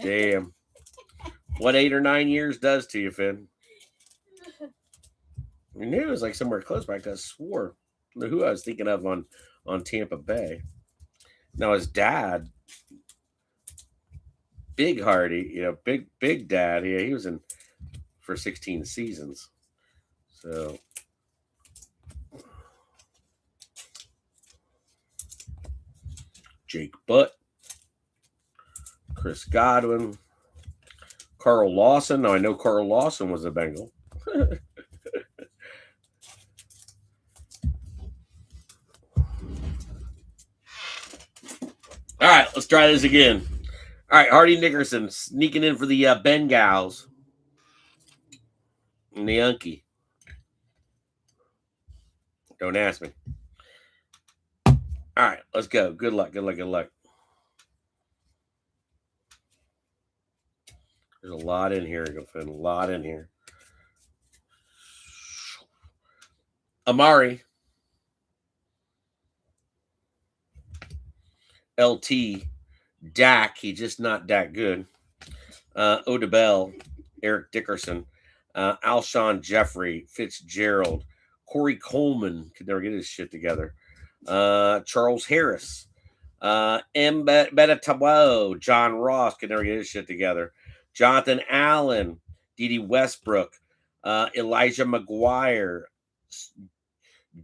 Damn. What 8 or 9 years does to you, Finn? I knew it was like somewhere close by because I swore who I was thinking of on Tampa Bay. Now his dad, Big Hardy, you know, big dad. Yeah, he was in for 16 seasons. So Jake Butt, Chris Godwin, Carl Lawson. Now I know Carl Lawson was a Bengal. All right, let's try this again. All right, Hardy Nickerson sneaking in for the Bengals. And the Yankee. Don't ask me. All right, let's go. Good luck. There's a lot in here. You'll find a lot in here. Amari. LT. Dak. He's just not that good. Odell. Eric Dickerson. Alshon Jeffrey. Fitzgerald. Corey Coleman. Could never get his shit together. Charles Harris. Tabo. John Ross. Could never get his shit together. Jonathan Allen. Dede Westbrook. Elijah McGuire.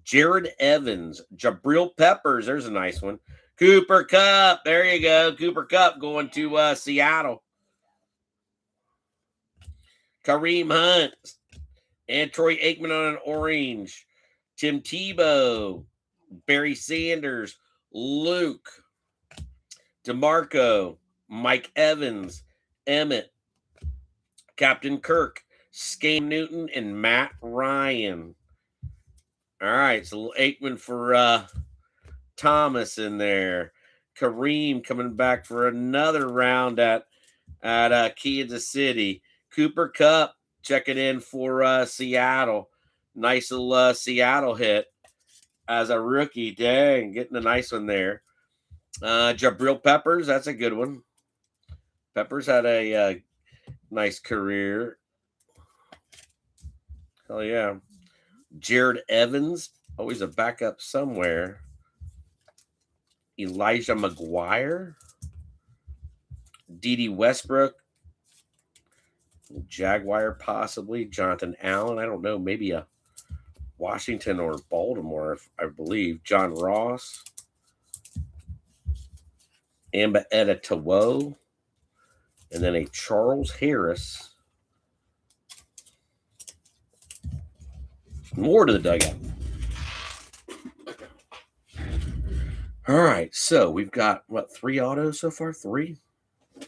Jared Evans. Jabril Peppers. There's a nice one. Cooper Kupp. There you go. Cooper Kupp going to Seattle. Kareem Hunt. And Troy Aikman on an orange. Tim Tebow. Barry Sanders. Luke. DeMarco. Mike Evans. Emmett. Captain Kirk. Scam Newton. And Matt Ryan. All right. So Aikman for Thomas in there. Kareem coming back for another round at Kansas City. Cooper Kupp checking in for Seattle. Nice little Seattle hit as a rookie. Dang, getting a nice one there. Jabril Peppers, that's a good one. Peppers had a nice career. Hell yeah. Jared Evans, always a backup somewhere. Elijah McGuire. Dede Westbrook. Jaguar possibly. Jonathan Allen. I don't know. Maybe a Washington or Baltimore, I believe. John Ross. Amba Etta Tawo. And then a Charles Harris. More to the dugout. All right, so we've got, what, 3 autos so far? 3?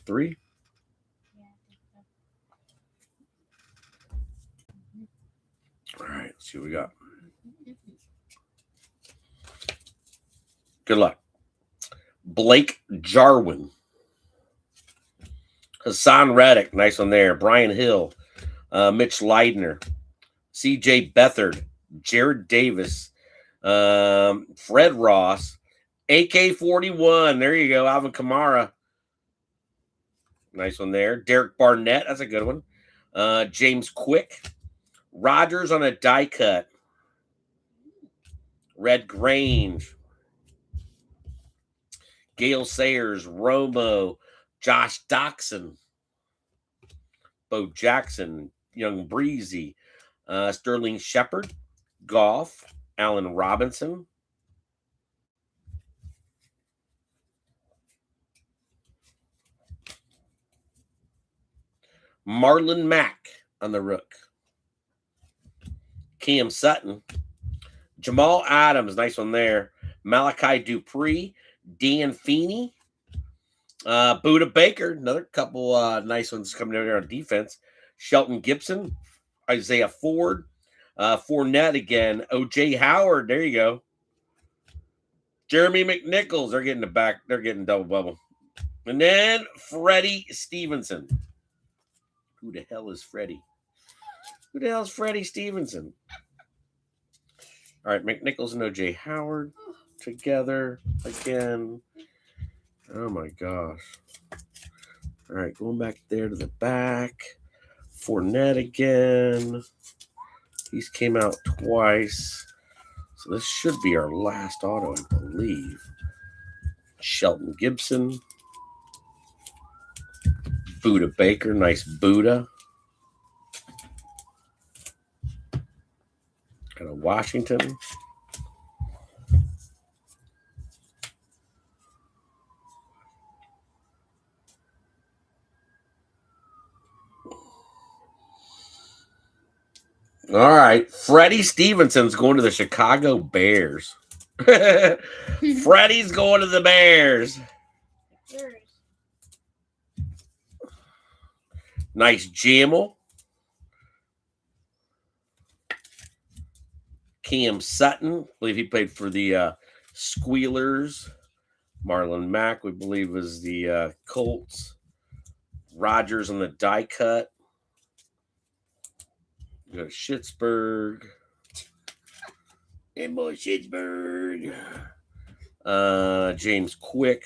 3? All right, let's see what we got. Good luck. Blake Jarwin. Hassan Reddick, nice one there. Brian Hill. Mitch Leidner. C.J. Beathard. Jared Davis. Fred Ross. AK-41. There you go. Alvin Kamara. Nice one there. Derek Barnett. That's a good one. James Quick. Rodgers on a die cut. Red Grange. Gale Sayers. Romo. Josh Doxson. Bo Jackson. Young Breezy. Sterling Shepard. Goff. Allen Robinson. Marlon Mack on the rook. Cam Sutton. Jamal Adams, nice one there. Malachi Dupree. Dan Feeney. Buda Baker, another couple nice ones coming over there on defense. Shelton Gibson. Isaiah Ford. Fournette again. O.J. Howard, there you go. Jeremy McNichols, they're getting the back. They're getting double bubble. And then Freddie Stevenson. Who the hell is Freddie? Who the hell is Freddie Stevenson? All right, McNichols and O.J. Howard together again. Oh, my gosh. All right, going back there to the back. Fournette again. He's came out twice. So this should be our last auto, I believe. Shelton Gibson. Buda Baker. Nice Buda. Out of Washington. All right. Freddie Stevenson's going to the Chicago Bears. Freddie's going to the Bears. Nice Jamal. Cam Sutton. I believe he played for the Squealers. Marlon Mack, we believe, was the Colts. Rodgers on the die cut. We got Schittsburg. And boy, Schittsburg. James Quick.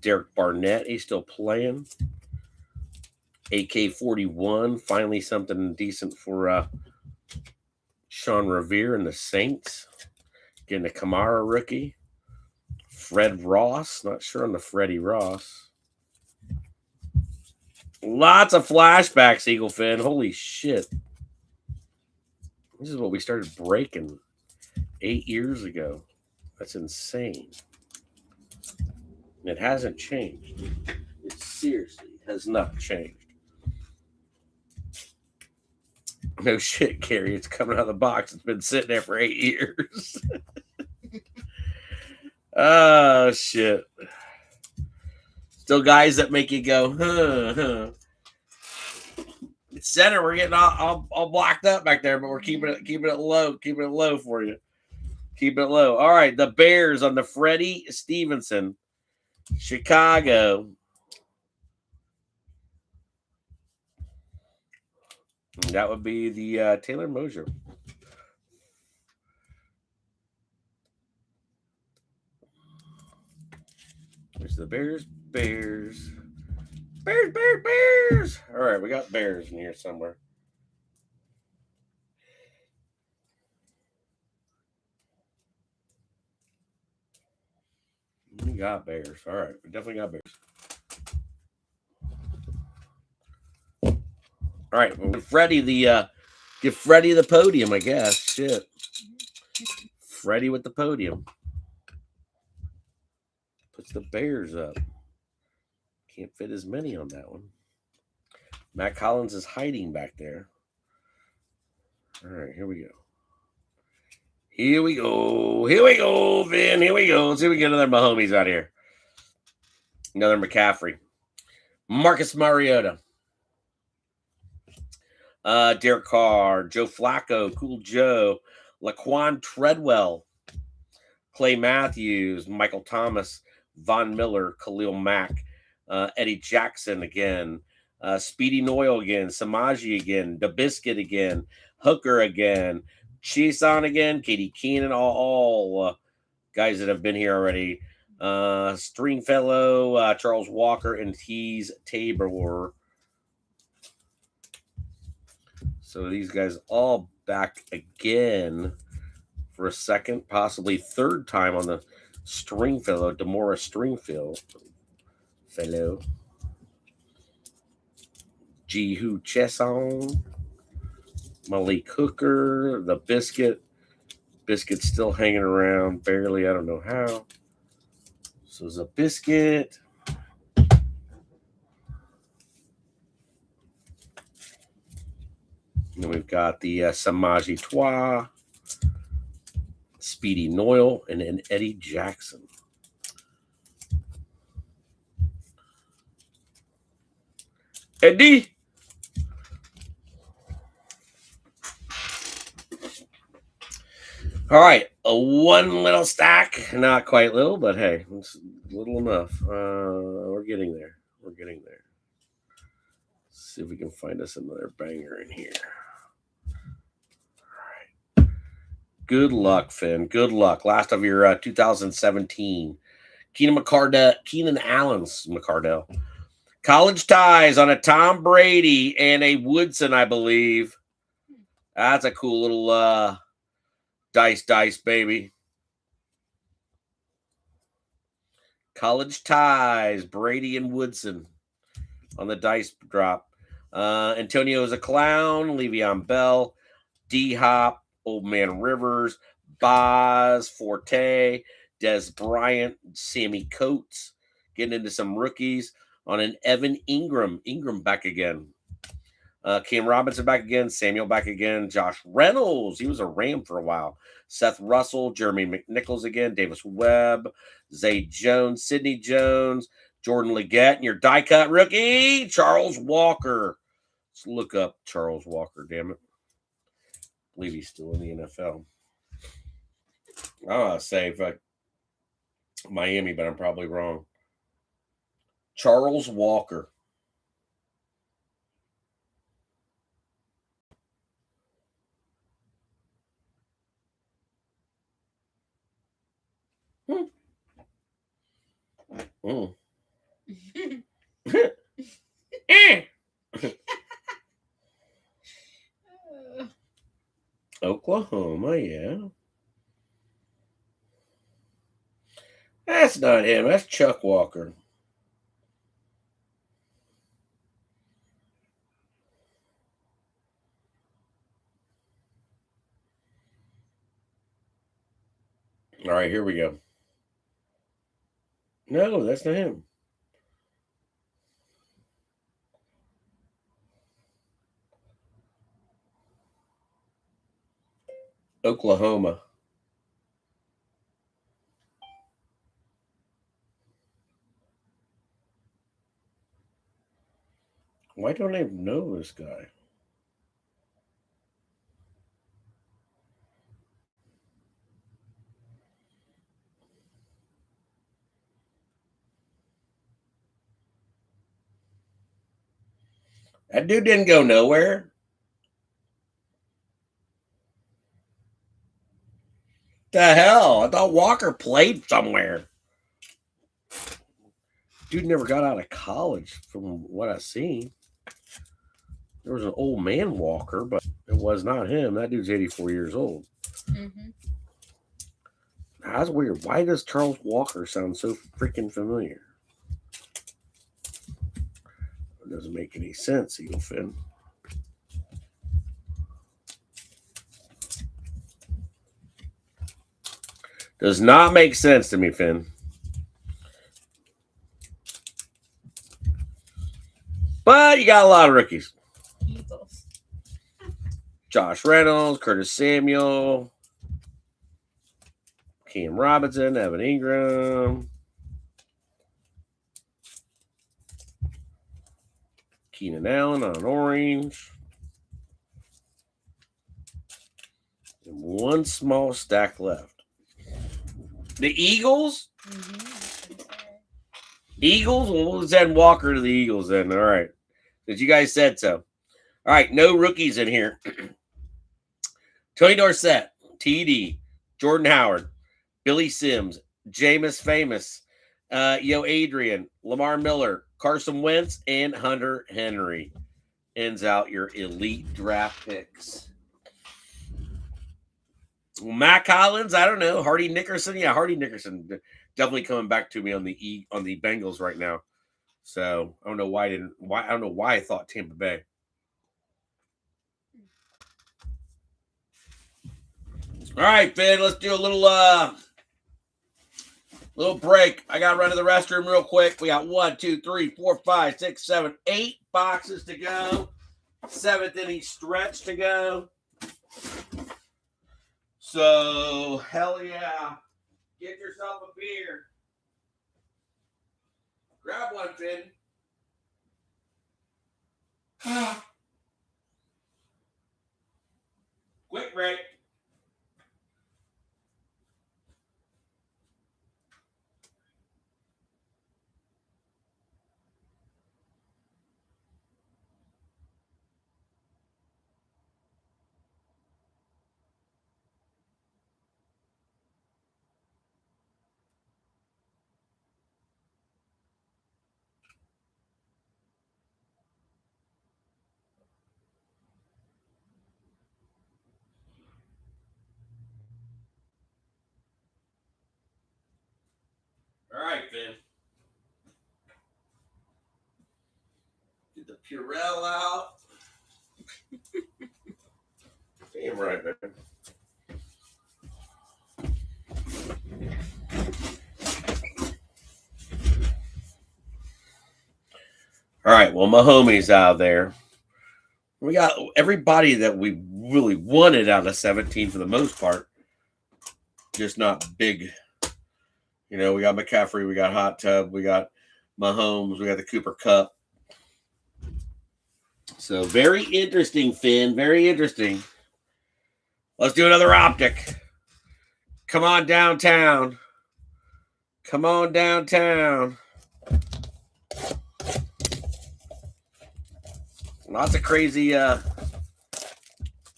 Derek Barnett, he's still playing. AK-41, finally something decent for Sean Revere and the Saints. Getting a Kamara rookie. Fred Ross, not sure on the Freddie Ross. Lots of flashbacks, Eagle Fin. Holy shit. This is what we started breaking 8 years ago. That's insane. And it hasn't changed. It seriously has not changed. No shit, Gary. It's coming out of the box. It's been sitting there for 8 years. Oh, shit. Still guys that make you go, huh. Center, we're getting all blocked up back there, but we're keeping it low for you. Keep it low. All right, the Bears on the Freddie Stevenson, Chicago. That would be the Taylor Mosier. There's the Bears. All right, we got Bears in here somewhere. We got Bears. All right, we definitely got Bears. All right, well, give Freddie the podium, I guess. Shit. Freddie with the podium. Puts the Bears up. Can't fit as many on that one. Matt Collins is hiding back there. All right, here we go. Here we go, Vin. Here we go. Let's see if we get another Mahomes out here. Another McCaffrey. Marcus Mariota. Derek Carr. Joe Flacco. Cool Joe. Laquan Treadwell. Clay Matthews. Michael Thomas. Von Miller. Khalil Mack. Eddie Jackson again. Speedy Noyle again. Samaji again. DeBiscuit again. Hooker again. Chison again. Katie Keenan. All guys that have been here already. Stringfellow. Charles Walker. And Tease Tabor. So these guys all back again for a second, possibly third time on the Stringfellow. Demora Stringfield. Fellow. Jihu Chesson, Malik Hooker, the Biscuit. Biscuit's still hanging around, barely. I don't know how. So it's a Biscuit. And then we've got the Samaji Twa, Speedy Noyle, and an Eddie Jackson. Eddie. All right, one little stack. Not quite little, but hey, it's little enough. We're getting there. Let's see if we can find us another banger in here. All right. Good luck, Finn. Good luck. Last of your 2017. Keenan Allen's McCardell. College ties on a Tom Brady and a Woodson, I believe. That's a cool little dice, baby. College ties, Brady and Woodson on the dice drop. Antonio is a clown. Le'Veon Bell, D-Hop, Old Man Rivers, Boz, Forte, Des Bryant, Sammy Coates. Getting into some rookies on an Evan Ingram. Ingram back again. Cam Robinson back again. Samuel back again. Josh Reynolds. He was a Ram for a while. Seth Russell. Jeremy McNichols again. Davis Webb. Zay Jones. Sidney Jones. Jordan Leggett. And your die cut rookie, Charles Walker. Let's look up Charles Walker, damn it. I believe he's still in the NFL. I'll say Miami, but I'm probably wrong. Charles Walker. Oklahoma, yeah. That's not him. That's Chuck Walker. All right, here we go. No, that's not him. Oklahoma. Why don't I know this guy? That dude didn't go nowhere. The hell? I thought Walker played somewhere. Dude never got out of college from what I've seen. There was an old man Walker, but it was not him. That dude's 84 years old. Mm-hmm. That's weird. Why does Charles Walker sound so freaking familiar? It doesn't make any sense, Eagle Finn. Does not make sense to me, Finn. But you got a lot of rookies. Eagles. Josh Reynolds, Curtis Samuel, Cam Robinson, Evan Ingram, Keenan Allen on orange. And one small stack left. The Eagles? Mm-hmm. Eagles? Well, we'll send Walker to the Eagles then. All right. Because you guys said so. All right. No rookies in here. Tony Dorsett, TD, Jordan Howard, Billy Sims, Jameis Famous, Yo Adrian, Lamar Miller, Carson Wentz, and Hunter Henry. Ends out your elite draft picks. Matt Collins, I don't know. Hardy Nickerson, yeah, Hardy Nickerson definitely coming back to me on the Bengals right now. So I don't know why I thought Tampa Bay. All right, Finn, let's do a little break. I got to run to the restroom real quick. We got 1, 2, 3, 4, 5, 6, 7, 8 boxes to go. 7th inning stretch to go. So, hell yeah. Get yourself a beer. Grab one, Finn. Quick break. All right, Finn. Get the Purell out. Damn right, man. All right, well, my homies out there. We got everybody that we really wanted out of 17 for the most part. Just not big. You know, we got McCaffrey, we got Hot Tub, we got Mahomes, we got the Cooper Cup. So very interesting, Finn. Very interesting. Let's do another optic. Come on downtown. Come on downtown. Lots of crazy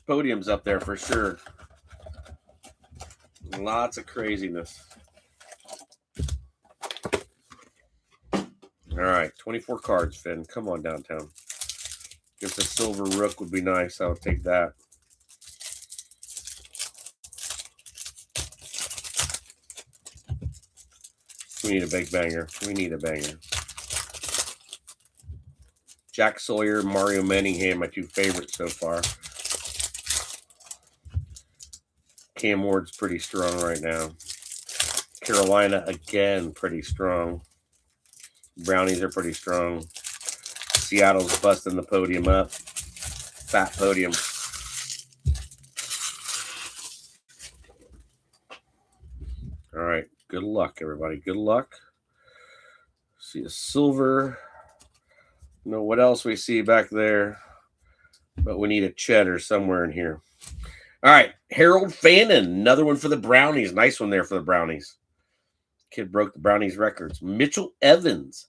podiums up there for sure. Lots of craziness. All right, 24 cards, Finn. Come on downtown. Just a silver rook would be nice. I would take that. We need a big banger. We need a banger. Jack Sawyer, Mario Manningham, my two favorites so far. Cam Ward's pretty strong right now. Carolina, again, pretty strong. Brownies are pretty strong. Seattle's busting the podium up. Fat podium. All right. Good luck, everybody. Good luck. See a silver. Know what else we see back there, but we need a cheddar somewhere in here. All right. Harold Fannin. Another one for the Brownies. Nice one there for the Brownies. Kid broke the Brownies records. Mitchell Evans.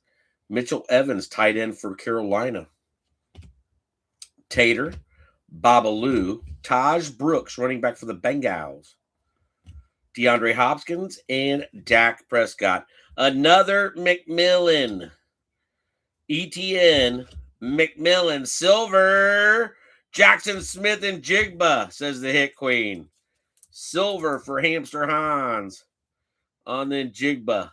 Mitchell Evans, tight end for Carolina. Tater, Babalu, Taj Brooks, running back for the Bengals. DeAndre Hopkins and Dak Prescott. Another McMillan. ETN, McMillan, silver. Jackson Smith and Jigba, says the Hit Queen. Silver for Hamster Hans. On then Jigba.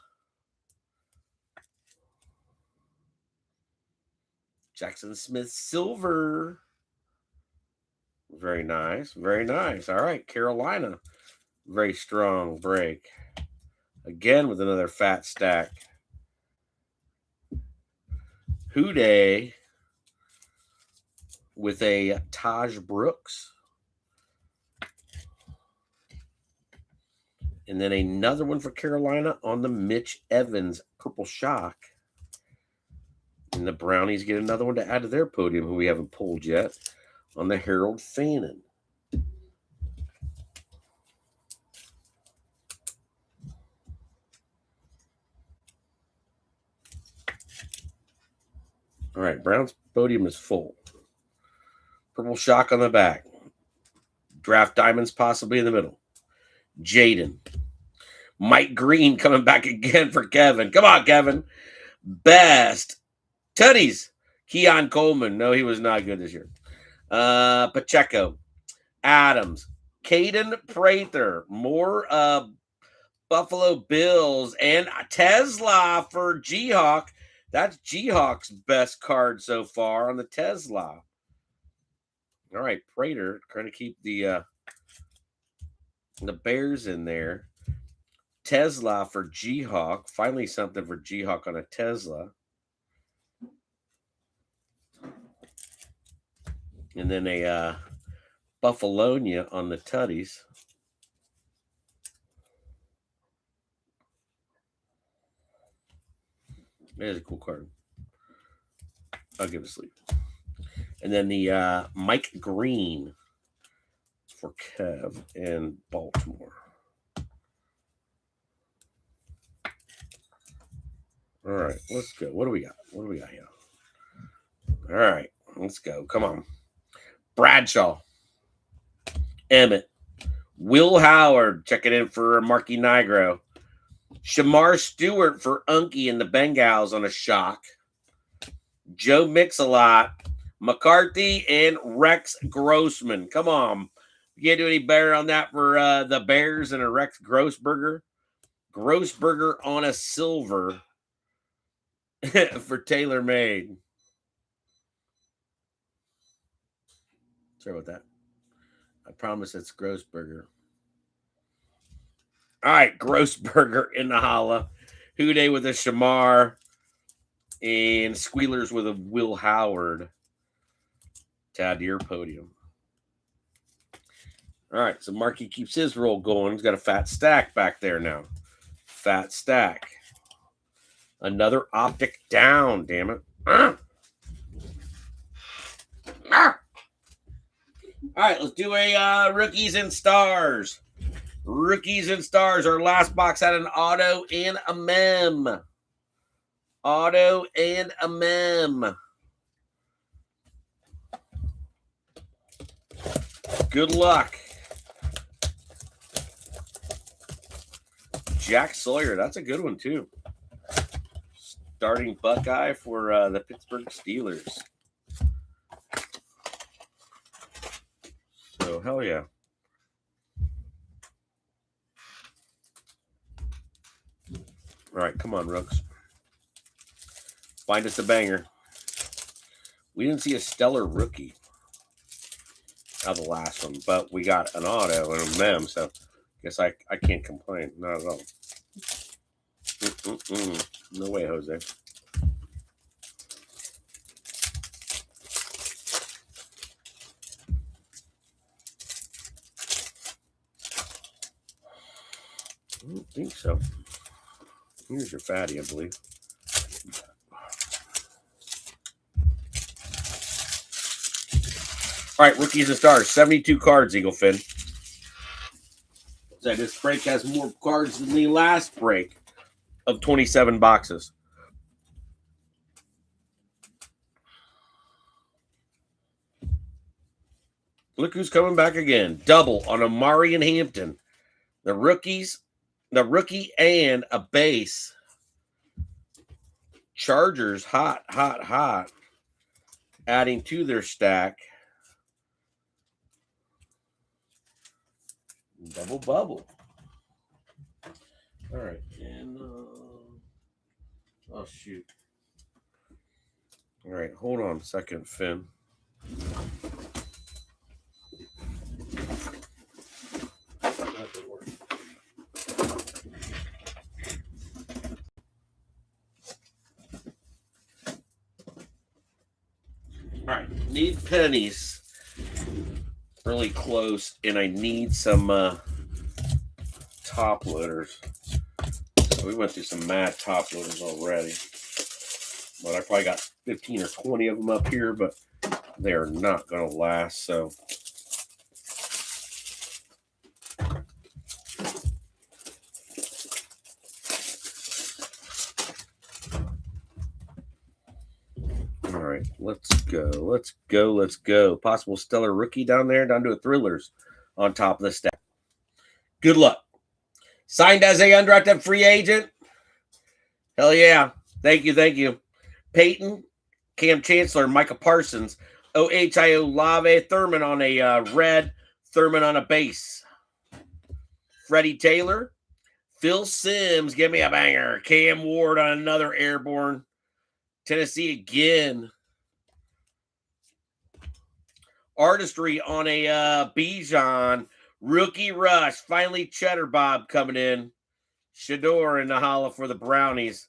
Jackson Smith, silver. Very nice. Very nice. All right, Carolina. Very strong break. Again with another fat stack. Houday with a Taj Brooks. And then another one for Carolina on the Mitch Evans Purple Shock. And the Brownies get another one to add to their podium, who we haven't pulled yet, on the Harold Fannin. All right, Brown's podium is full. Purple Shock on the back. Draft Diamonds possibly in the middle. Jaden. Mike Green coming back again for Kevin. Come on, Kevin. Best. Tutties. Keon Coleman. No, he was not good this year. Pacheco. Adams. Caden Prather. More Buffalo Bills. And Tesla for G-Hawk. That's G-Hawk's best card so far on the Tesla. All right, Prater trying to keep the Bears in there. Tesla for G-Hawk. Finally something for G-Hawk on a Tesla. And then a Buffalonia on the Tutties. There's a cool card. I'll give it a sleep. And then the Mike Green for Kev in Baltimore. All right, let's go. What do we got? What do we got here? All right, let's go. Come on. Bradshaw. Emmett. Will Howard checking in for Marky Nigro. Shamar Stewart for Unky and the Bengals on a shock. Joe Mix-a-Lot. McCarthy and Rex Grossman. Come on. You can't do any better on that for the Bears and a Rex Grossberger. Grossberger on a silver for Taylor Made. Sorry about that. I promise it's Grossberger. All right, Grossberger in the holla. Houday with a Shamar. And Squealers with a Will Howard. To add to your podium. All right, so Marky keeps his roll going. He's got a fat stack back there now. Fat stack. Another optic down, damn it. All right, let's do a Rookies and Stars. Rookies and Stars. Our last box had an auto and a mem. Auto and a mem. Good luck. Jack Sawyer. That's a good one, too. Starting Buckeye for the Pittsburgh Steelers. So, hell yeah. All right, come on, Rooks. Find us a banger. We didn't see a stellar rookie out of the last one, but we got an auto and a mem, so I guess I can't complain. Not at all. No way, Jose. I don't think so. Here's your fatty, I believe. All right, rookies and stars. 72 cards, Eaglefin. So this break has more cards than the last break of 27 boxes. Look who's coming back again. Double on Amari and Hampton. The rookie and a base. Chargers, hot. Adding to their stack. Double bubble. All right. And, oh, shoot. All right. Hold on a second, Finn. All right, need pennies. Really close, and I need some top loaders. So we went through some mad top loaders already. But I probably got 15 or 20 of them up here, but they are not going to last. So all right, let's go. Possible stellar rookie down there, down to a thrillers on top of the stack. Good luck. Signed as a undrafted free agent. Hell yeah. Thank you. Peyton, Cam Chancellor, Micah Parsons, Ohio Lave, Thurman on a red, Thurman on a base. Freddie Taylor, Phil Simms, give me a banger. Cam Ward on another airborne. Tennessee again. Artistry on a Bijan. Rookie rush. Finally, Cheddar Bob coming in. Shador in the hollow for the Brownies.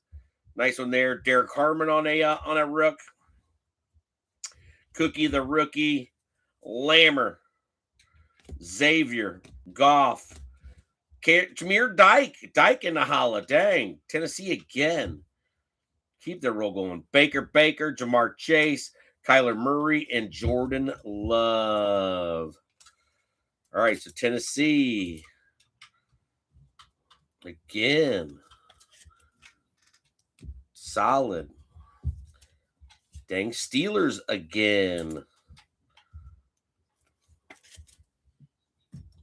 Nice one there. Derek Harmon on a rook. Cookie the rookie. Lammer. Xavier. Goff. Jameer Dyke in the hollow. Dang. Tennessee again. Keep their roll going. Baker, Jamar Chase, Kyler Murray, and Jordan Love. All right, so Tennessee. Again. Solid. Dang, Steelers again.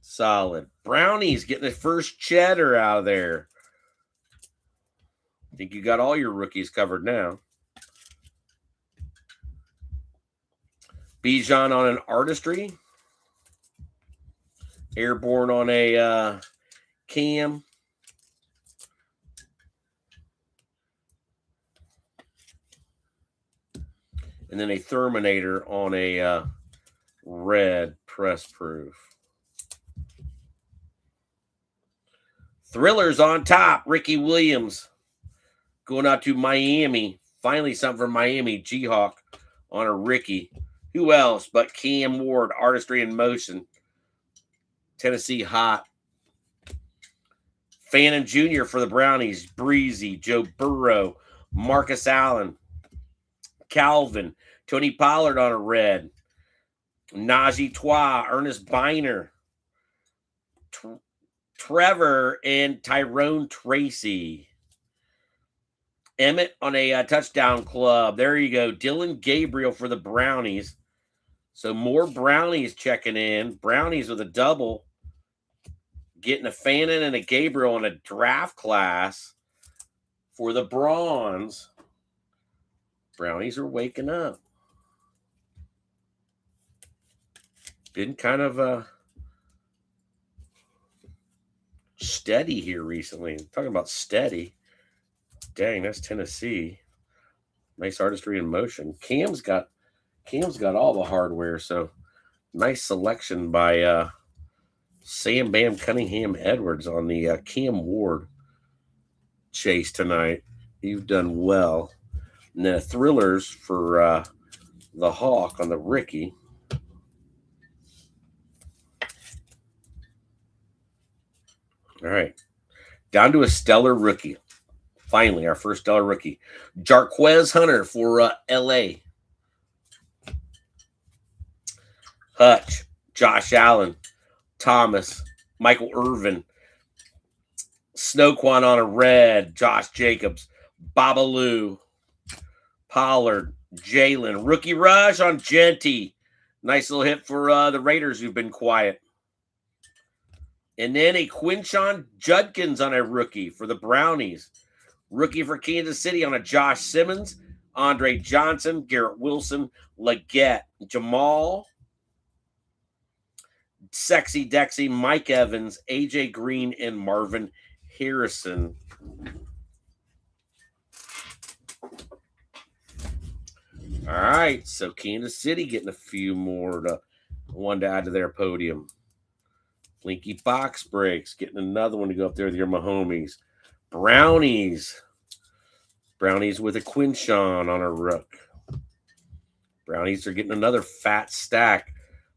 Solid. Brownies getting the first cheddar out of there. I think you got all your rookies covered now. Bijan on an artistry. Airborne on a Cam. And then a Terminator on a red press proof. Thrillers on top. Ricky Williams going out to Miami. Finally something from Miami. G-Hawk on a Ricky. Who else but Cam Ward, artistry in motion. Tennessee hot. Fannin Jr. for the Brownies. Breezy. Joe Burrow. Marcus Allen. Calvin. Tony Pollard on a red. Najee Twa. Ernest Biner. Trevor and Tyrone Tracy. Emmett on a touchdown club. There you go. Dylan Gabriel for the Brownies. So more Brownies checking in. Brownies with a double. Getting a Fannin and a Gabriel in a draft class for the Bronze. Brownies are waking up. Been kind of steady here recently. Talking about steady. Dang, that's Tennessee. Nice artistry in motion. Cam's got all the hardware, so nice selection by Sam Bam Cunningham Edwards on the Cam Ward. Chase tonight. You've done well. And then thrillers for the Hawk on the Ricky. All right. Down to a stellar rookie. Finally, our first stellar rookie. Jarquez Hunter for L.A. Hutch, Josh Allen, Thomas, Michael Irvin, Snoquan on a red, Josh Jacobs, Babalu, Pollard, Jalen, rookie rush on Genty. Nice little hit for the Raiders who've been quiet. And then a Quinshon Judkins on a rookie for the Brownies. Rookie for Kansas City on a Josh Simmons, Andre Johnson, Garrett Wilson, Leggett, Jamal, Sexy Dexy, Mike Evans, AJ Green, and Marvin Harrison. All right, so Kansas City getting a few more one to add to their podium. Linky box breaks, getting another one to go up there with your Mahomes. Brownies with a Quinshon on a rook. Brownies are getting another fat stack.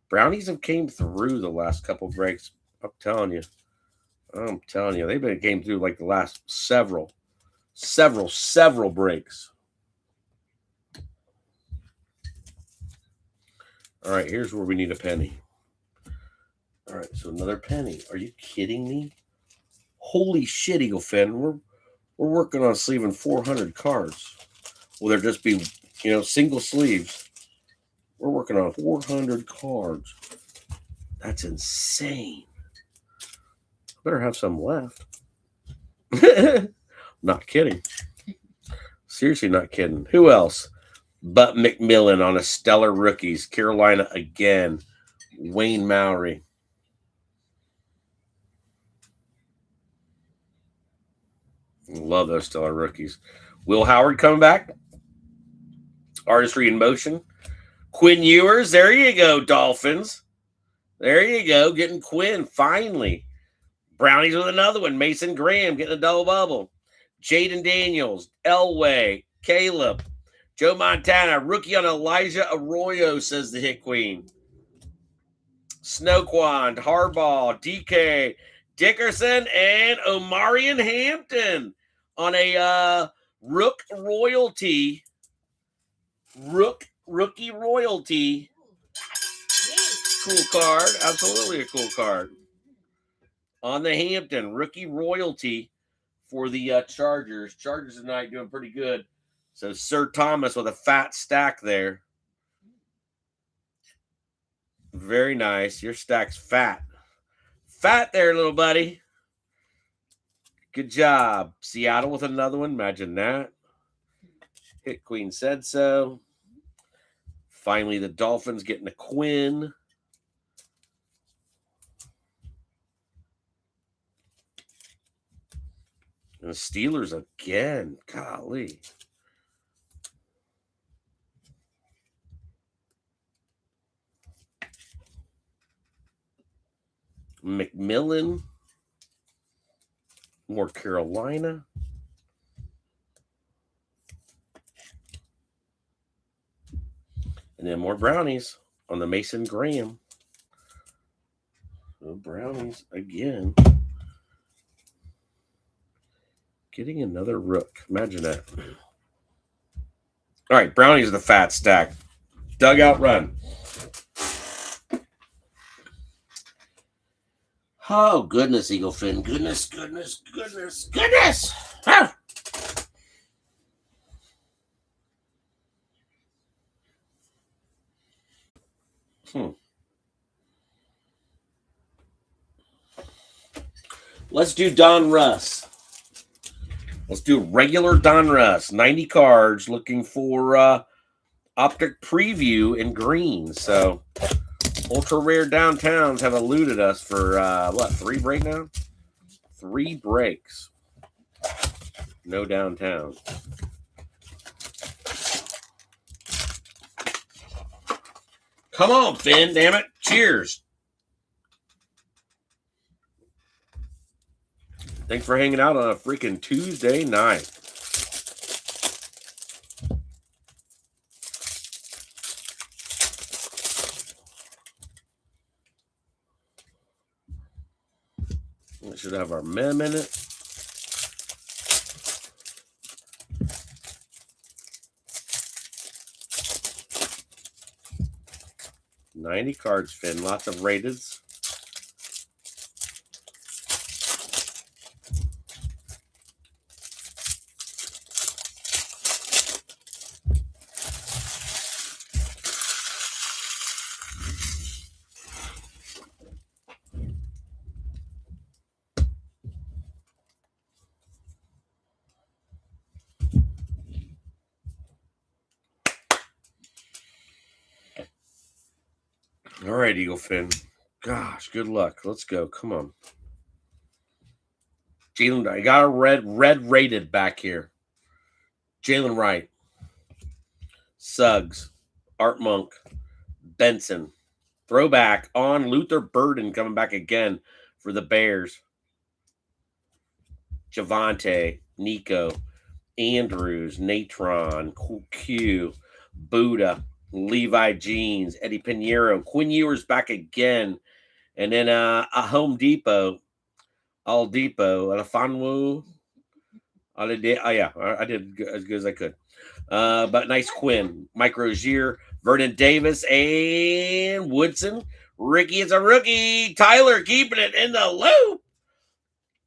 Brownies have came through the last couple breaks. I'm telling you, they've came through like the last several breaks. All right, here's where we need a penny. All right, so another penny. Are you kidding me? Holy shit, Eagle Fin. We're working on sleeving 400 cards. Will there just be, single sleeves? We're working on 400 cards. That's insane. Better have some left. Not kidding. Seriously, not kidding. Who else? But McMillan on a stellar rookies. Carolina again. Wayne Mowry. Love those stellar rookies. Will Howard coming back. Artistry in motion. Quinn Ewers. There you go, Dolphins. There you go. Getting Quinn finally. Brownies with another one. Mason Graham getting a double bubble. Jaden Daniels. Elway. Caleb. Joe Montana. Rookie on Elijah Arroyo, says the Hit Queen. Snoquan. Harbaugh. DK. Dickerson. And Omarion Hampton on a Rook Royalty. Rookie Royalty. Cool card. Absolutely a cool card. On the Hampton, rookie royalty for the Chargers. Chargers tonight doing pretty good. So Sir Thomas with a fat stack there. Very nice. Your stack's fat. Fat there, little buddy. Good job. Seattle with another one. Imagine that. Hit Queen said so. Finally, the Dolphins getting a Quinn. And the Steelers again. Golly. McMillan. More Carolina. And then more Brownies on the Mason Graham. So Brownies again. Getting another rook. Imagine that. All right, Brownies are the fat stack. Dugout run. Oh, goodness, Eagle Fin. Goodness. Ah! Let's do Don Russ. Let's do regular Don Russ. 90 cards looking for Optic Preview in green. So ultra rare downtowns have eluded us for, 3 break now? 3 breaks. No downtown. Come on, Finn, damn it. Cheers. Thanks for hanging out on a freaking Tuesday night. We should have our mem in it. $90 cards, Finn. Lots of rateds. All right, Eagle Finn. Gosh, good luck. Let's go. Come on. Jalen, I got a red rated back here. Jalen Wright. Suggs. Art Monk. Benson. Throwback on Luther Burden coming back again for the Bears. Javante. Nico. Andrews. Natron. Q. Buddha. Levi Jeans. Eddie Pinheiro. Quinn Ewers back again. And then a Home Depot. All Depot. Alafonwu. I did as good as I could. But nice Quinn. Mike Rozier. Vernon Davis. And Woodson. Ricky is a rookie. Tyler keeping it in the loop.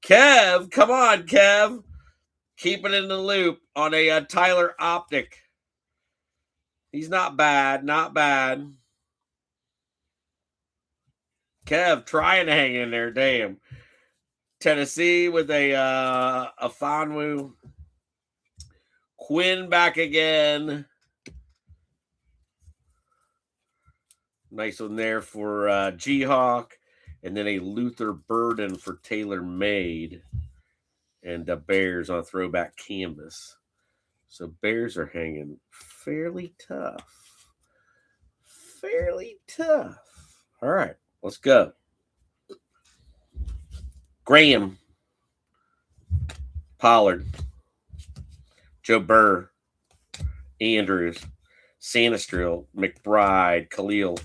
Kev. Come on, Kev. Keeping it in the loop on a Tyler Optic. He's not bad. Not bad. Kev trying to hang in there. Damn. Tennessee with a Fonwu. Quinn back again. Nice one there for G-Hawk. And then a Luther Burden for Taylor Made. And the Bears on throwback canvas. So Bears are hanging fairly tough. Fairly tough. All right, let's go. Graham. Pollard. Joe Burr. Andrews. Sanistril. McBride. Khalil.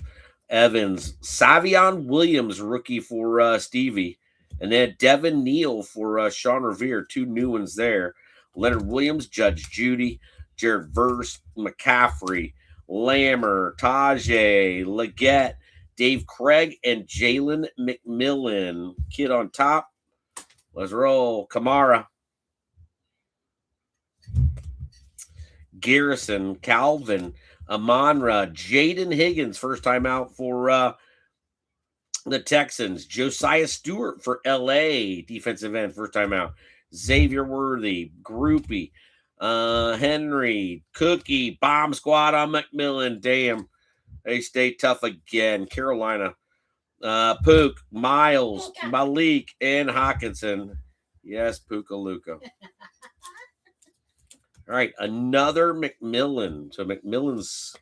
Evans. Savion Williams, rookie for Stevie. And then Devin Neal for Sean Revere. Two new ones there. Leonard Williams. Judge Judy. Jared Verse. McCaffrey. Lammer. Tajay. Leggett. Dave Craig. And Jalen McMillan. Kid on top. Let's roll. Kamara. Garrison. Calvin. Amon-Ra. Jaden Higgins. First time out for the Texans. Josiah Stewart for LA. Defensive end. First time out. Xavier Worthy. Groupie. Henry. Cookie. Bomb squad on McMillan. Damn. They stay tough again. Carolina. Pook. Miles. Malik. And Hawkinson. Yes, Puka Luka. All right, another McMillan. So McMillan's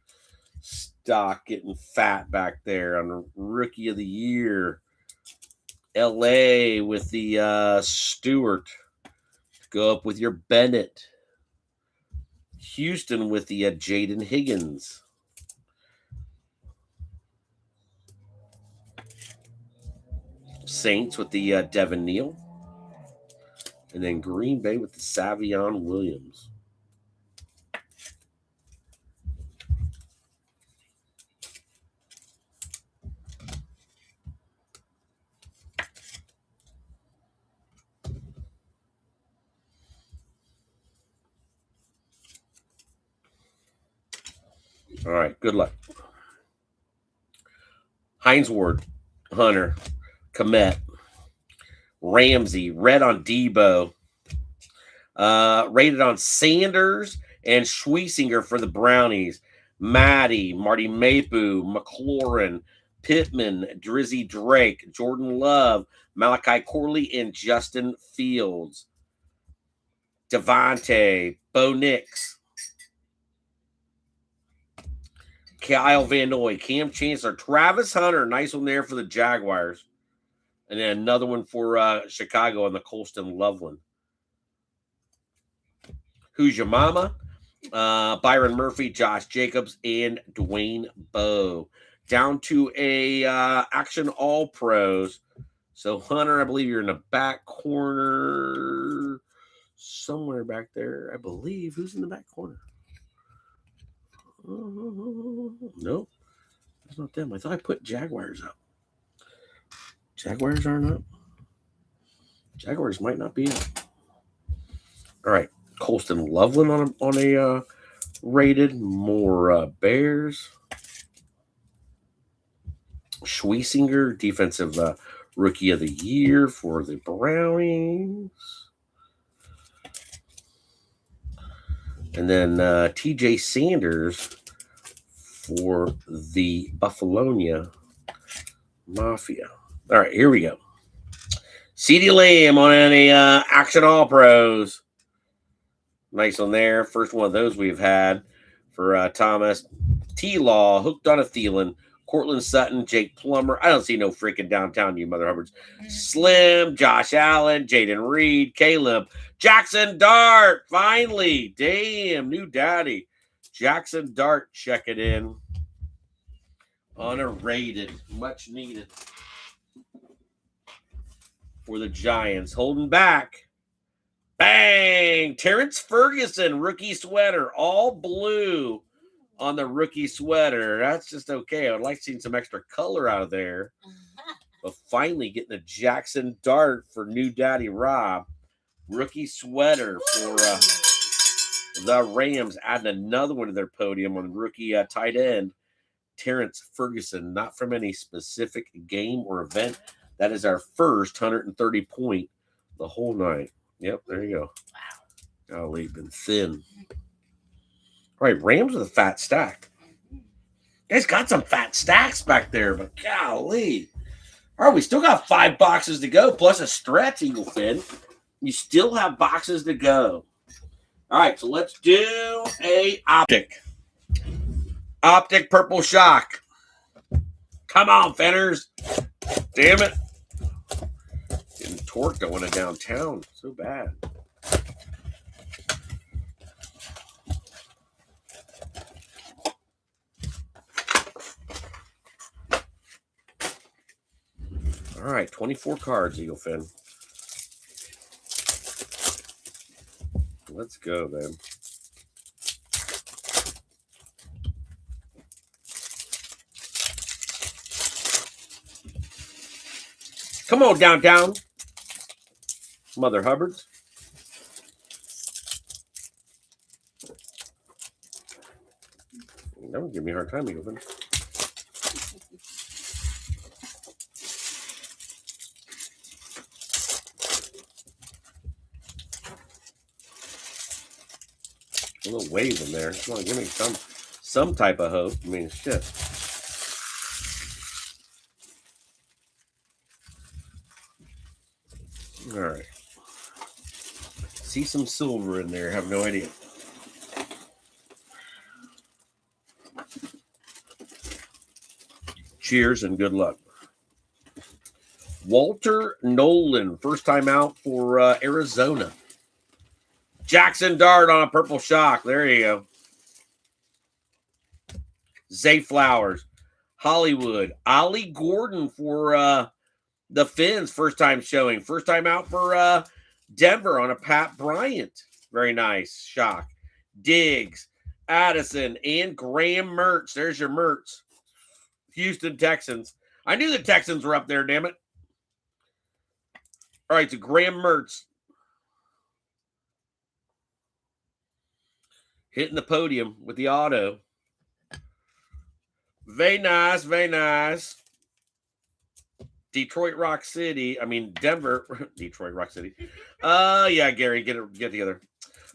stock getting fat back there on the Rookie of the Year. LA with the Stewart. Go up with your Bennett. Houston with the Jaden Higgins. Saints with the Devin Neal. And then Green Bay with the Savion Williams. All right, good luck. Hines Ward, Hunter, Komet, Ramsey, red on Debo, rated on Sanders and Schweissinger for the Brownies, Marty Mapu, McLaurin, Pittman, Drizzy Drake, Jordan Love, Malachi Corley, and Justin Fields, Devontae, Bo Nix, Kyle Van Noy, Cam Chancellor, Travis Hunter, nice one there for the Jaguars. And then another one for Chicago on the Colston Loveland. Who's Your Mama? Byron Murphy, Josh Jacobs, and Dwayne Bowe. Down to a Action All Pros. So, Hunter, I believe you're in the back corner. Somewhere back there, I believe. Who's in the back corner? No, it's not them. I thought I put Jaguars up. Jaguars aren't up. Jaguars might not be up. All right, Colston Loveland on a rated. More Bears. Schweissinger, defensive rookie of the year for the Brownies. And then TJ Sanders for the Buffalonia Mafia. All right, here we go. CeeDee Lamb on a Action All Pros. Nice on there. First one of those we've had for Thomas. T-Law, hooked on a Thielen. Cortland Sutton, Jake Plummer. I don't see no freaking downtown, you mother hubbards. Slim, Josh Allen, Jaden Reed, Caleb, Jackson Dart. Finally, damn, new daddy. Jackson Dart checking in on a rated, much needed for the Giants. Holding back. Bang! Terrence Ferguson, rookie sweater, all blue on the rookie sweater. That's just okay. I would like seeing some extra color out of there. But finally getting a Jackson Dart for new daddy Rob. Rookie sweater for the Rams. Adding another one to their podium on rookie tight end. Terrence Ferguson. Not from any specific game or event. That is our first 130 point the whole night. Yep, there you go. Wow. Golly, been thin. All right, Rams with a fat stack. You guys got some fat stacks back there, but golly. All right, we still got 5 boxes to go, plus a stretch, Eagle Fin. You still have boxes to go. All right, so let's do a Optic. Optic Purple Shock. Come on, Fenners. Damn it. Getting torqued going to downtown. So bad. All right, 24 cards, Eagle Fin. Let's go, then. Come on, downtown. Mother Hubbards. Don't give me a hard time, Eagle Fin. A little wave in there. Come on, give me some type of hope. I mean, shit. All right. See some silver in there. Have no idea. Cheers and good luck. Walter Nolan, first time out for Arizona. Jackson Dart on a Purple Shock. There you go. Zay Flowers. Hollywood. Ollie Gordon for the Finns. First time showing. First time out for Denver on a Pat Bryant. Very nice. Shock. Diggs. Addison. And Graham Mertz. There's your Mertz. Houston Texans. I knew the Texans were up there, damn it. All right, so Graham Mertz. Hitting the podium with the auto. Very nice, very nice. Detroit Rock City. I mean, Denver. Detroit Rock City. Yeah, Gary, get together.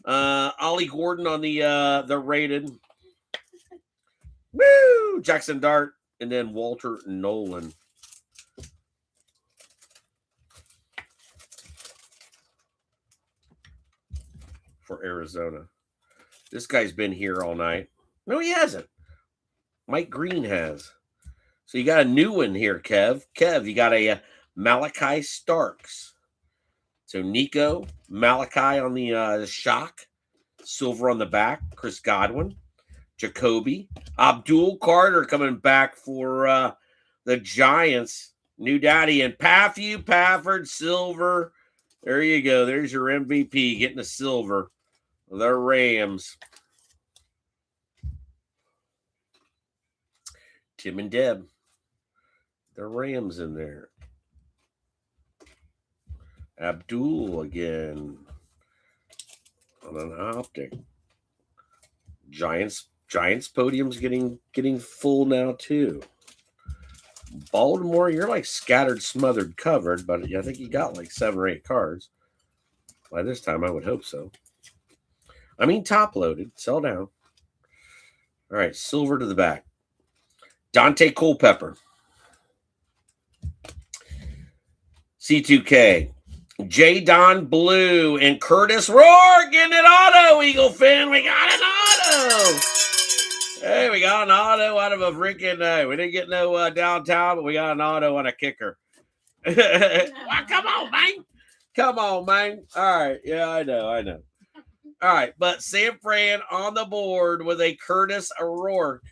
Ollie Gordon on the rated. Woo! Jackson Dart. And then Walter Nolan. For Arizona. This guy's been here all night. No, he hasn't. Mike Green has. So you got a new one here, Kev. Kev, you got a Malachi Starks. So Nico, Malachi on the shock, silver on the back, Chris Godwin, Jacoby, Abdul Carter coming back for the Giants, new daddy, and Patthew Pafford, silver. There you go. There's your MVP getting a silver. The Rams. Tim and Deb. The Rams in there. Abdul again on an optic. Giants podium's getting full now too. Baltimore, you're like scattered, smothered, covered, but I think you got like 7 or 8 cards. By this time, I would hope so. I mean, top loaded. Sell down. All right, silver to the back. Dante Culpepper. C2K. J. Don Blue and Curtis Rourke getting an auto, Eagle fan. We got an auto. Hey, we got an auto out of a freaking, we didn't get no downtown, but we got an auto on a kicker. Well, come on, man. Come on, man. All right. Yeah, I know. All right. But San Fran on the board with a Curtis Rourke.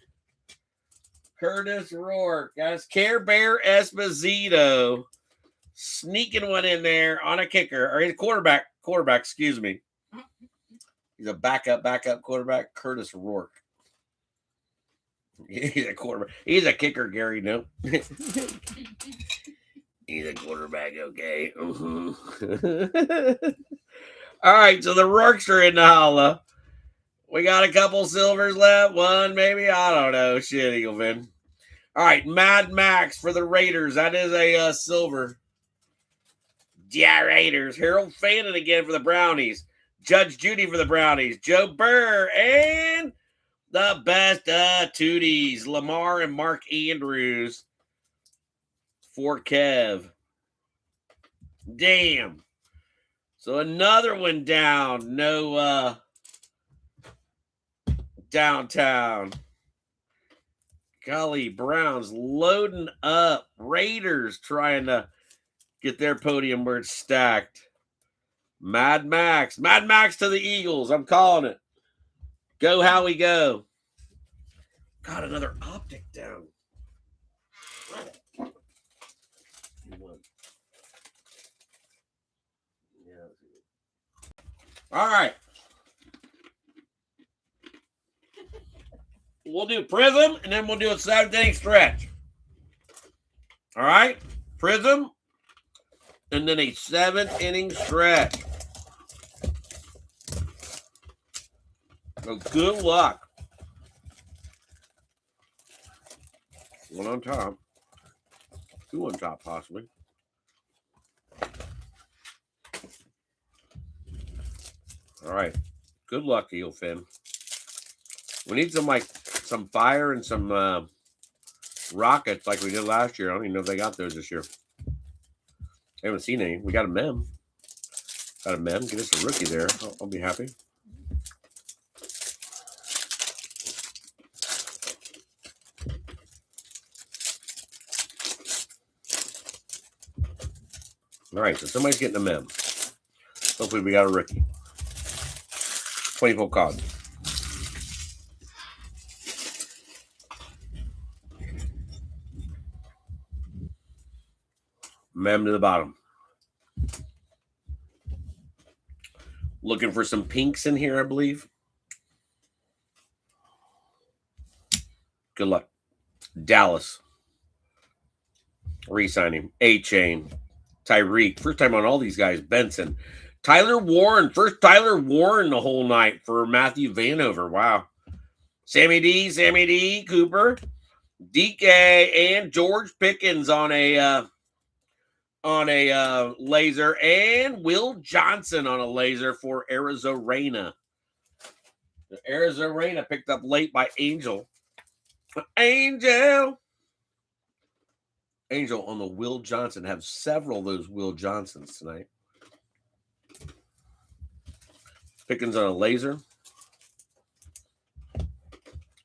Curtis Rourke. That's Care Bear Esposito. Sneaking one in there on a kicker. Or he's a quarterback, excuse me. He's a backup quarterback. Curtis Rourke. He's a quarterback. He's a kicker, Gary. No. He's a quarterback, okay. All right, so the Rourkes are in the holla. We got a couple silvers left. One, maybe. I don't know. Shit, Eaglevin. All right, Mad Max for the Raiders. That is a silver. Yeah, Raiders. Harold Fannin again for the Brownies. Judge Judy for the Brownies. Joe Burr and the best Tooties. Lamar and Mark Andrews for Kev. Damn. So another one down. No downtown. Golly, Browns loading up. Raiders trying to get their podium where it's stacked. Mad Max. Mad Max to the Eagles. I'm calling it. Go Howie, go. Got another optic down. All right. We'll do Prism, and then we'll do a 7th inning stretch. All right? Prism, and then a 7th inning stretch. So good luck. One on top. 2 on top, possibly. All right. Good luck, Eel Fin. We need some fire and some rockets like we did last year. I don't even know if they got those this year. I haven't seen any. We got a mem. Got a mem. Get us a rookie there. I'll be happy. All right, so somebody's getting a mem. Hopefully we got a rookie. 24 cards. Mem to the bottom. Looking for some pinks in here, I believe. Good luck. Dallas. Re-signing. A-Chain. Tyreek. First time on all these guys. Benson. Tyler Warren. First Tyler Warren the whole night for Matthew Vanover. Wow. Sammy D. Cooper. DK and George Pickens on a laser, and Will Johnson on a laser for Arizona. Arizona picked up late by Angel. Angel on the Will Johnson. Have several of those Will Johnsons tonight. Pickens on a laser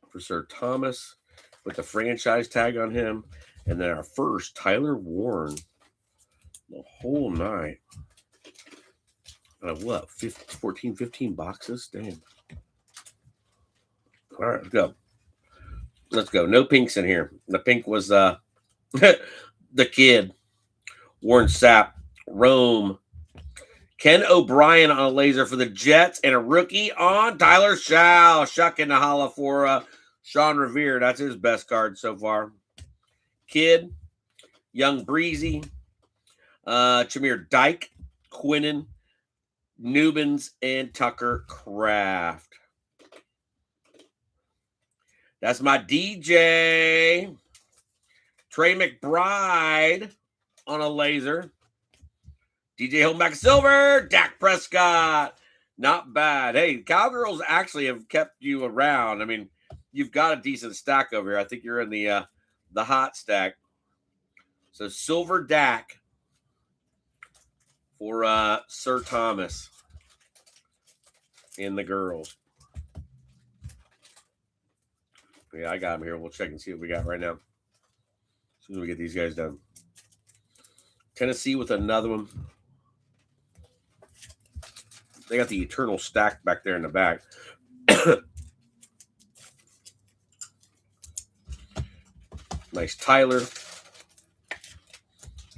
for Sir Thomas with the franchise tag on him. And then our first, Tyler Warren. The whole night. What? 14, 15 boxes? Damn. All right, let's go. Let's go. No pinks in here. The pink was the kid. Warren Sapp. Rome. Ken O'Brien on a laser for the Jets. And a rookie on Tyler Shaw. Shuck in the hollow for Sean Revere. That's his best card so far. Kid. Young Breezy. Jameer Dyke. Quinnen. Newbins. And Tucker Kraft. That's my DJ. Trey McBride on a laser. DJ Homeback Silver. Dak Prescott. Not bad. Hey, Cowgirls actually have kept you around. I mean, you've got a decent stack over here. I think you're in the hot stack. So Silver Dak for Sir Thomas in the girls. Yeah, I got him here. We'll check and see what we got right now. As soon as we get these guys done. Tennessee with another one. They got the eternal stack back there in the back. Nice Tyler.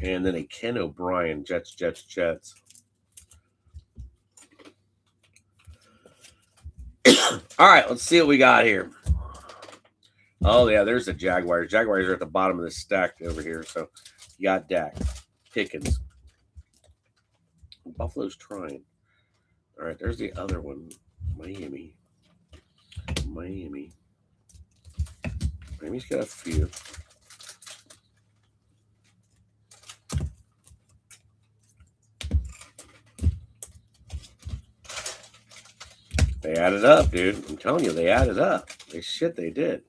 And then a Ken O'Brien. Jets. All right, let's see what we got here. Oh, yeah, there's the Jaguars. Jaguars are at the bottom of this stack over here. So you got Dak, Pickens. Buffalo's trying. All right, there's the other one. Miami's got a few. They added up, dude. I'm telling you, they added up. They did.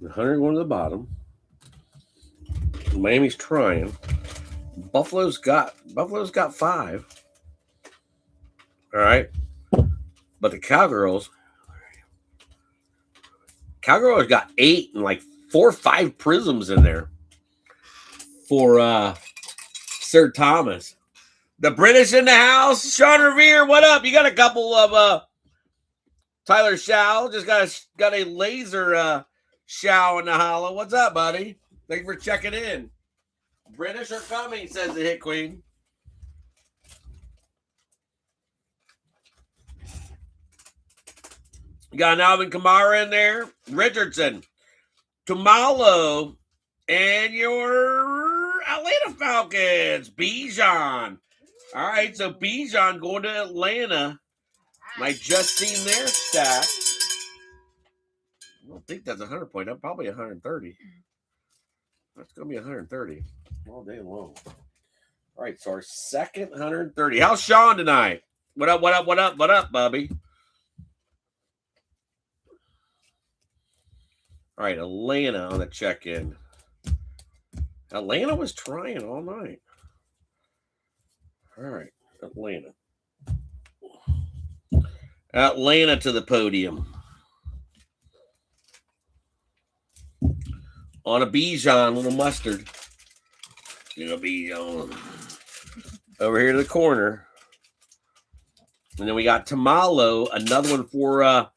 The 100 going to the bottom. Miami's trying. Buffalo's got 5. All right. But the Cowgirls got 8 and like 4 or 5 prisms in there for Sir Thomas. The British in the house. Sean Revere, what up? You got a couple of Tyler Shaw. Just got a laser Shaw in the hollow. What's up, buddy? Thank you for checking in. British are coming, says the Hit Queen. You got an Alvin Kamara in there. Richardson. Tumalo. And your Atlanta Falcons. Bijan. All right, so Bijan going to Atlanta. I just seen their stack. I don't think that's 100 point. That's probably 130. That's going to be 130 all day long. All right, so our second 130. How's Sean tonight? What up, Bubby? All right, Atlanta on the check-in. Atlanta was trying all night. All right, Atlanta to the podium. On a Bijan, little mustard. Gonna be on over here to the corner. And then we got Tamalo, another one for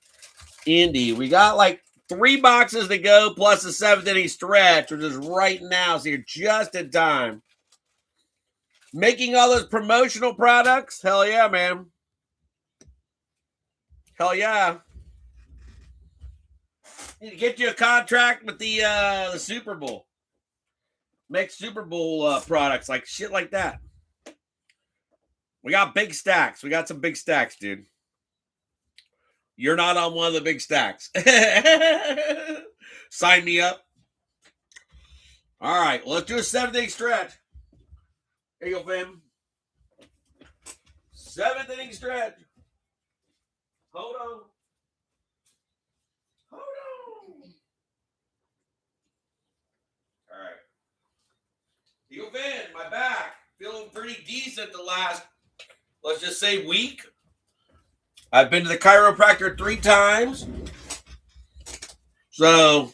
Indy. We got like 3 boxes to go, plus the 7th inning stretch, which is right now. So you're just in time. Making all those promotional products? Hell yeah, man. Hell yeah. Need to get you a contract with the Super Bowl. Make Super Bowl products, like shit like that. We got big stacks. We got some big stacks, dude. You're not on one of the big stacks. Sign me up. All right, well, let's do a 7th-inning stretch. Here you go, fam. 7th-inning stretch. Hold on. All right. Here you go, Vin. My back. Feeling pretty decent the last, let's just say, week. I've been to the chiropractor 3 times. So,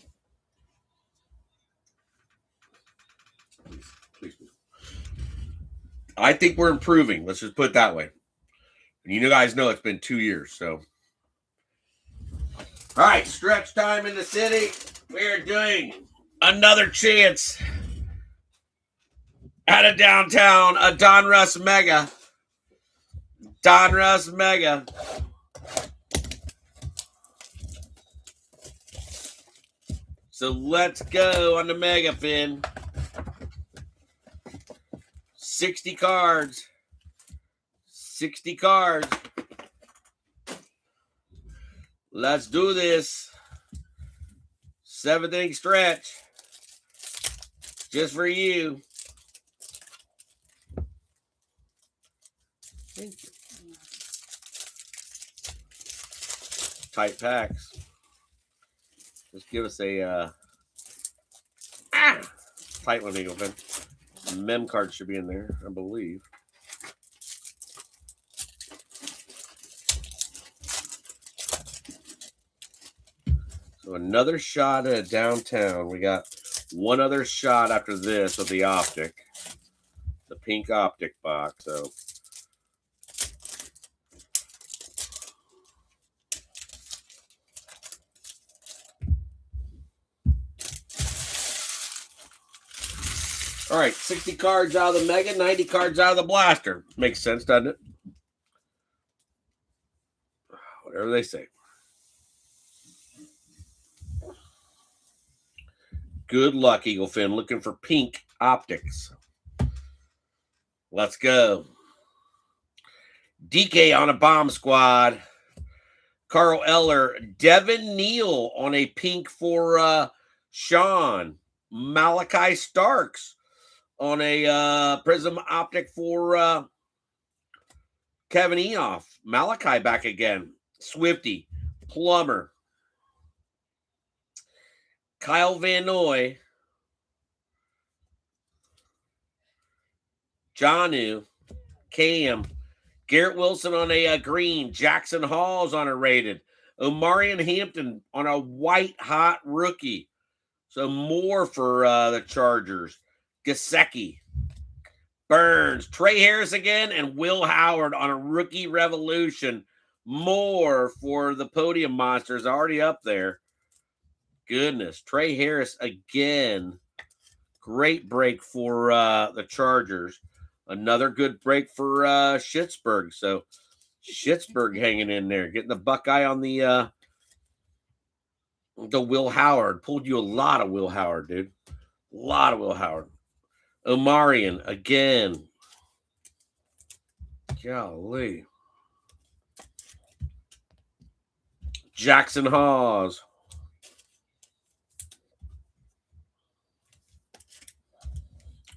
please. I think we're improving. Let's just put it that way. And you guys know it's been 2 years. So, all right, stretch time in the city. We're doing another chance out of downtown, a Don Russ Mega. Don Russ Mega. So let's go on the Mega Fin. 60 cards. 60 cards. Let's do this. 7th inning stretch. Just for you. Thank you. Tight packs. Just give us a tight one, Eagle Fin. Mem card should be in there, I believe. So another shot at downtown. We got one other shot after this of the Optic. The pink Optic box. So all right, 60 cards out of the Mega, 90 cards out of the Blaster. Makes sense, doesn't it? Whatever they say. Good luck, Eagle Fin. Looking for pink Optics. Let's go. DK on a bomb squad. Carl Eller. Devin Neal on a pink for Sean. Malachi Starks on a Prism Optic for Kevin Eoff. Malachi back again. Swifty. Plummer. Kyle Van Noy. Janu. Cam. Garrett Wilson on a green. Jackson Halls on a rated. Omarion Hampton on a white hot rookie. So more for the Chargers. Gesicki. Burns. Trey Harris again and Will Howard on a rookie revolution. More for the Podium Monsters already up there. Goodness. Trey Harris again. Great break for the Chargers. Another good break for Schittsburg. So Schittsburg hanging in there. Getting the Buckeye on the Will Howard. Pulled you a lot of Will Howard, dude. A lot of Will Howard. Omarion again. Golly. Jackson Hawes.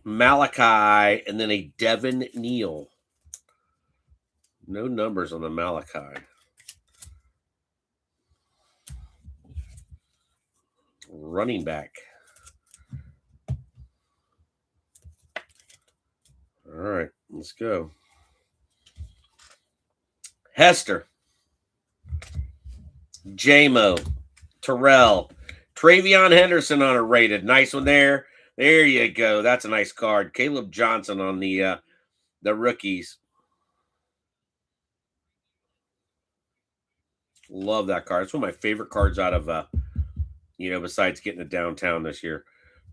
Malachi, and then a Devin Neal. No numbers on the Malachi. Running back. All right, let's go. Hester. J-Mo. Terrell. Travion Henderson on a rated. Nice one there. There you go. That's a nice card. Caleb Johnson on the rookies. Love that card. It's one of my favorite cards out of, besides getting it downtown this year.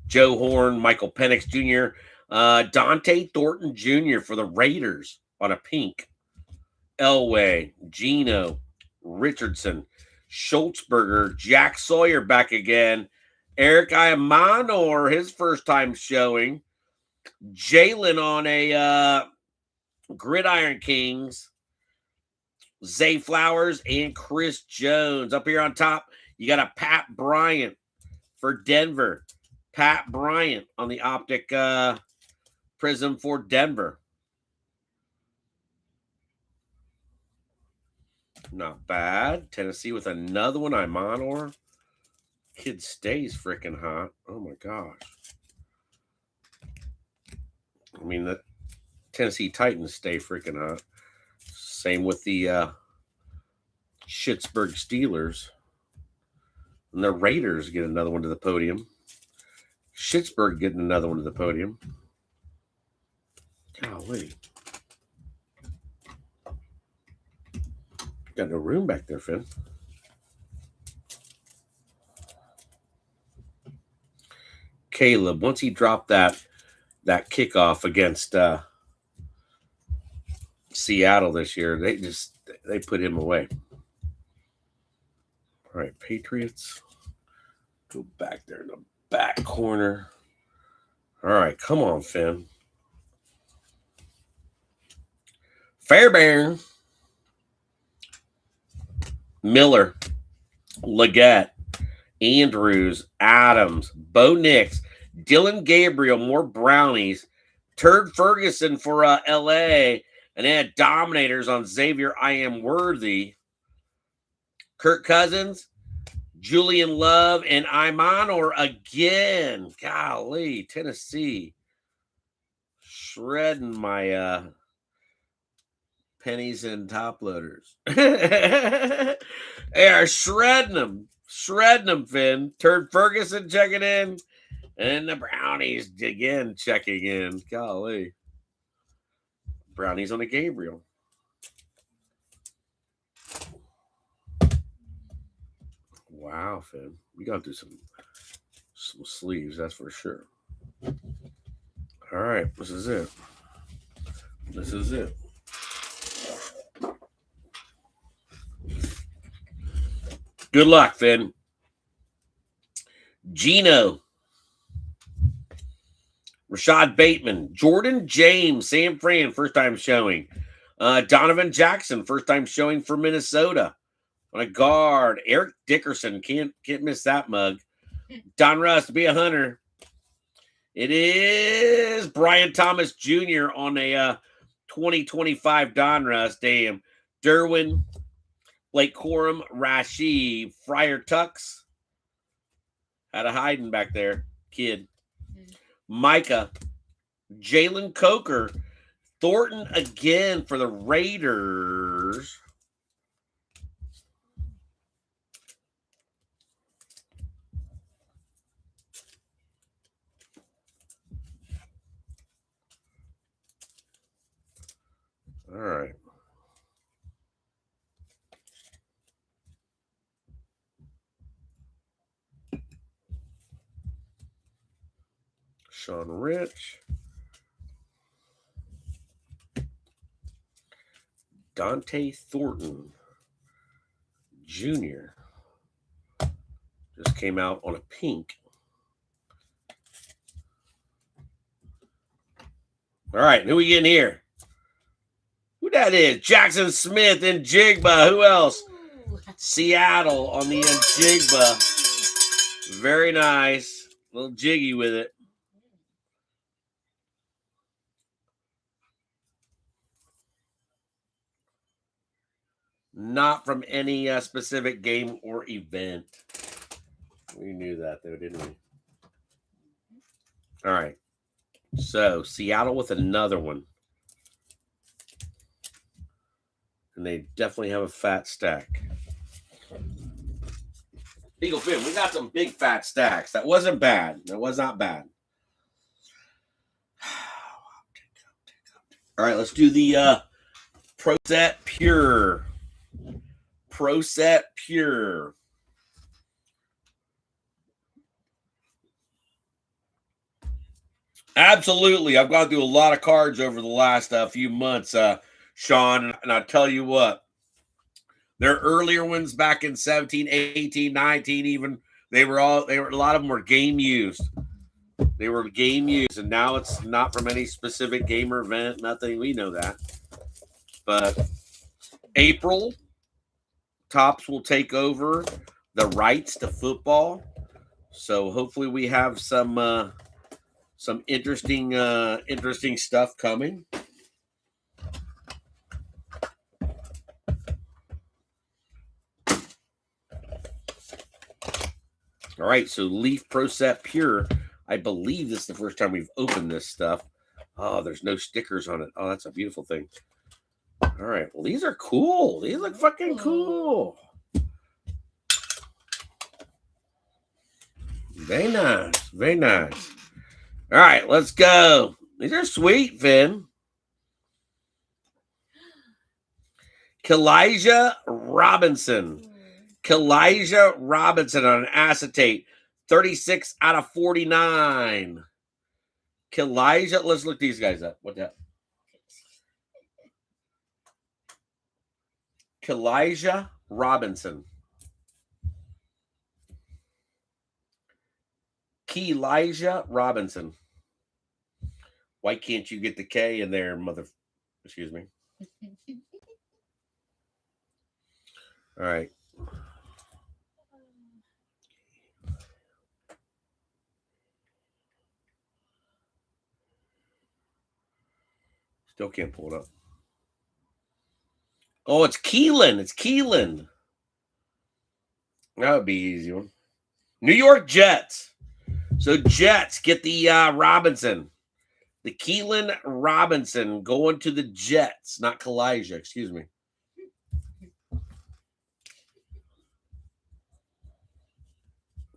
Joe Horn, Michael Penix Jr., Dante Thornton Jr. for the Raiders on a pink. Elway, Gino, Richardson, Schultzberger, Jack Sawyer back again. Eric Imanor, his first time showing. Jalen on a Gridiron Kings. Zay Flowers and Chris Jones. Up here on top, you got a Pat Bryant for Denver. Pat Bryant on the Optic Prism for Denver. Not bad. Tennessee with another one. Imanor. Kid stays freaking hot. Oh my gosh. I mean, Tennessee Titans stay freaking hot. Same with the Pittsburgh Steelers. And the Raiders get another one to the podium. Pittsburgh getting another one to the podium. Golly. Got no room back there, Finn. Caleb, once he dropped that kickoff against Seattle this year, they put him away. All right, Patriots. Go back there in the back corner. All right, come on, Finn. Fairbairn. Miller. Leggett. Andrews. Adams. Bo Nix. Dylan Gabriel. More brownies. Turd Ferguson for L.A. And then Dominators on Xavier I Am Worthy. Kirk Cousins. Julian Love and Imanor again. Golly, Tennessee. Shredding my pennies and top loaders. They are shredding them. Shredding them, Finn. Turd Ferguson checking in. And the Brownies again checking in. Golly. Brownies on the Gabriel. Wow, Finn. We got to do some sleeves, that's for sure. All right, this is it. This is it. Good luck, Finn. Gino. Rashad Bateman. Jordan James. Sam Fran, first time showing. Donovan Jackson, first time showing for Minnesota. On a guard, Eric Dickerson. Can't miss that mug. Don Russ to be a hunter. It is Brian Thomas Jr. on a 2025 Don Russ. Damn. Derwin, Blake Corum, Rashid, Friar Tux. Had a hiding back there. Kid. Micah, Jalen Coker, Thornton again for the Raiders. All right. Sean Rich. Dante Thornton Jr. Just came out on a pink. All right, who we getting here? Who that is? Jackson Smith and Jigba. Who else? Ooh. Seattle on the Jigba. Very nice. A little jiggy with it. Not from any specific game or event. We knew that, though, didn't we? All right. So, Seattle with another one. And they definitely have a fat stack. Eagle Finn, we got some big fat stacks. That wasn't bad. That was not bad. All right, let's do the Pro Set Pure. Pro Set Pure. Absolutely. I've gone through a lot of cards over the last few months, Sean, and I'll tell you what. Their earlier ones back in 17, 18, 19 even, a lot of them were game used. They were game used, and now it's not from any specific game or event, nothing. We know that. But April, Topps will take over the rights to football. So hopefully we have some interesting stuff coming. All right, so Leaf Pro Set Pure. I believe this is the first time we've opened this stuff. Oh, there's no stickers on it. Oh, that's a beautiful thing. All right. Well, these are cool. These look fucking cool. Very nice. Very nice. All right, let's go. These are sweet, Finn. Kalijah Robinson. Kalijah Robinson on an acetate. 36 out of 49. Kalijah, let's look these guys up. What the hell? Kalijah Robinson. Kalijah Robinson. Why can't you get the K in there, mother? Excuse me. All right. Still can't pull it up. Oh, it's Keelan. It's Keelan. That would be an easy one. New York Jets. So Jets get the Robinson. The Keelan Robinson going to the Jets, not Kalijah, excuse me.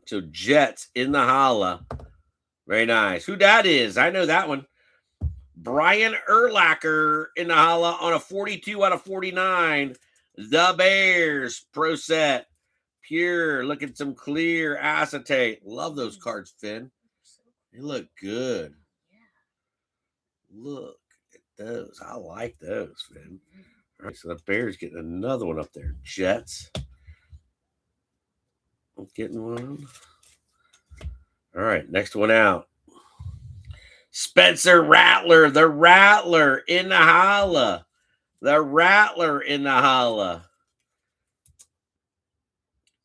So Jets in the holla. Very nice. Who that is? I know that one. Brian Urlacher in the holla on a 42 out of 49. The Bears. Pro set. Pure. Look at some clear acetate. Love those cards, Finn. They look good. Look at those. I like those, Finn. All right, so the Bears getting another one up there. Jets. Getting one. All right, next one out. Spencer Rattler, the Rattler in the holla. The Rattler in the holla.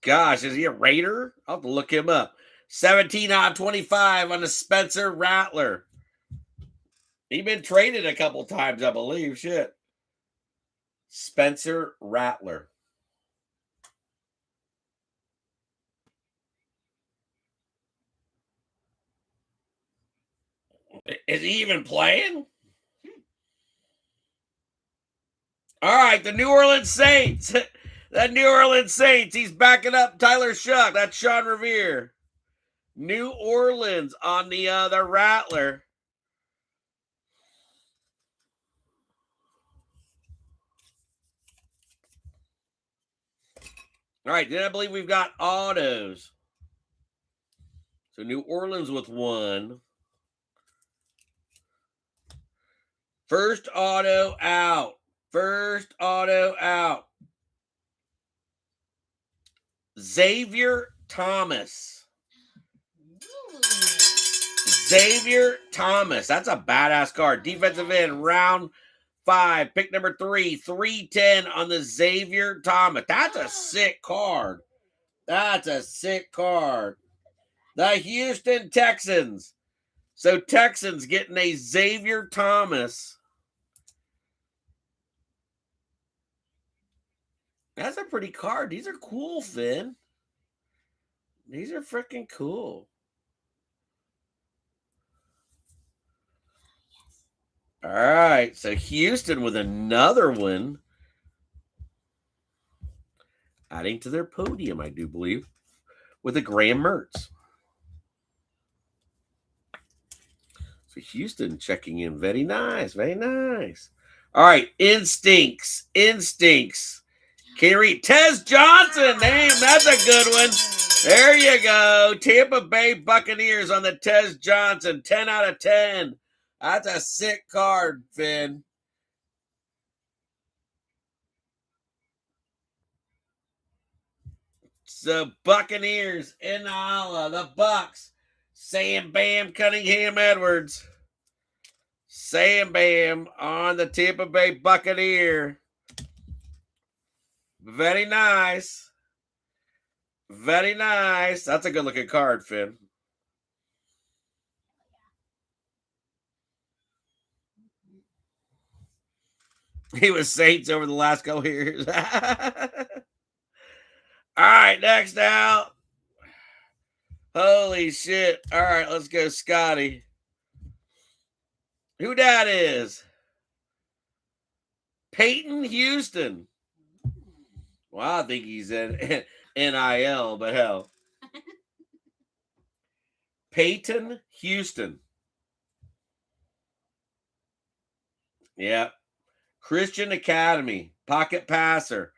Gosh, is he a Raider? I'll have to look him up. 17 out of 25 on the Spencer Rattler. He's been traded a couple times, I believe. Shit. Spencer Rattler. Is he even playing? All right, the New Orleans Saints. The New Orleans Saints. He's backing up Tyler Shuck. That's Sean Revere. New Orleans on the Rattler. All right, then I believe we've got autos. So New Orleans with one. First auto out. First auto out. Xavier Thomas. Xavier Thomas. That's a badass card. Defensive end, round 5. Pick number 3. 310 on the Xavier Thomas. That's a sick card. That's a sick card. The Houston Texans. So Texans getting a Xavier Thomas. That's a pretty card. These are cool, Finn. These are freaking cool. All right. So Houston with another one. Adding to their podium, I do believe, with a Graham Mertz. So Houston checking in. Very nice. Very nice. All right. Instincts. Instincts. Can you read? Tez Johnson. Damn, that's a good one. There you go. Tampa Bay Buccaneers on the Tez Johnson. 10 out of 10. That's a sick card, Finn. So Buccaneers in the holla. The Bucks. Sam Bam Cunningham Edwards. Sam Bam on the Tampa Bay Buccaneer. Very nice. Very nice. That's a good looking card, Finn. He was Saints over the last couple years. All right, next out. Holy shit. All right, let's go, Scotty. Who that is? Peyton Houston. Well, I think he's in NIL, but hell. Peyton Houston. Yeah. Christian Academy. Pocket passer.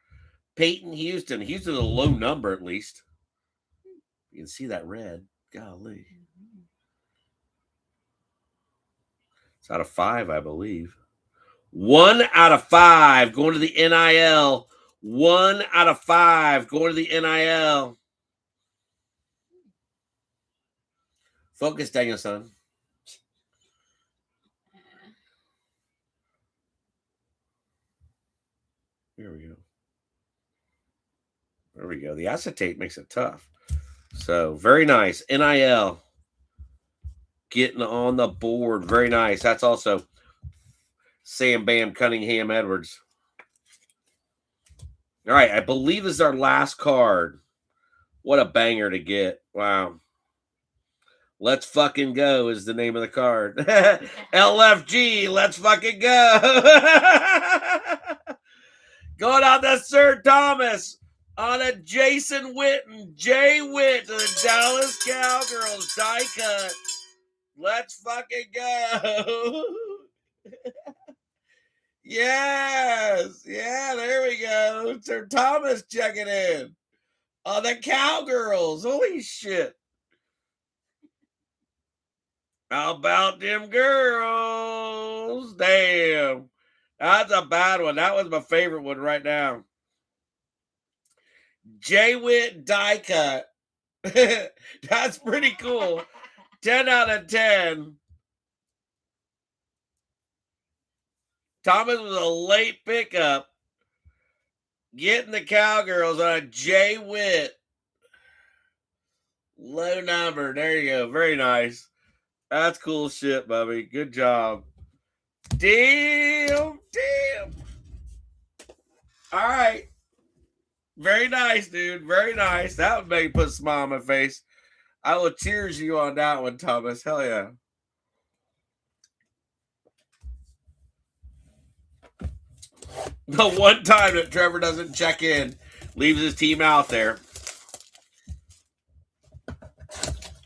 Peyton Houston. Houston's a low number at least. You can see that red. Golly. It's out of 5, I believe. 1 out of 5 going to the NIL. 1 out of 5 going to the NIL. Focus, Danielson. Here we go. There we go. The acetate makes it tough. So, very nice. NIL. Getting on the board. Very nice. That's also Sam Bam Cunningham Edwards. All right. I believe this is our last card. What a banger to get. Wow. Let's fucking go is the name of the card. LFG, let's fucking go. Going out to Sir Thomas on a Jason Witten, Jay Witt to the Dallas Cowgirls die cut. Let's fucking go. Yes. Yeah, there we go. Sir Thomas checking in. The Cowgirls. Holy shit. How about them girls? Damn. That's a bad one. That was my favorite one right now. Jay Witt die cut. That's pretty cool. 10 out of 10. Thomas was a late pickup. Getting the Cowgirls on a Jay Witt. Low number. There you go. Very nice. That's cool shit, Bubby. Good job. Damn. All right. Very nice, dude. Very nice. That would make me put a smile on my face. I will cheers you on that one, Thomas. Hell yeah. The one time that Trevor doesn't check in, leaves his team out there.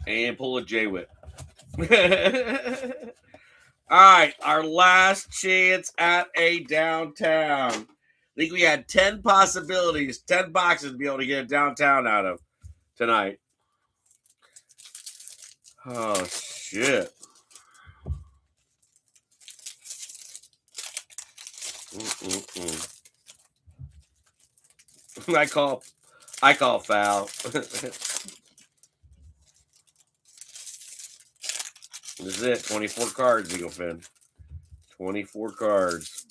And pull a J-Whip. All right, our last chance at a downtown. I think we had 10 possibilities, 10 boxes to be able to get a downtown out of tonight. Oh, shit. I call foul. This is it. 24 cards, Eagle Fin. 24 cards.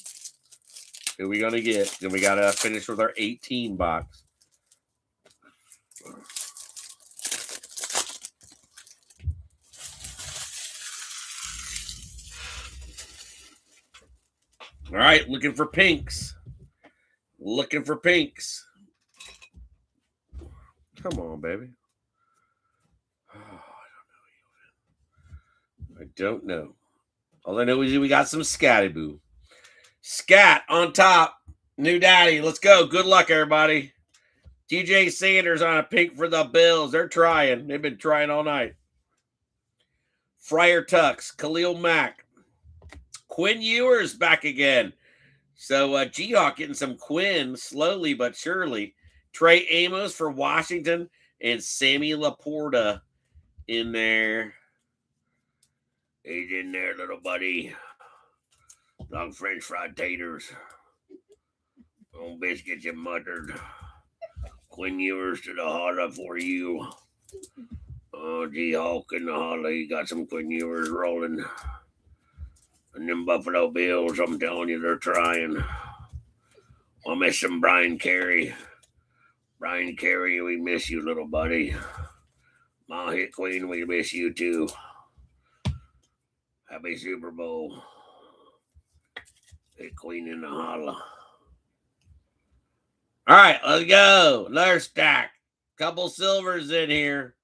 Who are we going to get? Then we got to finish with our 18 box. All right, looking for pinks. Looking for pinks. Come on, baby. Oh, I don't know. All I know is we got some Scatty-Boo. Scat on top. New daddy. Let's go. Good luck, everybody. TJ Sanders on a pink for the Bills. They're trying. They've been trying all night. Friar Tucks. Khalil Mack. Quinn Ewers back again. So G-Hawk getting some Quinn slowly but surely. Trey Amos for Washington and Sammy Laporta in there. He's in there, little buddy. Long French fried taters. On biscuits and muttered. Quinn Ewers to the holla for you. Oh, G-Hawk in the holla. You got some Quinn Ewers rolling. And them Buffalo Bills, I'm telling you, they're trying. I'll miss some Brian Carey. Brian Carey, we miss you, little buddy. Ma Hit Queen, we miss you too. Happy Super Bowl. Hit Queen in the holla. All right, let's go. Another stack. Couple silvers in here.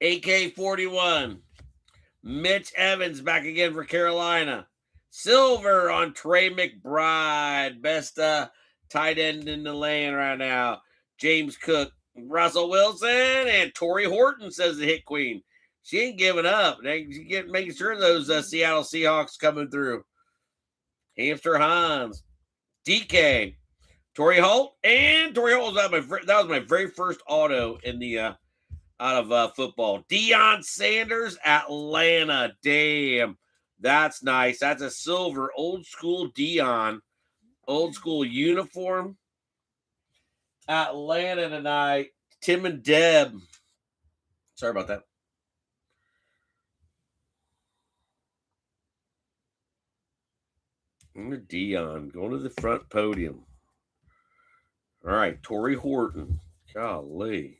AK-41. Mitch Evans back again for Carolina. Silver on Trey McBride. Best tight end in the land right now. James Cook, Russell Wilson, and Torrey Horton, says the Hit Queen. She ain't giving up. She making sure those Seattle Seahawks coming through. Hamster Hans, DK, Torrey Holt, and Torrey Holt that was my very first auto in the out of football. Deion Sanders, Atlanta. Damn, that's nice. That's a silver, old school Deion, old school uniform. Atlanta tonight. Tim and Deb. Sorry about that. Deion going to the front podium. All right, Torrey Horton. Golly.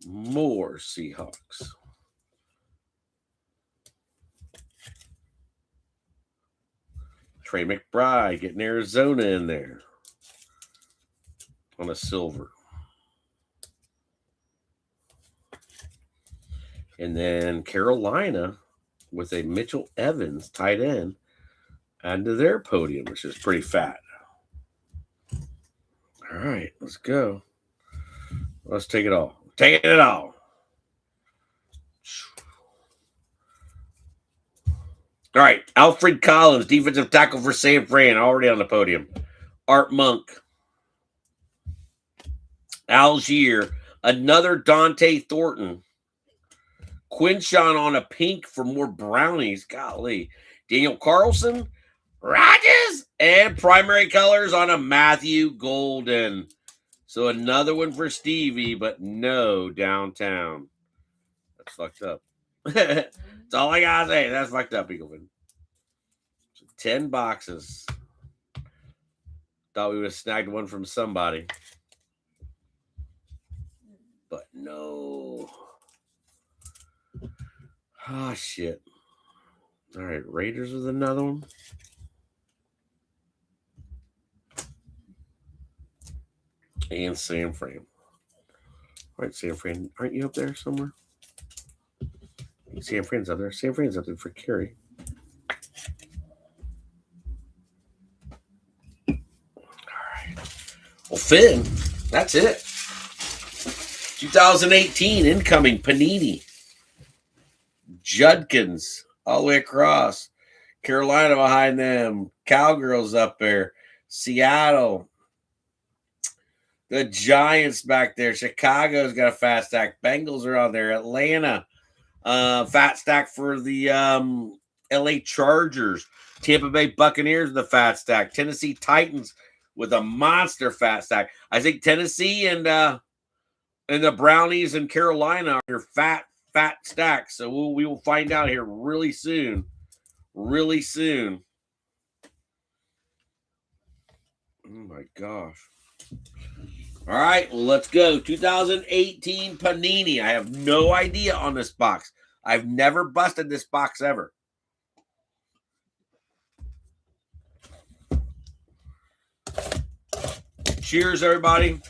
More Seahawks. Trey McBride getting Arizona in there on a silver. And then Carolina with a Mitchell Evans tight end onto their podium, which is pretty fat. All right, let's go. Let's take it all. Taking it all. All right, Alfred Collins, defensive tackle for San Fran, already on the podium. Art Monk. Algier, another Dante Thornton. Quinshawn on a pink for more brownies. Golly. Daniel Carlson, Rodgers, and primary colors on a Matthew Golden. So another one for Stevie, but no downtown. That's fucked up. That's all I gotta say. That's fucked up, Eagleman. So 10 boxes. Thought we would have snagged one from somebody. But no. Oh, shit. All right, Raiders with another one. And San Fran. All right, San Fran. Aren't you up there somewhere? San Fran's up there. San Fran's up there for Kerry. All right. Well, Finn, that's it. 2018 incoming Panini. Judkins all the way across. Carolina behind them. Cowgirls up there. Seattle. The Giants back there. Chicago's got a fat stack. Bengals are on there. Atlanta. Fat stack for the LA Chargers. Tampa Bay Buccaneers with a fat stack. Tennessee Titans with a monster fat stack. I think Tennessee and the Brownies and Carolina are fat stacks. So we will find out here really soon. Really soon. Oh my gosh. All right, well, let's go. 2018 Panini. I have no idea on this box. I've never busted this box ever. Cheers, everybody.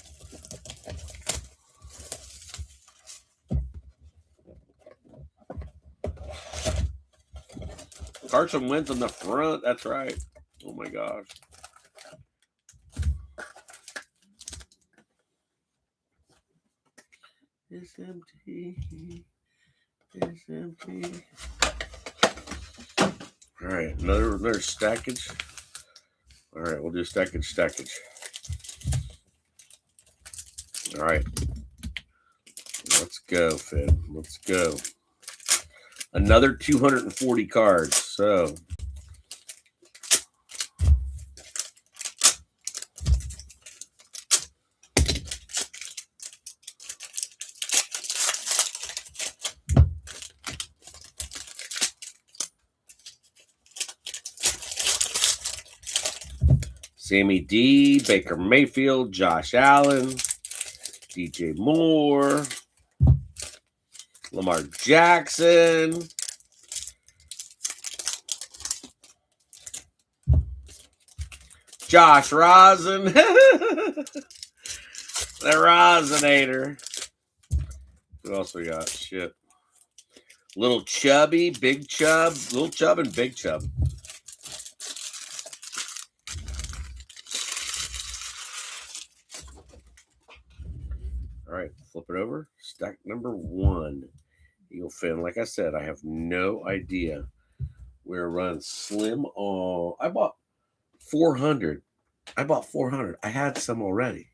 Carson Wentz on the front. That's right. Oh, my gosh. It's empty. It's empty. All right, another stackage. All right, we'll do stackage. All right. Let's go, Finn. Let's go. Another 240 cards. So Sammy D, Baker Mayfield, Josh Allen, DJ Moore, Lamar Jackson, Josh Rosen, the Rosenator. What else we got? Shit. Little chubby, big chub, little chub, and big chub. All right, flip it over. Stack number 1. Eagle fin. Like I said, I have no idea. We're running slim all. I bought 400. I had some already.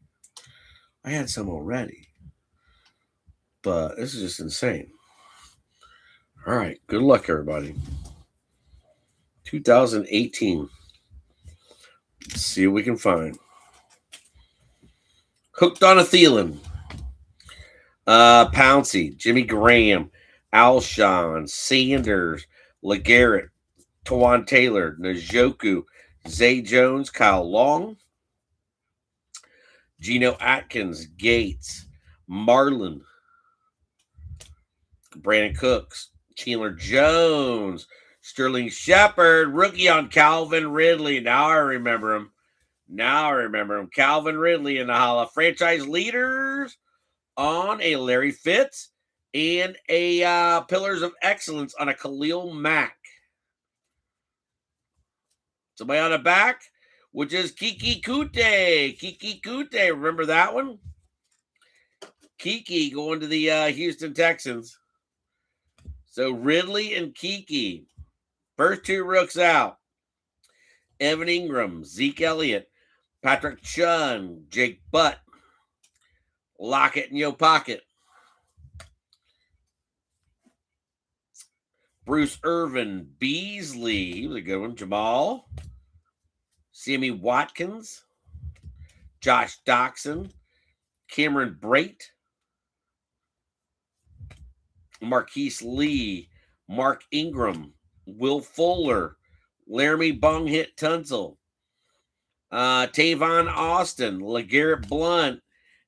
But this is just insane. All right. Good luck, everybody. 2018. Let's see what we can find. Hooked on a Thielen. Pouncey, Jimmy Graham, Alshon, Sanders, LeGarrette, Tawan Taylor, Njoku, Zay Jones, Kyle Long, Geno Atkins, Gates, Marlin, Brandon Cooks, Chandler Jones, Sterling Shepard, rookie on Calvin Ridley. Now I remember him. Calvin Ridley in the Hall of Franchise Leaders on a Larry Fitz and a Pillars of Excellence on a Khalil Mack. Somebody on the back, which is Kiki Kute. Remember that one? Kiki going to the Houston Texans. So Ridley and Kiki. First 2 rooks out. Evan Ingram, Zeke Elliott, Patrick Chung, Jake Butt, Lockett in your pocket. Bruce Irvin, Beasley, he was a good one. Jamal, Sammy Watkins, Josh Doxson, Cameron Brate, Marquise Lee, Mark Ingram, Will Fuller, Laramie Bong-Hit Tunsil, Tavon Austin, LeGarrette Blunt,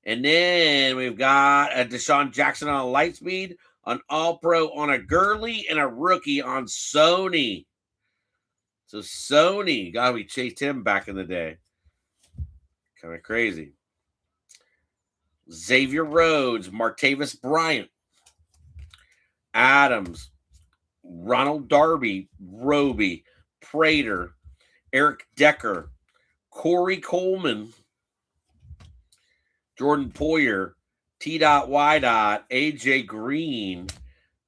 and then we've got a Deshaun Jackson on a Lightspeed, an All-Pro on a Gurley, and a rookie on Sony. So Sony, God, we chased him back in the day. Kind of crazy. Xavier Rhodes, Martavis Bryant, Adams, Ronald Darby, Roby, Prater, Eric Decker, Corey Coleman, Jordan Poyer, T.Y. AJ Green,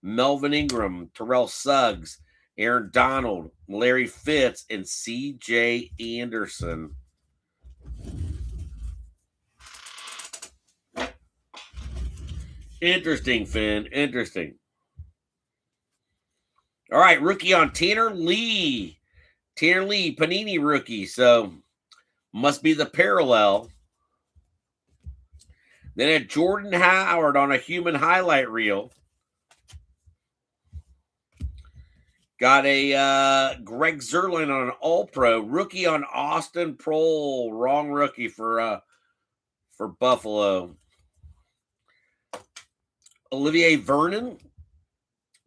Melvin Ingram, Terrell Suggs, Aaron Donald, Larry Fitz, and C.J. Anderson. Interesting, Finn. Interesting. All right, rookie on Tanner Lee. Tanner Lee, Panini rookie. So must be the parallel. Then a Jordan Howard on a human highlight reel. Got a Greg Zerline on an All-Pro. Rookie on Austin Prohl. Wrong rookie for Buffalo. Olivier Vernon.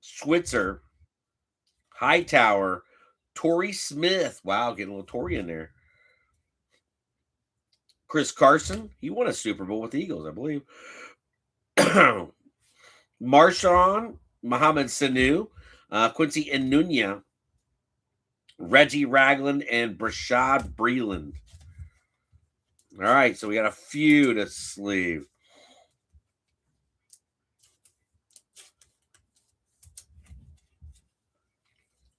Switzer. Hightower. Torrey Smith. Wow, getting a little Torrey in there. Chris Carson. He won a Super Bowl with the Eagles, I believe. Marshawn. Mohamed Sanu. Quincy Enunia, Reggie Ragland, and Brashad Breeland. All right, so we got a few to sleeve.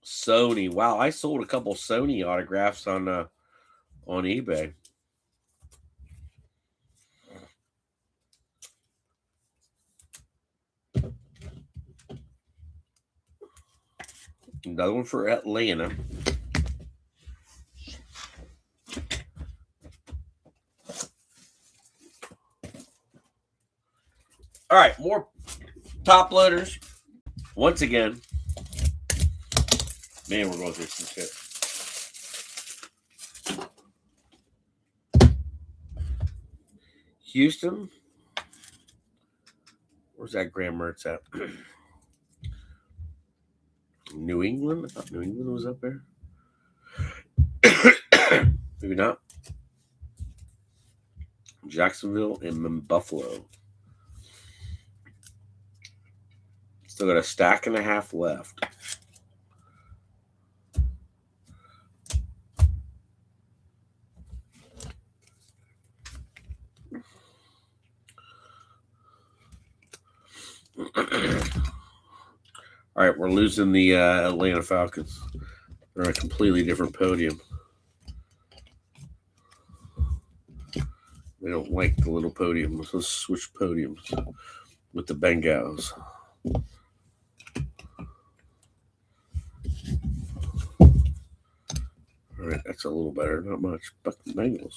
Sony. Wow, I sold a couple Sony autographs on eBay. Another one for Atlanta. All right, more top loaders. Once again, man, we're going through some shit. Houston. Where's that Graham Mertz at? New England? I thought New England was up there. Maybe not. Jacksonville and Buffalo. Still got a stack and a half left. All right, we're losing the Atlanta Falcons. They're on a completely different podium. They don't like the little podium. Let's switch podiums with the Bengals. All right, that's a little better. Not much. But the Bengals.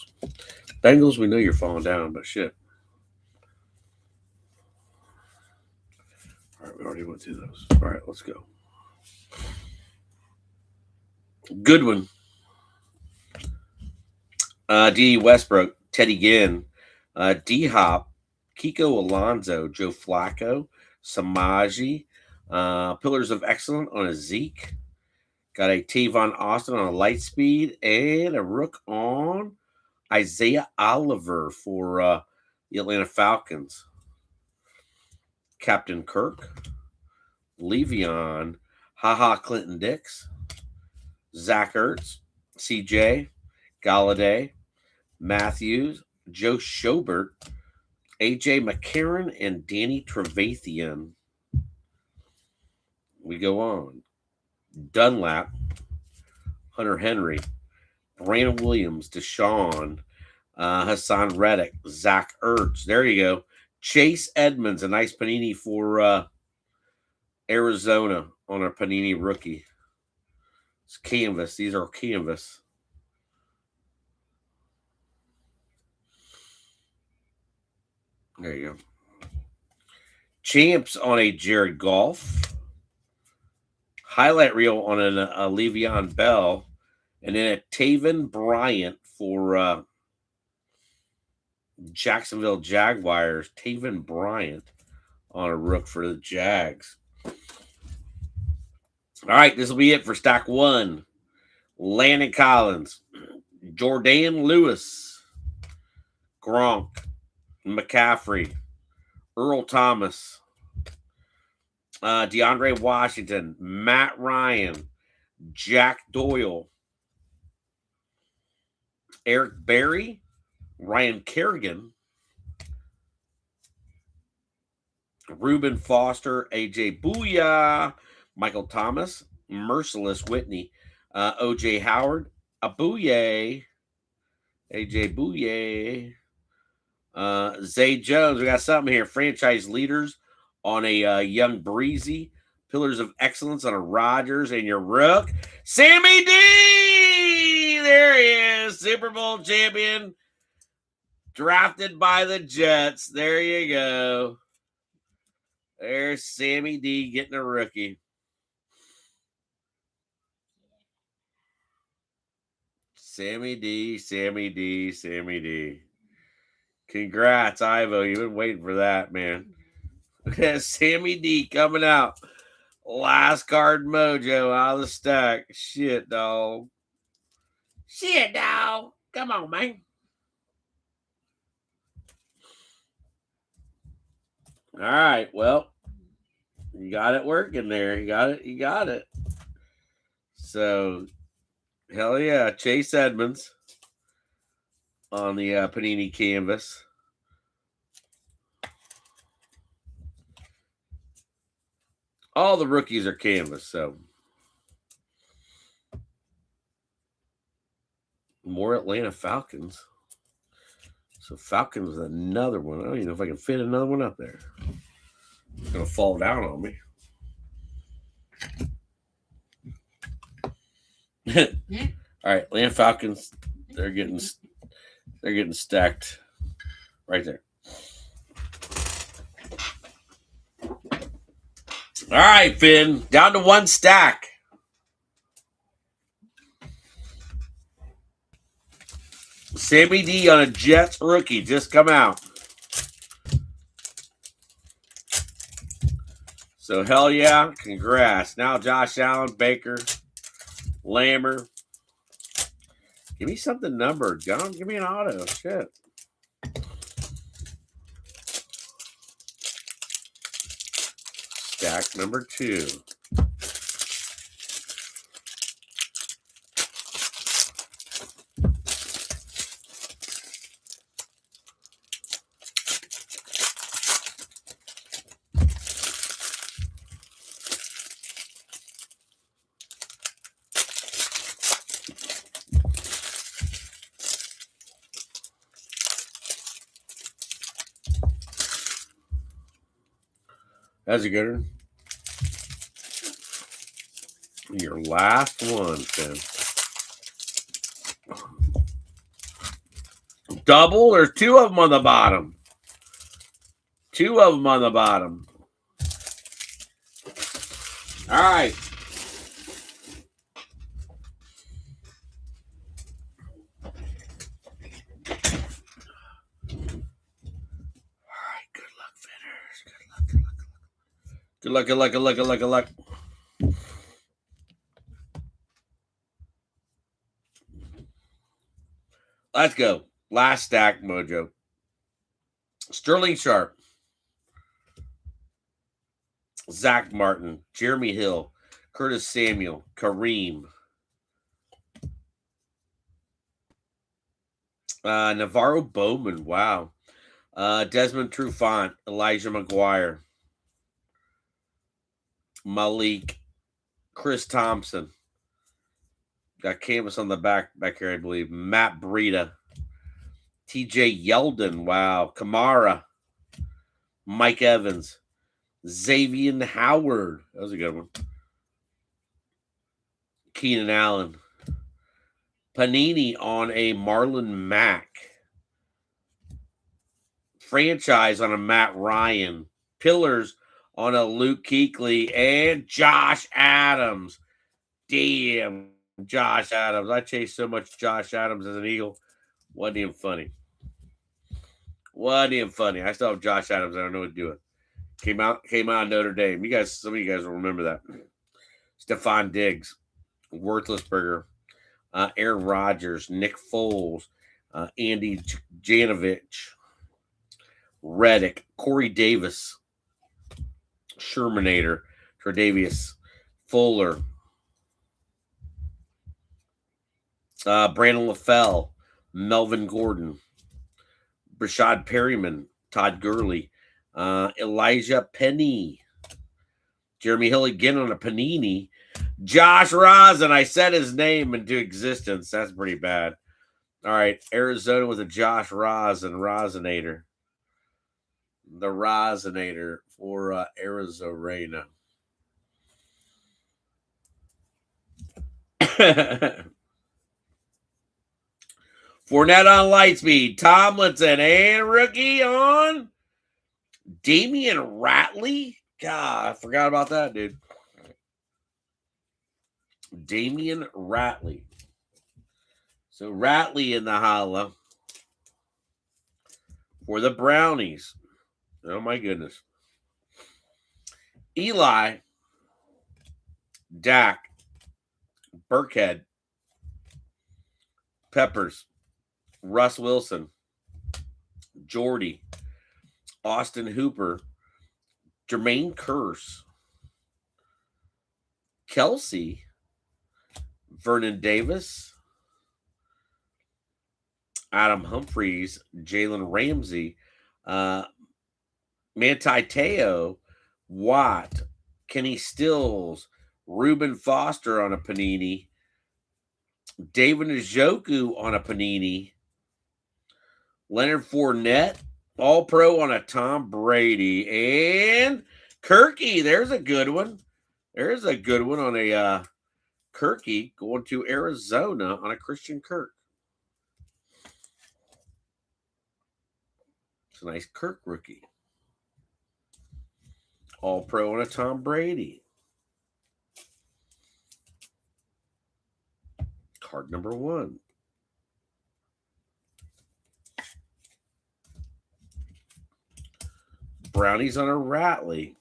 Bengals, we know you're falling down, but shit. All right, we already went through those. All right, let's go. Good one. D. Westbrook, Teddy Ginn, D. Hop, Kiko Alonso, Joe Flacco, Samaji, Pillars of Excellence on a Zeke. Got a Tavon Austin on a Lightspeed and a Rook on Isaiah Oliver for the Atlanta Falcons. Captain Kirk, Le'Veon, HaHa Clinton Dix, Zach Ertz, CJ, Galladay, Matthews, Joe Schobert, AJ McCarron, and Danny Trevathan. We go on. Dunlap, Hunter Henry, Brandon Williams, Deshaun, Hassan Reddick, Zach Ertz. There you go. Chase Edmonds, a nice panini for Arizona on our panini rookie. It's canvas. These are canvas. There you go. Champs on a Jared Goff. Highlight reel on a Le'Veon Bell. And then a Taven Bryant for Jacksonville Jaguars. Taven Bryant on a Rook for the Jags. All right, this will be it for stack one. Landon Collins, Jordan Lewis, Gronk, McCaffrey, Earl Thomas, DeAndre Washington, Matt Ryan, Jack Doyle, Eric Berry, Ryan Kerrigan, Reuben Foster, AJ Booyah, Michael Thomas, Merciless Whitney, OJ Howard, Abuye, AJ Bouye, Zay Jones. We got something here. Franchise leaders on a Young Breezy, Pillars of Excellence on a Rodgers, and your Rook, Sammy D. There he is, Super Bowl champion, drafted by the Jets. There you go. There's Sammy D getting a rookie. Sammy D, Sammy D, Sammy D. Congrats, Ivo. You've been waiting for that, man. Sammy D coming out. Last card mojo out of the stack. Shit, dog. Shit, dog. Come on, man. All right, well, you got it working there. You got it. So, hell yeah, Chase Edmonds on the Panini canvas. All the rookies are canvas, so more Atlanta Falcons. So Falcons is another one. I don't even know if I can fit another one up there. It's gonna fall down on me. All right, Atlanta Falcons. They're getting stacked right there. All right, Finn, down to one stack. Sammy D on a Jets rookie just come out. So hell yeah, congrats. Now Josh Allen, Baker, Lammer. Give me something numbered, John. Give me an auto. Shit. stack number 2. That's a good one. Your last one, Finn. Double? There's 2 of them on the bottom. 2 of them on the bottom. All right. Good luck, Finners. Good luck. Good luck, good luck, good luck, good luck, good luck. Let's go. Last stack, Mojo. Sterling Sharp. Zach Martin. Jeremy Hill. Curtis Samuel. Kareem. Navarro Bowman. Wow. Desmond Trufant. Elijah McGuire. Malik. Chris Thompson. Got canvas on the back here, I believe. Matt Breida. TJ Yeldon. Wow. Kamara. Mike Evans. Xavier Howard. That was a good one. Keenan Allen. Panini on a Marlon Mack. Franchise on a Matt Ryan. Pillars on a Luke Kuechly. And Josh Adams. Damn, Josh Adams. I chased so much Josh Adams as an Eagle. Wasn't even funny. Wasn't even funny. I still have Josh Adams. I don't know what to do with. Came out of Notre Dame. You guys, some of you guys will remember that. Stephon Diggs. Worthlessberger. Aaron Rodgers, Nick Foles, Andy Janovich, Reddick, Corey Davis, Shermanator, Tre'Davious, Fuller, Brandon LaFell, Melvin Gordon, Brashad Perryman, Todd Gurley, Elijah Penny, Jeremy Hill again on a Panini. Josh Rosen. I said his name into existence. That's pretty bad. All right. Arizona with a Josh Rosen. Rosenator. The Rosenator for Arizona. Fournette on Lightspeed. Tomlinson and rookie on Damian Ratley. God, I forgot about that, dude. Damian Ratley. So Ratley in the holla for the Brownies. Oh my goodness. Eli, Dak, Burkhead, Peppers, Russ Wilson, Jordy, Austin Hooper, Jermaine Kearse, Kelsey, Vernon Davis, Adam Humphries, Jalen Ramsey, Manti Te'o, Watt, Kenny Stills, Reuben Foster on a Panini, David Njoku on a Panini, Leonard Fournette, All-Pro on a Tom Brady, and Kirky. There's a good one. There's a good one on a Kirky going to Arizona on a Christian Kirk. It's a nice Kirk rookie. All-Pro on a Tom Brady. Card number 1. Brownies on a Ratley.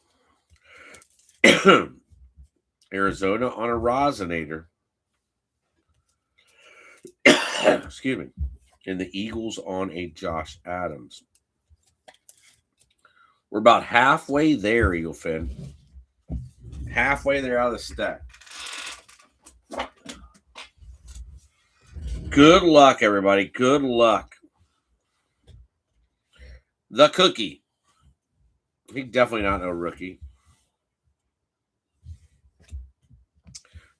Arizona on a Rosenator. Excuse me. And the Eagles on a Josh Adams. We're about halfway there, Eagle fan. Halfway there out of the stack. Good luck, everybody. Good luck. The Cookie. He's definitely not no rookie.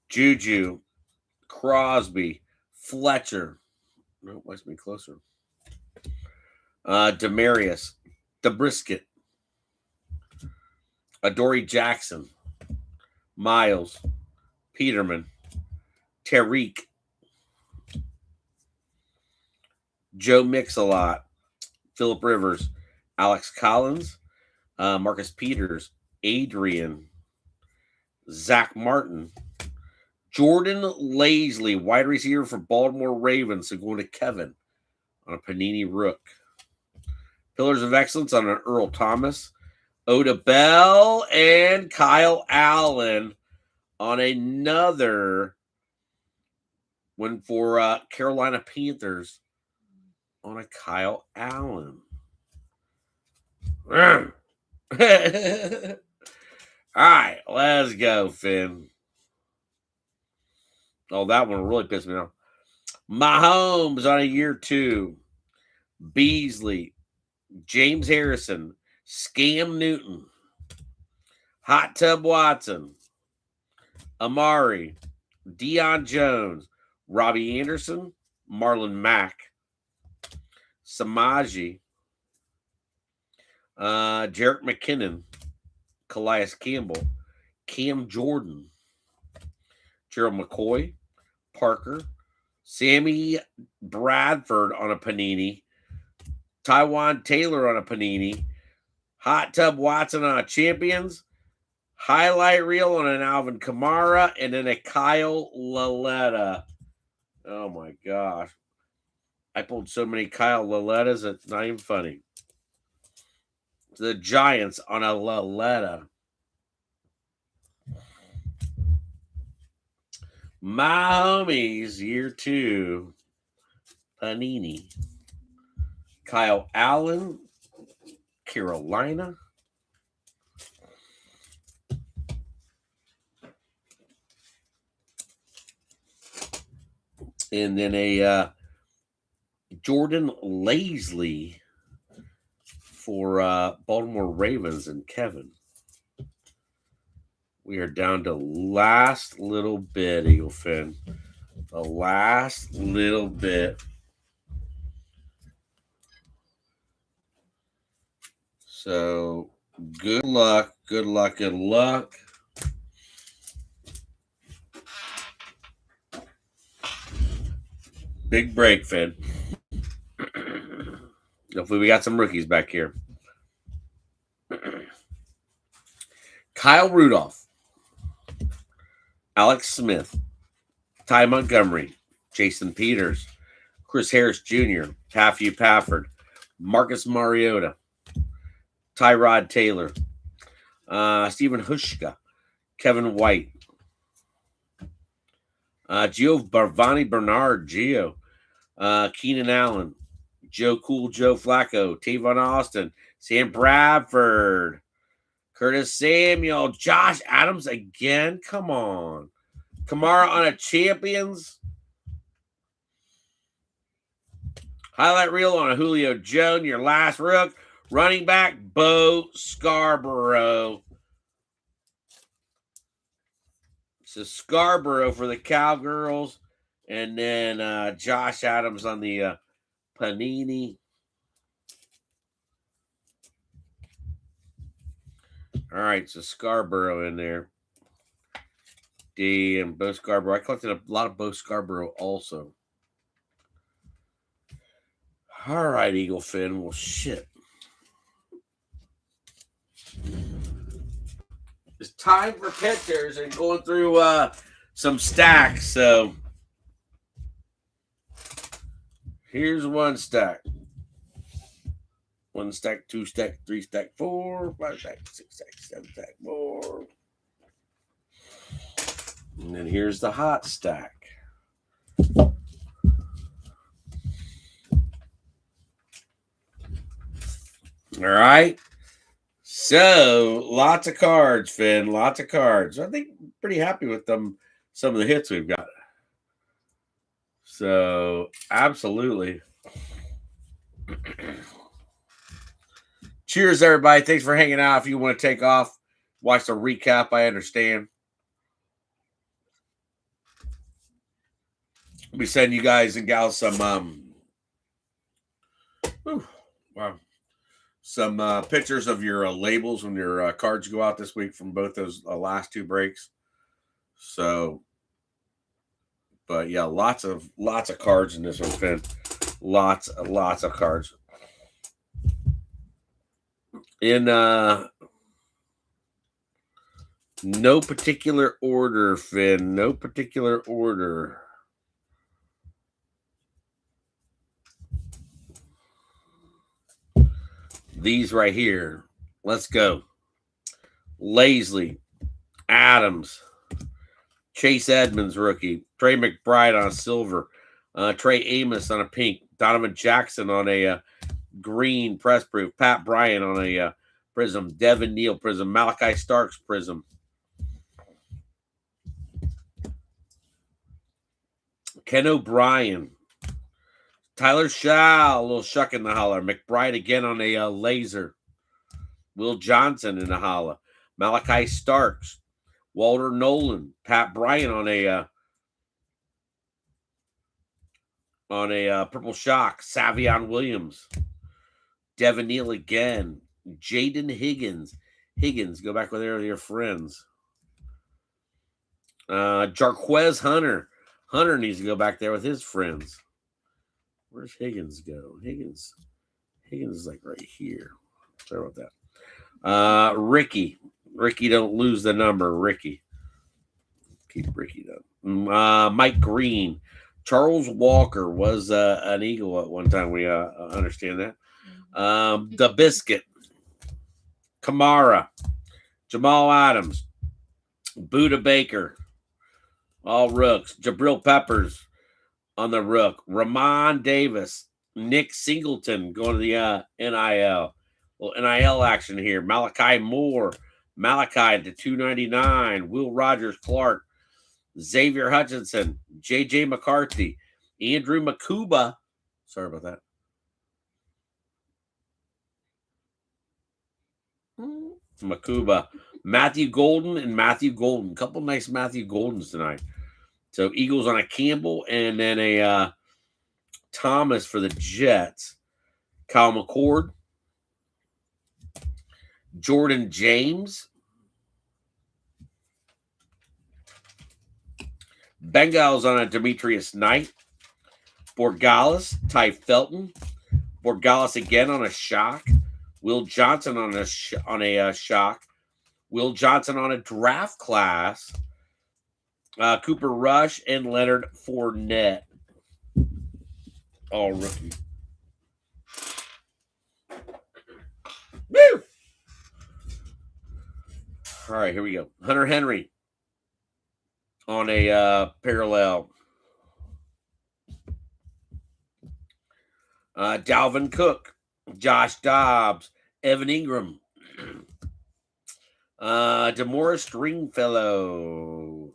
Juju. Crosby. Fletcher. No, must be closer. Demarius. DeBrisket. Adoree Jackson. Miles. Peterman. Tariq. Joe Mix-a-Lot. Phillip Rivers. Alex Collins. Marcus Peters. Adrian. Zach Martin. Jordan Lazley, wide receiver for Baltimore Ravens. So going to Kevin on a Panini Rook. Pillars of Excellence on an Earl Thomas. Oda Bell and Kyle Allen on another one for Carolina Panthers on a Kyle Allen. All right, let's go, Finn. Oh, that one really pissed me off. Mahomes on a year 2. Beasley. James Harrison. Scam Newton. Hot Tub Watson. Amari. Deion Jones. Robbie Anderson. Marlon Mack. Samaji. Jerick McKinnon. Calais Campbell. Cam Jordan. Gerald McCoy. Parker. Sammy Bradford on a Panini. Tywan Taylor on a Panini. Hot Tub Watson on a Champions. Highlight reel on an Alvin Kamara. And then a Kyle Laletta. Oh my gosh. I pulled so many Kyle Lalettas, it's not even funny. The Giants on a Laletta. My homies, year 2. Panini. Kyle Allen. Carolina. And then a Jordan Lazley for Baltimore Ravens and Kevin. We are down to last little bit, Eagle Fin. The last little bit. So, good luck, good luck, good luck. Big break, Finn. Hopefully we got some rookies back here. Kyle Rudolph. Alex Smith. Ty Montgomery. Jason Peters. Chris Harris Jr. Taffy Pafford. Marcus Mariota. Tyrod Taylor. Stephen Hushka. Kevin White. Giovanni Bernard. Gio. Keenan Allen. Joe Cool, Joe Flacco. Tavon Austin. Sam Bradford. Curtis Samuel. Josh Adams again. Come on. Kamara on a Champions. Highlight reel on a Julio Jones. Your last rook. Running back, Bo Scarborough. So Scarborough for the Cowgirls. And then Josh Adams on the Panini. All right, so Scarborough in there. And Bo Scarborough. I collected a lot of Bo Scarborough also. All right, Eagle Fin. Well, shit. It's time for pictures and going through some stacks. So here's one stack. 1 stack, 2 stack, 3 stack, 4, 5 stack, 6 stack, 7 stack, more. And then here's the hot stack. All right. So lots of cards, Finn. Lots of cards. I think pretty happy with them. Some of the hits we've got. So absolutely. Cheers, everybody. Thanks for hanging out. If you want to take off, watch the recap, I understand. We send you guys and gals some some pictures of your labels when your cards go out this week from both those last two breaks. So, but yeah, lots of cards in this one, Finn. Lots of cards. In no particular order, Finn. No particular order. These right here. Let's go. Lasley, Adams, Chase Edmonds rookie, Trey McBride on a silver, Trey Amos on a pink, Donovan Jackson on a green press proof, Pat Bryant on a prism, Devin Neal prism, Malachi Starks prism, Ken O'Brien, Tyler Shaw, a little shuck in the holler, McBride again on a laser, Will Johnson in the holler, Malachi Starks, Walter Nolan, Pat Bryant on a purple shock, Savion Williams, Devin Neal again, Jaden Higgins. Go back with your friends. Jarquez Hunter. Hunter needs to go back there with his friends. Where's Higgins go? Higgins is like right here. Sorry about that. Ricky. Ricky, don't lose the number. Ricky. Keep Ricky down. Mike Green. Charles Walker was an Eagle at one time. We understand that. The Biscuit. Kamara. Jamal Adams. Buda Baker. All rooks. Jabril Peppers on the rook. Ramon Davis. Nick Singleton going to the NIL. Little NIL action here. Malachi Moore. Malachi to 299. Will Rogers Clark. Xavier Hutchinson. JJ McCarthy. Andrew Makuba. Sorry about that. Makuba. Matthew Golden and Matthew Golden. Couple nice Matthew Goldens tonight. So Eagles on a Campbell and then a Thomas for the Jets. Kyle McCord. Jordan James. Bengals on a Demetrius Knight. Borgalis. Ty Felton. Borgalis again on a shock. Will Johnson on a shock. Will Johnson on a draft class. Cooper Rush and Leonard Fournette. All rookie. Woo! All right, here we go. Hunter Henry on a parallel. Dalvin Cook, Josh Dobbs, Evan Ingram, DeMaurice Stringfellow,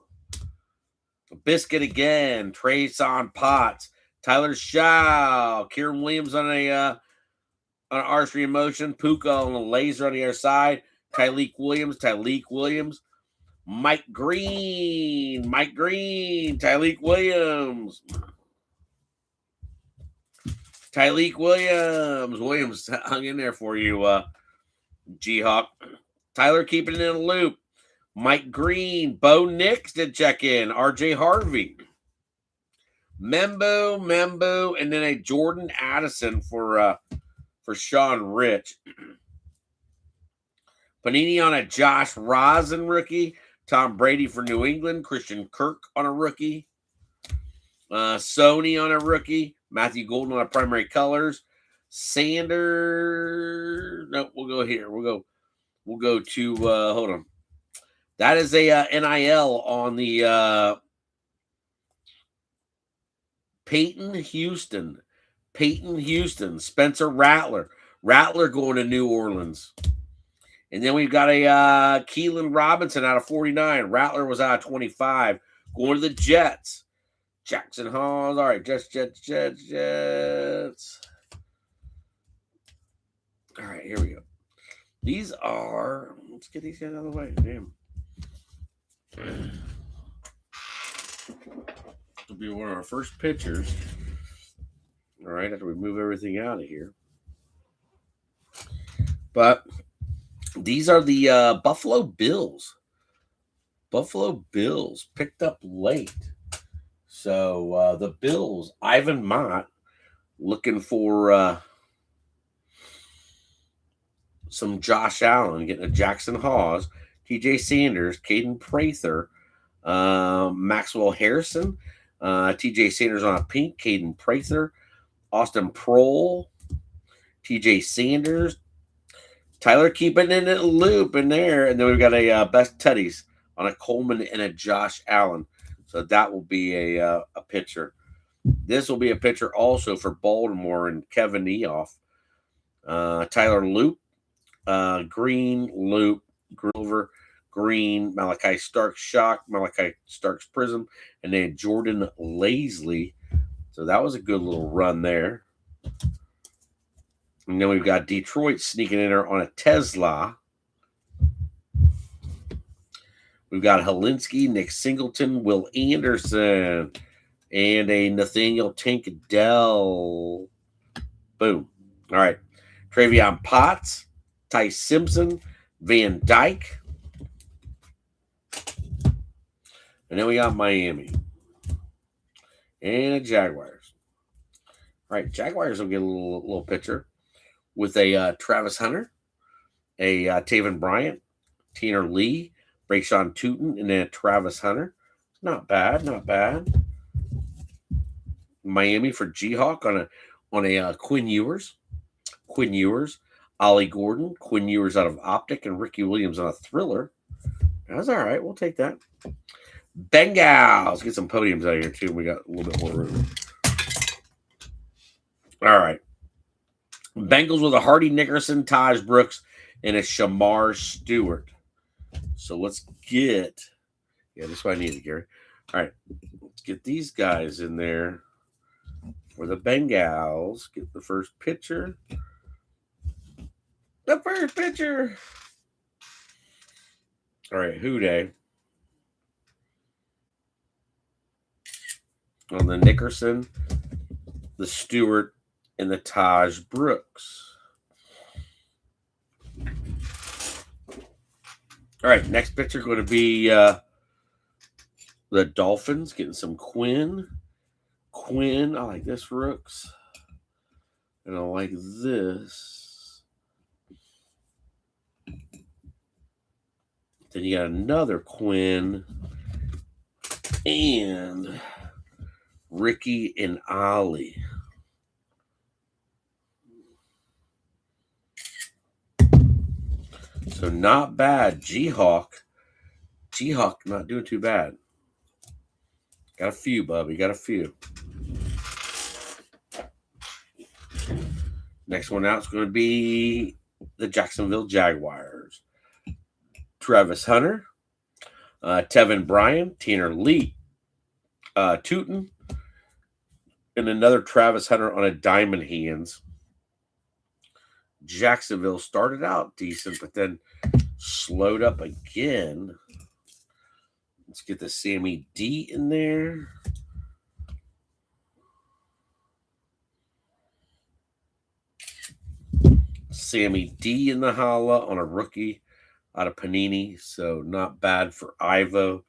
Biscuit again, Trayson Potts, Tyler Shaw, Kieran Williams on an archery in motion, Puka on a laser on the other side, Tyleek Williams, Mike Green, Tyleek Williams. Williams hung in there for you, G-Hawk. Tyler keeping it in a loop. Mike Green, Bo Nix did check in. RJ Harvey. Membo, and then a Jordan Addison for Sean Rich. Panini on a Josh Rosen rookie. Tom Brady for New England. Christian Kirk on a rookie. Sony on a rookie. Matthew Golden on a primary colors. Sanders. No, we'll go here. We'll go to hold on. That is a NIL on the Peyton Houston. Spencer Rattler going to New Orleans. And then we've got a Keelan Robinson out of 49. Rattler was out of 25. Going to the Jets. Jackson Halls. All right, Jets. All right, here we go. These are, let's get these guys out of the way. Damn. This will be one of our first pictures. All right, after we move everything out of here. But these are the Buffalo Bills. Buffalo Bills picked up late. So the Bills, Ivan Mott, looking for some Josh Allen, getting a Jackson Hawes, TJ Sanders, Caden Prather, Maxwell Harrison, TJ Sanders on a pink, Caden Prather, Austin Prohl, TJ Sanders, Tyler keeping in a loop in there, and then we've got a Best Teddies on a Coleman and a Josh Allen. So that will be a pitcher. This will be a pitcher also for Baltimore and Kevin Eoff. Tyler Loop, Green, Loop, Grover, Green, Malachi Starks, Shock, Malachi Starks Prism, and then Jordan Lazley. So that was a good little run there. And then we've got Detroit sneaking in there on a Tesla. We've got Helinski, Nick Singleton, Will Anderson, and a Nathaniel Tankadell. Boom. All right. Travion Potts, Ty Simpson, Van Dyke. And then we got Miami. And Jaguars. All right. Jaguars will get a little picture with a Travis Hunter, a Taven Bryant, Tanner Lee, Brayshawn Tootin, and then Travis Hunter. Not bad, not bad. Miami for G-Hawk on a Quinn Ewers. Ollie Gordon, Quinn Ewers out of Optic, and Ricky Williams on a Thriller. That's all right. We'll take that. Bengals. Get some podiums out of here, too. We got a little bit more room. All right. Bengals with a Hardy Nickerson, Taj Brooks, and a Shamar Stewart. So let's get, this is what I needed, Gary. All right, let's get these guys in there for the Bengals. Get the first pitcher. The first pitcher. All right, Houday. On the Nickerson, the Stewart, and the Taj Brooks. All right, next pitcher going to be the Dolphins, getting some Quinn. I like this, Rooks. And I like this. Then you got another Quinn. And Ricky and Ollie. So not bad. G-Hawk not doing too bad. Got a few, Bubby. Got a few. Next one out is going to be the Jacksonville Jaguars. Travis Hunter, Tevin Bryan, Tanner Lee, Tootin, and another Travis Hunter on a Diamond Hands. Jacksonville started out decent, but then slowed up again. Let's get the Sammy D in there. Sammy D in the holla on a rookie out of Panini. So not bad for Ivo.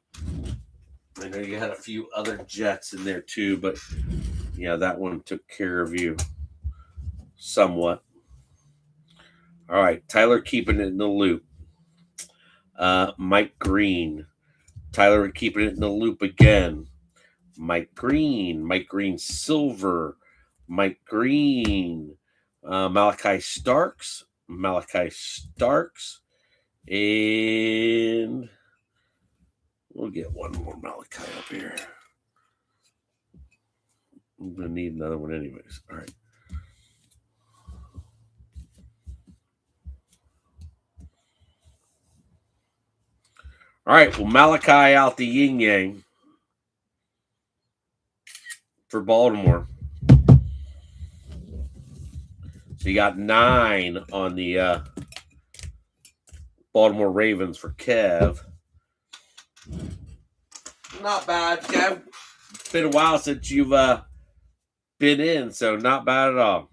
I know you had a few other Jets in there too, but yeah, that one took care of you somewhat. All right, Tyler keeping it in the loop. Mike Green. Tyler keeping it in the loop again. Mike Green Silver. Mike Green. Malachi Starks. And we'll get one more Malachi up here. I'm going to need another one anyways. All right. All right, well, Malachi out the yin yang for Baltimore. So you got 9 on the Baltimore Ravens for Kev. Not bad, Kev. It's been a while since you've been in, so not bad at all.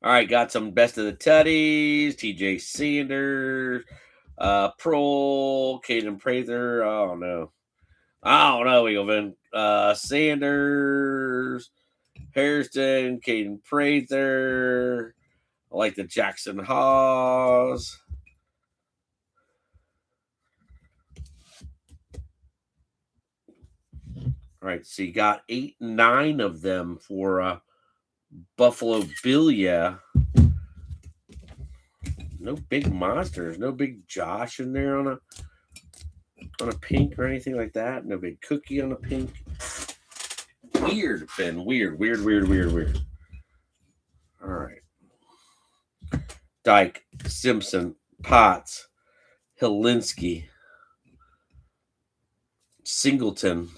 All right, got some best of the tutties. TJ Sanders, Pro, Caden Prather. Oh no, I don't know, Eagleman. Sanders, Hairston, Caden Prather. I like the Jackson Haws. All right, so you got 8, 9 of them for Buffalo Billia. No big monsters, no big Josh in there on a pink or anything like that. No big Cookie on a pink. Weird, Finn. Weird. All right. Dyke, Simpson, Potts, Helinski, Singleton.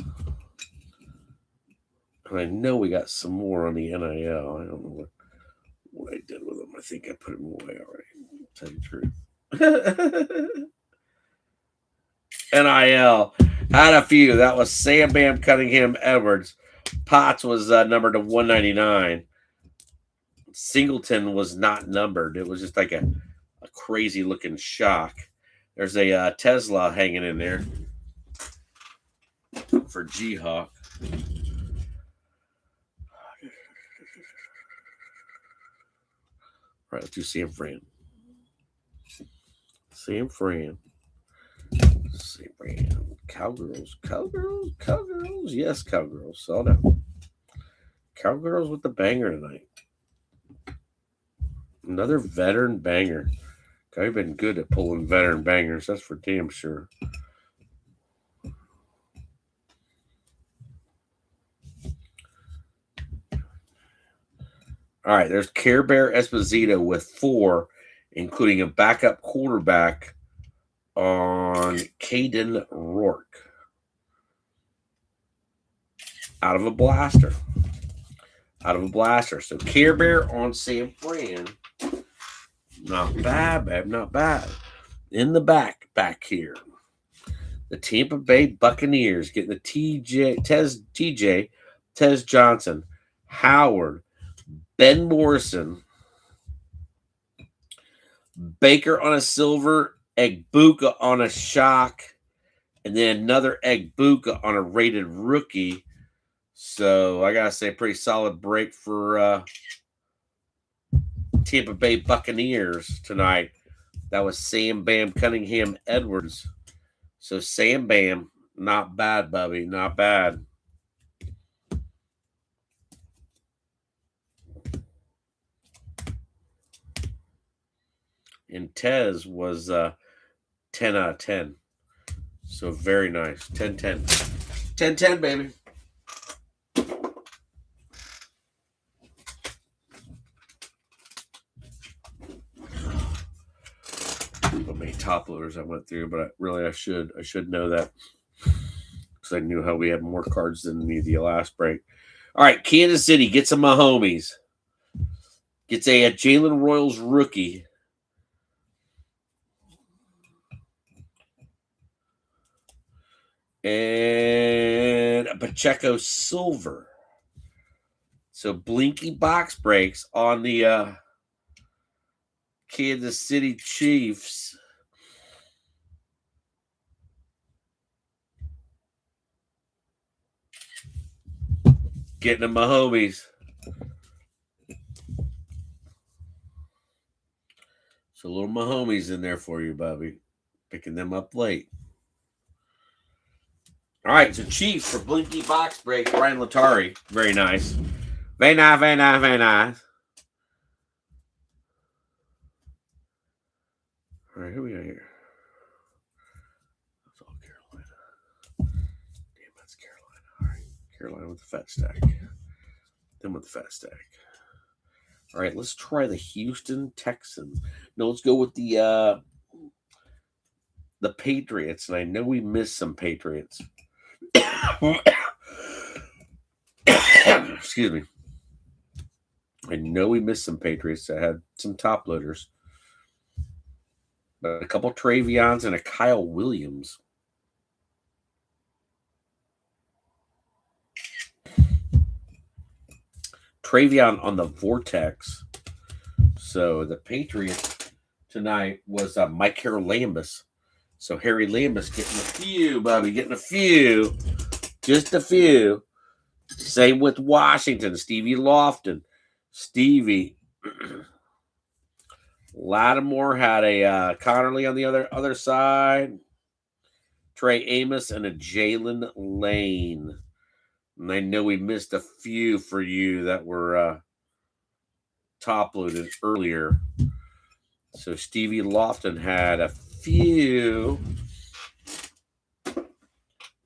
And I know we got some more on the NIL. I don't know what I did with them. I think I put them away already. Tell you the truth. NIL had a few. That was Sam Bam Cunningham Edwards. Potts was numbered to 199. Singleton was not numbered. It was just like a crazy looking shock. There's a Tesla hanging in there for G-Hawk. All right, let's do Sam Fran. Sam Fran. Cowgirls. Yes, Cowgirls. Saw that. Cowgirls with the banger tonight. Another veteran banger. I've been good at pulling veteran bangers. That's for damn sure. All right, there's Care Bear Esposito with 4, including a backup quarterback on Caden Rourke. Out of a blaster. So Care Bear on Sam Fran. Not bad, babe. Not bad. In the back here. The Tampa Bay Buccaneers getting the Tez Johnson, Howard, Ben Morrison, Baker on a silver, Egbuka on a shock, and then another Egbuka on a rated rookie. So I gotta say, pretty solid break for Tampa Bay Buccaneers tonight. That was Sam Bam Cunningham Edwards. So Sam Bam, not bad, Bubby, not bad. And Tez was 10 out of 10. So very nice. 10-10. 10-10, baby. How many top loaders I went through, but I should know that because I knew how we had more cards than the last break. All right, Kansas City gets some Mahomes. Gets a Jalen Royals rookie. And a Pacheco silver. So blinky box breaks on the Kansas City Chiefs. Getting the Mahomes. So little Mahomes in there for you, Bobby. Picking them up late. All right, so Chiefs for blinky box break. Brian Latari. Very nice. Very nice. All right, who we got here? That's all Carolina. Damn, that's Carolina. All right, Carolina with the fat stack. Them with the fat stack. All right, let's try the Houston Texans. No, let's go with the the Patriots, and I know we missed some Patriots. Excuse me. I know we missed some Patriots that had some top loaders. But a couple Travions and a Kyle Williams. Travion on the Vortex. So the Patriots tonight was Mike Harry-Lambus. So Harry Lambus getting a few, Bobby, getting a few. Just a few. Same with Washington. Stevie Lofton. Stevie. Lattimore had a Connerly on the other side. Trey Amos and a Jalen Lane. And I know we missed a few for you that were top loaded earlier. So Stevie Lofton had a few.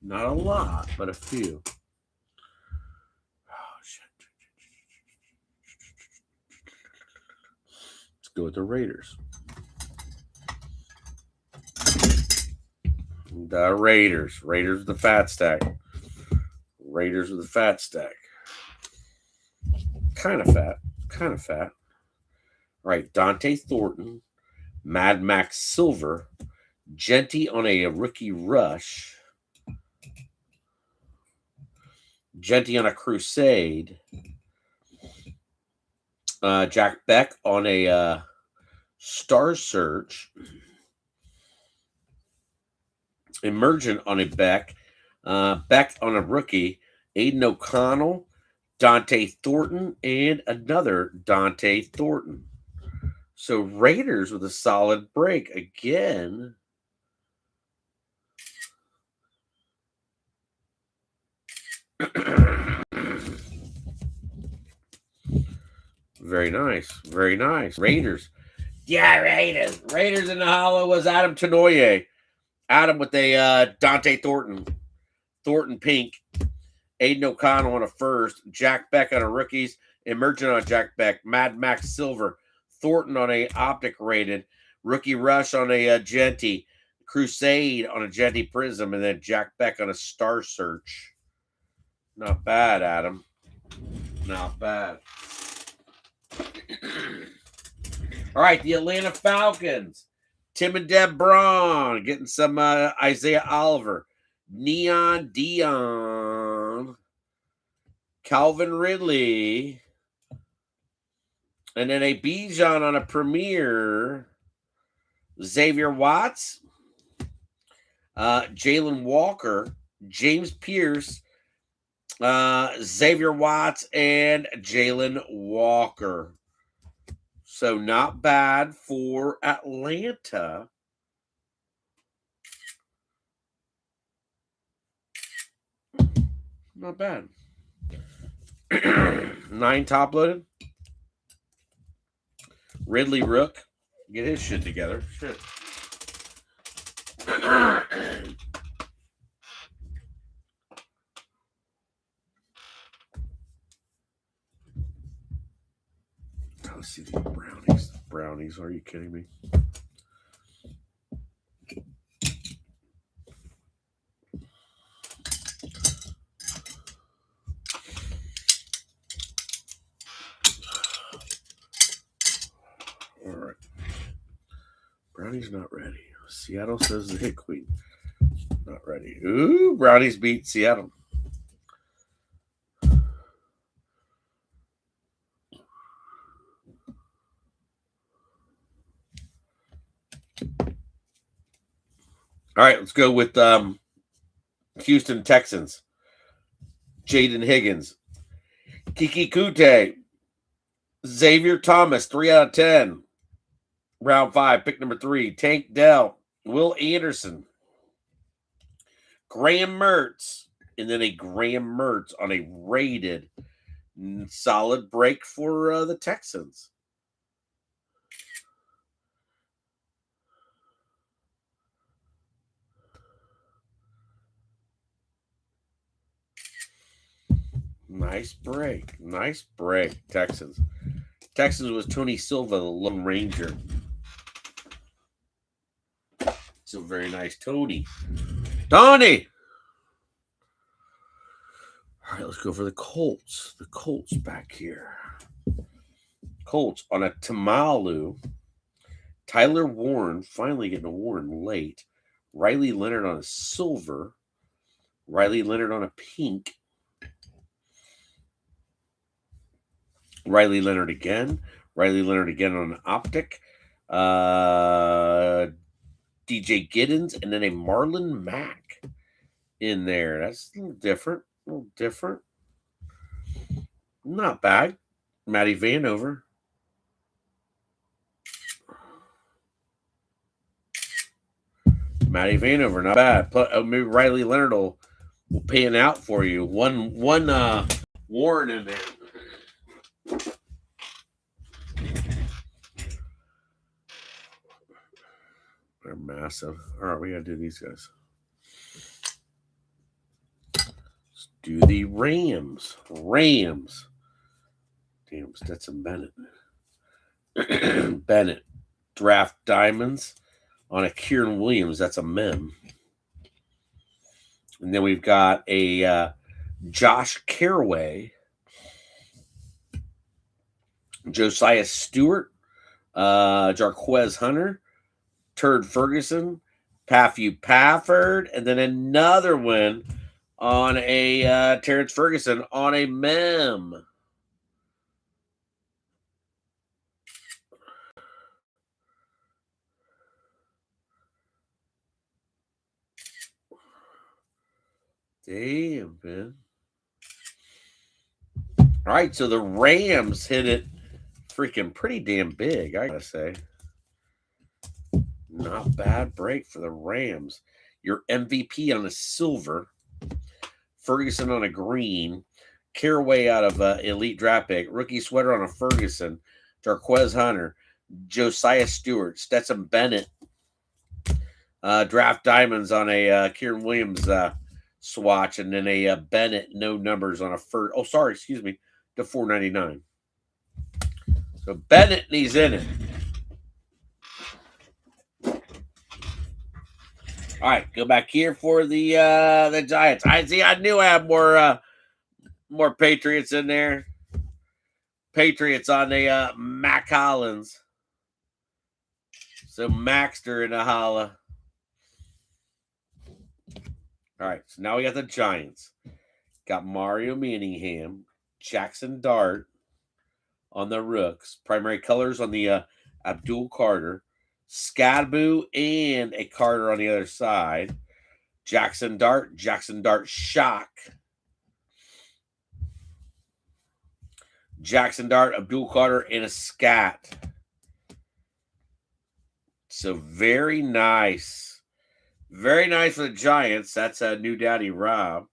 Not a lot, but a few. Oh, shit. Let's go with the Raiders. The Raiders. Raiders with the fat stack. Raiders with the fat stack. Kind of fat. Kind of fat. All right, Dante Thornton. Mad Max Silver. Genty on a rookie rush. Genty on a Crusade. Jack Beck on a Star Search. Emergent on a Beck. Beck on a rookie. Aiden O'Connell. Dante Thornton. And another Dante Thornton. So Raiders with a solid break again. Very nice. Very nice. Raiders. Yeah, Raiders. Raiders in the hollow was Adam Tenoye. Adam with a Dante Thornton. Thornton pink. Aiden O'Connell on a first. Jack Beck on a rookies. Emergent on Jack Beck. Mad Max Silver. Thornton on a Optic rated. Rookie Rush on a Genty. Crusade on a Genty Prism. And then Jack Beck on a Star Search. Not bad, Adam. Not bad. All right, the Atlanta Falcons. Tim and Deb Braun getting some Isaiah Oliver. Neon Dion. Calvin Ridley. And then a Bijan on a Premier. Xavier Watts. Jalen Walker. James Pierce. Xavier Watts and Jalen Walker. So not bad for Atlanta. Not bad. 9 top loaded. Ridley Rook. Get his shit together. Shit. Let's see the brownies. Brownies, are you kidding me? All right. Brownie's not ready. Seattle says the hit queen. Not ready. Ooh, Brownies beat Seattle. All right, let's go with Houston Texans. Jaden Higgins. Kiki Kute. Xavier Thomas, 3 out of 10. Round 5, pick number 3. Tank Dell. Will Anderson. Graham Mertz. And then a Graham Mertz on a rated solid break for the Texans. Nice break. Nice break, Texans. Texans was Tony Silva, the Lone Ranger. So very nice, Tony. Tony! All right, let's go for the Colts. The Colts back here. Colts on a Tamalu. Tyler Warren, finally getting a Warren late. Riley Leonard on a silver. Riley Leonard on a pink. Riley Leonard again. Riley Leonard again on an optic. DJ Giddens, and then a Marlon Mack in there. That's a little different. A little different. Not bad. Matty Vanover. Matty Vanover, not bad. Maybe Riley Leonard will pan out for you. One Warren in there. They're massive. All right, we gotta do these guys. Let's do the Rams. Rams. Damn, Stetson Bennett. Bennett. Draft Diamonds on a Kieran Williams. That's a mem. And then we've got a Josh Caraway. Josiah Stewart. Jarquez Hunter. Turd Ferguson. Paffy Pafford. And then another one on a Terrence Ferguson on a mem. Damn, man. All right, so the Rams hit it freaking pretty damn big, I gotta say. Not bad break for the Rams. Your MVP on a silver. Ferguson on a green. Caraway out of Elite Draft Pick. Rookie sweater on a Ferguson. Jarquez Hunter. Josiah Stewart. Stetson Bennett. Draft Diamonds on a Kieran Williams swatch, and then a Bennett no numbers on a first. Oh, sorry, excuse me, to $4.99. So Bennett, and he's in it. All right, go back here for the Giants. I knew I had more Patriots in there. Patriots on the Mac Hollins. So Maxter in the holla. All right, so now we got the Giants. Got Mario Manningham, Jackson Dart on the Rooks. Primary colors on the Abdul Carter. Scadaboo and a Carter on the other side. Jackson Dart Shock. Jackson Dart, Abdul Carter, and a Scat. So very nice. Very nice for the Giants. That's a new daddy Rob.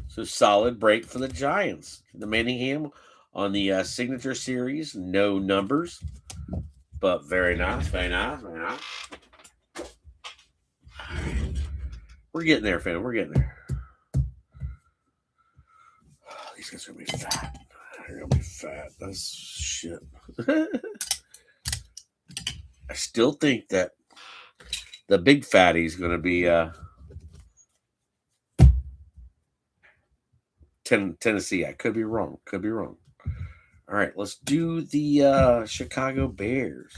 So solid break for the Giants. The Manningham on the signature series, no numbers, but very nice, very nice, very nice. We're getting there, fam. We're getting there. These guys are gonna be fat. They're gonna be fat. That's shit. I still think that the big fatty is gonna be Tennessee. I could be wrong. Could be wrong. All right, let's do the Chicago Bears.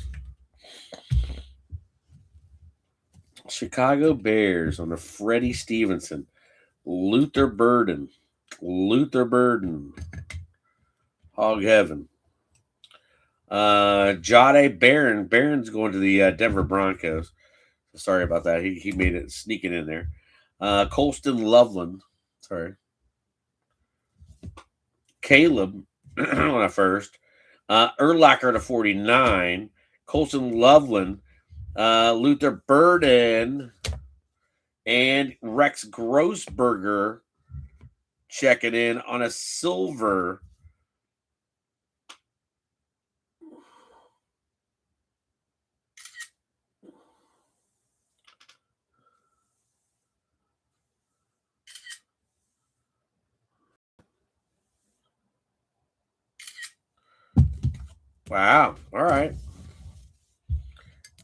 Chicago Bears on the Freddie Stevenson. Luther Burden. Hog Heaven. Jade Barron. Barron's going to the Denver Broncos. Sorry about that. He made it sneaking in there. Colston Loveland. Sorry. Caleb on a first. Urlacher to 49. Colston Loveland. Luther Burden. And Rex Grossberger checking in on a silver. Wow. All right.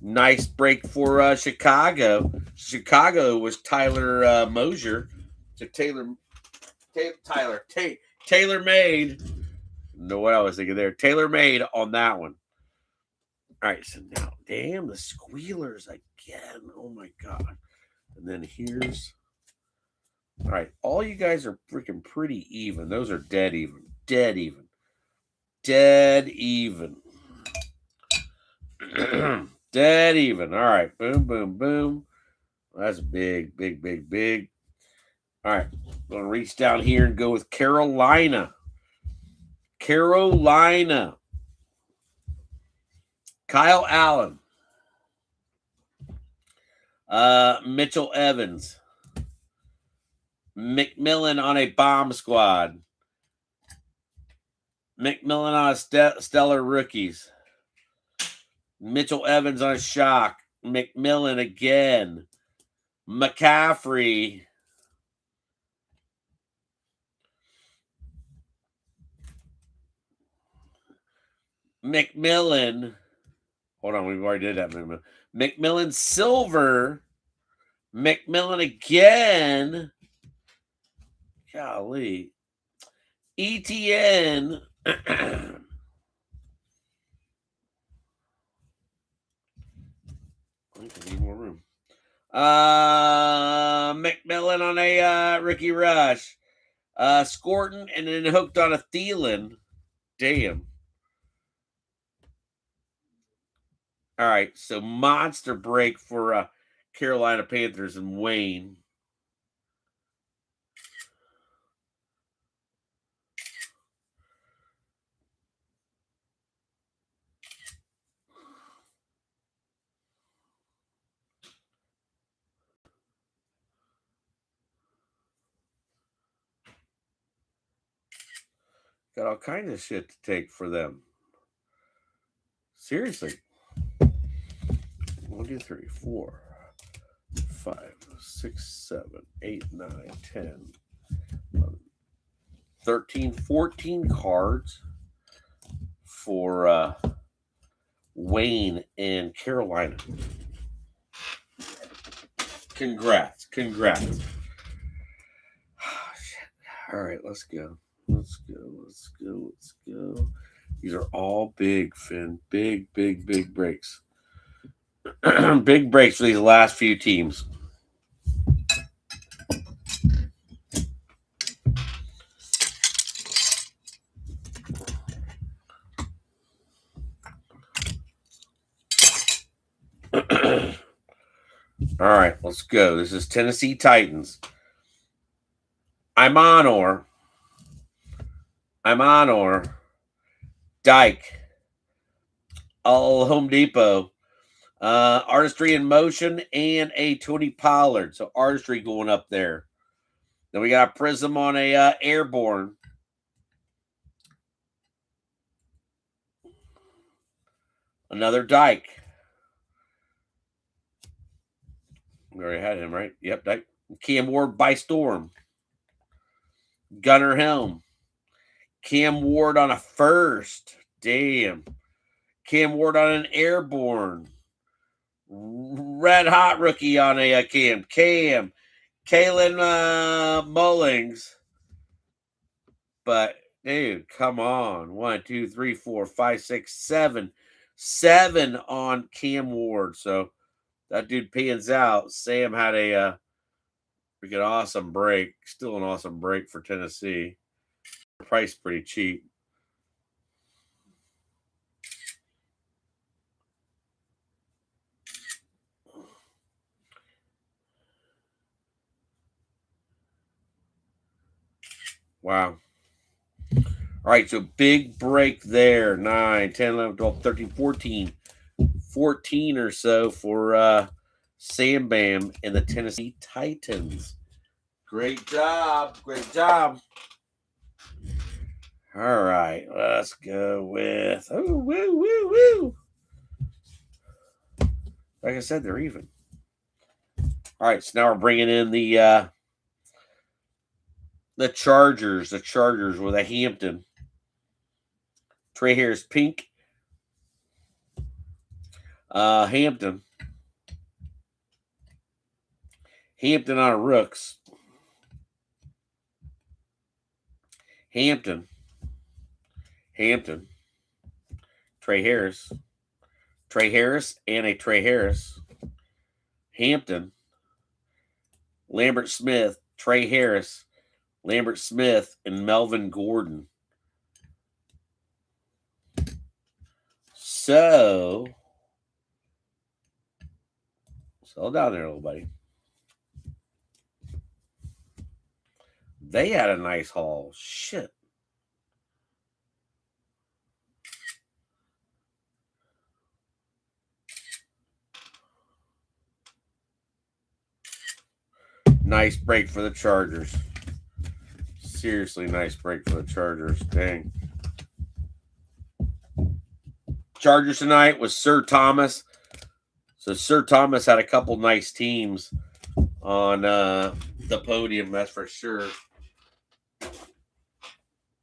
Nice break for Chicago. Chicago was Tyler Mosier to Taylor made. Know what I was thinking there. Taylor made on that one. All right, so now, damn, the squealers again. Oh my god. And then here's, all right, all you guys are freaking pretty even. Those are dead even. Dead even. Dead even. Dead even. All right, boom, boom, boom. That's big, big, big, big. All right, I'm going to reach down here and go with Carolina. Carolina. Kyle Allen. Mitchell Evans. McMillan on a bomb squad. McMillan on a stellar rookies. Mitchell Evans on a shock. McMillan again. McCaffrey. McMillan. Hold on, we've already did that movement. McMillan silver. McMillan again. Golly. ETN. I think I need more room. McMillan on a Ricky Rush. Scorton and then hooked on a Thielen. Damn. All right, so monster break for Carolina Panthers and Wayne. Got all kinds of shit to take for them. Seriously. 1, 2, 3, 4, 5, 6, 7, 8, 9, 10, 11, 13, 14 cards for Wayne and Carolina. Congrats. Congrats. All right, let's go. Let's go. Let's go. Let's go. These are all big, Finn. Big, big, big breaks. Big breaks for these last few teams. All right, let's go. This is Tennessee Titans. I'm on Dyke. All Home Depot. Artistry in Motion and a Tony Pollard. So Artistry going up there. Then we got a Prism on a Airborne. Another Dyke. We already had him, right? Yep, Dyke. Cam Ward by Storm. Gunnar Helm. Cam Ward on a first. Damn. Cam Ward on an Airborne. Red hot rookie on a Cam. Kalen Mullings. But, dude, come on. 1, 2, 3, 4, 5, 6, 7. 7 on Cam Ward. So, that dude pans out. Sam had a freaking awesome break. Still an awesome break for Tennessee. Price pretty cheap. Wow. All right, so big break there. 9, 10, 11, 12, 13, 14. 14 or so for Sam Bam and the Tennessee Titans. Great job. Great job. All right, let's go with woo. Like I said, they're even. All right, so now we're bringing in the Chargers. The Chargers with a Hampton. Trey Harris pink Hampton. Hampton on Rooks. Hampton. Hampton. Trey Harris. Trey Harris and a Trey Harris. Hampton. Lambert Smith. Trey Harris. Lambert Smith and Melvin Gordon. So, slow down there, little buddy. They had a nice haul. Shit. Nice break for the Chargers. Seriously, nice break for the Chargers. Dang. Chargers tonight was Sir Thomas. So Sir Thomas had a couple nice teams on the podium, that's for sure.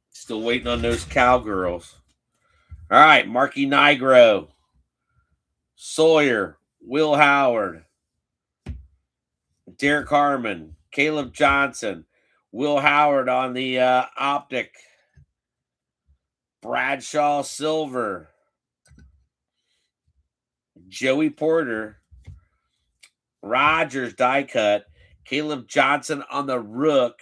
Still waiting on those Cowgirls. All right, Marky Nigro, Sawyer, Will Howard, Derek Harmon, Caleb Johnson, Will Howard on the Optic, Bradshaw Silver, Joey Porter, Rogers die cut, Caleb Johnson on the Rook,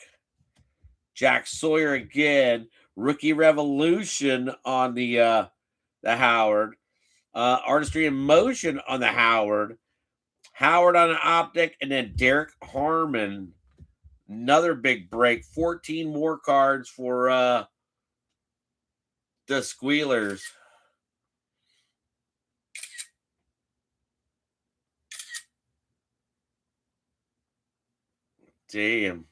Jack Sawyer again, Rookie Revolution on the Howard, Artistry in Motion on the Howard, Howard on the Optic, and then Derek Harmon, another big break. 14 more cards for the Squealers. Damn.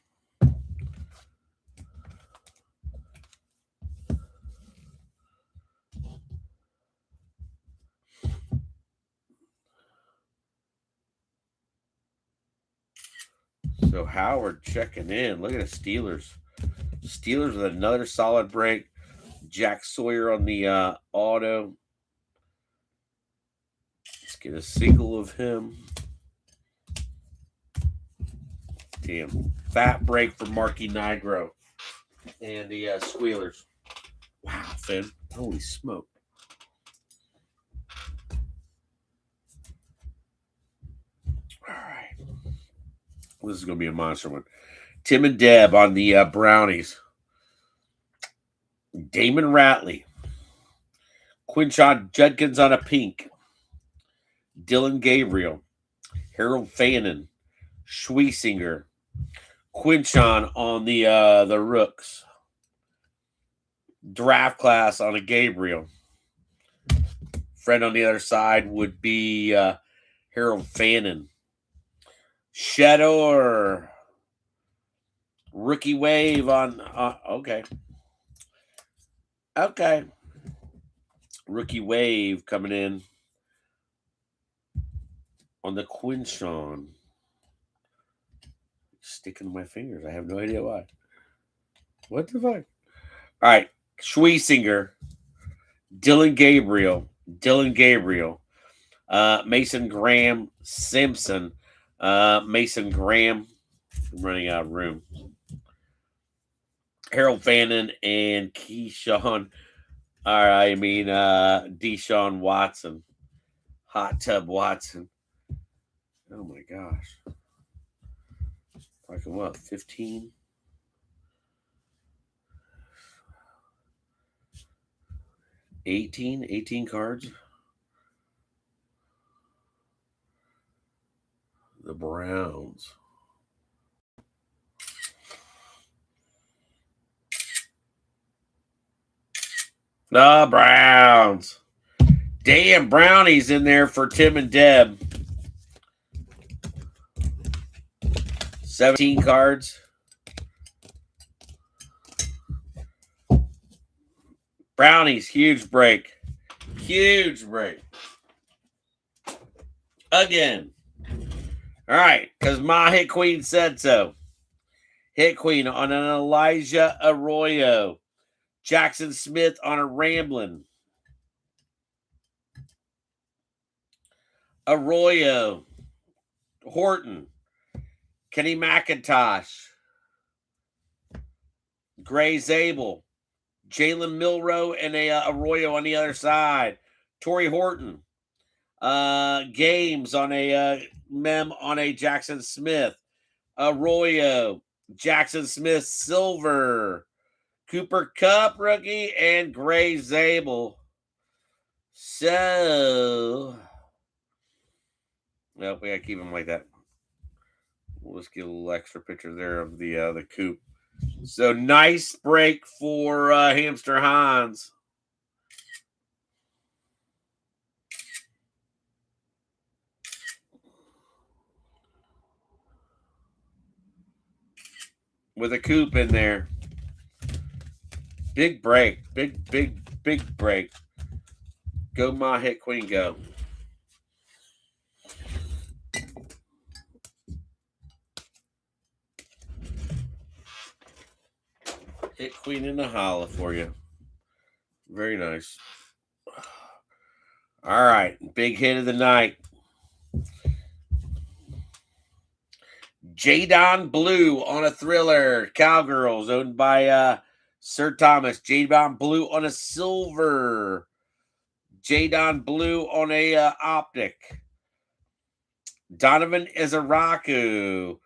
So Howard checking in. Look at the Steelers. Steelers with another solid break. Jack Sawyer on the auto. Let's get a single of him. Damn. Fat break for Marky Nigro and the Squealers. Wow, Finn. Holy smoke. All right. This is going to be a monster one. Tim and Deb on the Brownies. Damon Ratley. Quinshon Judkins on a pink. Dylan Gabriel. Harold Fannin. Schwiesinger. Quinshon on the Rooks. Draft class on a Gabriel. Friend on the other side would be Harold Fannin. Shedor. Rookie wave on okay. Okay. Rookie wave coming in on the Quinshon. Sticking to my fingers. I have no idea why. What the fuck? All right. Schwiesinger. Dylan Gabriel. Mason Graham Simpson. Mason Graham. I'm running out of room. Harold Fannin and Keyshawn. Deshaun Watson. Hot Tub Watson. Oh my gosh. Fucking what? 15? $18 cards. The Browns. The Browns. Damn, Brownies in there for Tim and Deb. 17 cards. Brownies, huge break. Huge break. Again. All right, because my Hit Queen said so. Hit Queen on an Elijah Arroyo. Jackson Smith on a Ramblin'. Arroyo, Horton, Kenny McIntosh, Gray Zabel, Jalen Milroe, and a Arroyo on the other side. Torrey Horton, Games on a mem on a Jackson Smith. Arroyo, Jackson Smith, silver. Cooper Kupp, rookie, and Gray Zabel. So, nope, we gotta keep him like that. We'll just get a little extra picture there of the Coop. So nice break for Hamster Hans. With a Coop in there. Big break. Big break. Go Ma, hit Queen, go. Hit Queen in the holla for you. Very nice. All right. Big hit of the night. Jadon Blue on a thriller. Cowgirls owned by Sir Thomas. Jadon Blue on a silver. Jadon Blue on a optic. Donovan Izaraku.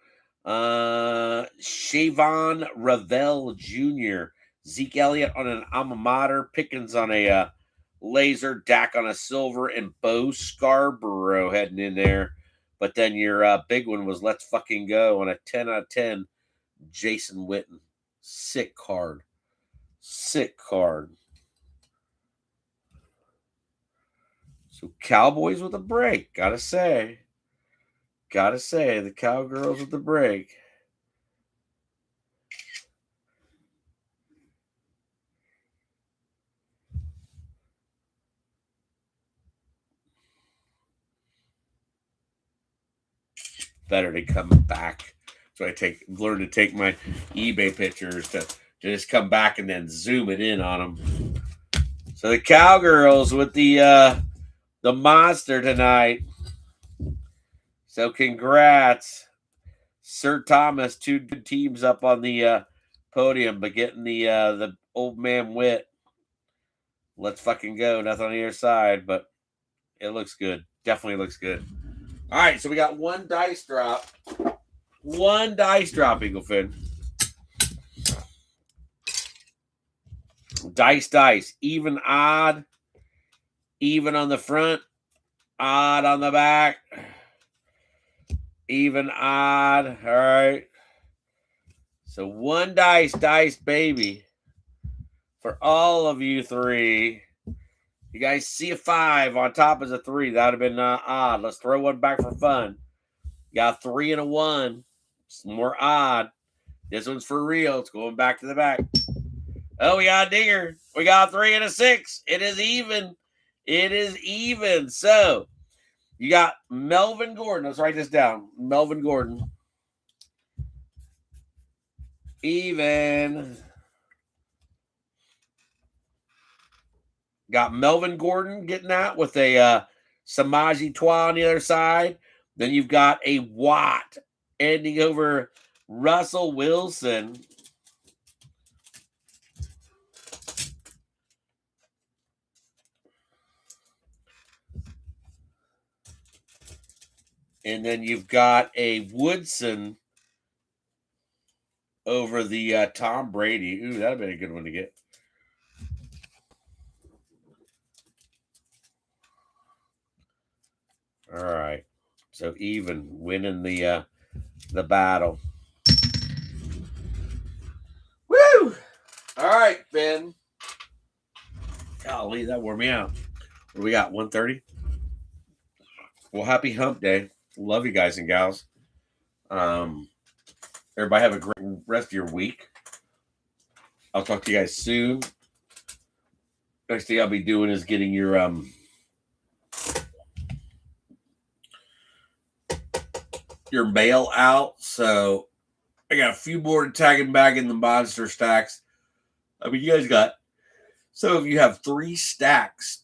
Shavon Ravel Jr. Zeke Elliott on an alma mater. Pickens on a laser. Dak on a silver. And Bo Scarborough heading in there. But then your big one was Let's Fucking Go on a 10 out of 10. Jason Witten. Sick card. Sick card. So Cowboys with a break. Gotta say. The Cowgirls with the break. Better to come back. So I learn to take my eBay pictures to just come back and then zoom it in on them. So the Cowgirls with the monster tonight. So congrats, Sir Thomas. Two good teams up on the podium, but getting the old man wit. Let's fucking go. Nothing on either side, but it looks good. Definitely looks good. All right, so we got one dice drop. One dice drop, Eaglefin. Dice. Even, odd. Even on the front. Odd on the back. Even, odd. All right. So one dice, baby. For all of you three. You guys see a 5 on top as a 3. That would have been odd. Let's throw one back for fun. You got a 3 and a 1. It's more odd. This one's for real. It's going back to the back. Oh, we got a dinger. We got a 3 and a 6. It is even. It is even. So, you got Melvin Gordon. Let's write this down. Melvin Gordon. Even. Got Melvin Gordon getting that with a Samaji Twa on the other side. Then you've got a Watt ending over Russell Wilson. And then you've got a Woodson over the Tom Brady. Ooh, that would have been a good one to get. All right. So even winning the battle. Woo! All right, Ben. Golly, that wore me out. What do we got? 1:30? Well, happy hump day. Love you guys and gals. Everybody have a great rest of your week. I'll talk to you guys soon. Next thing I'll be doing is getting your mail out. So I got a few more to tag back in the monster stacks. I mean, you guys got, so if you have 3 stacks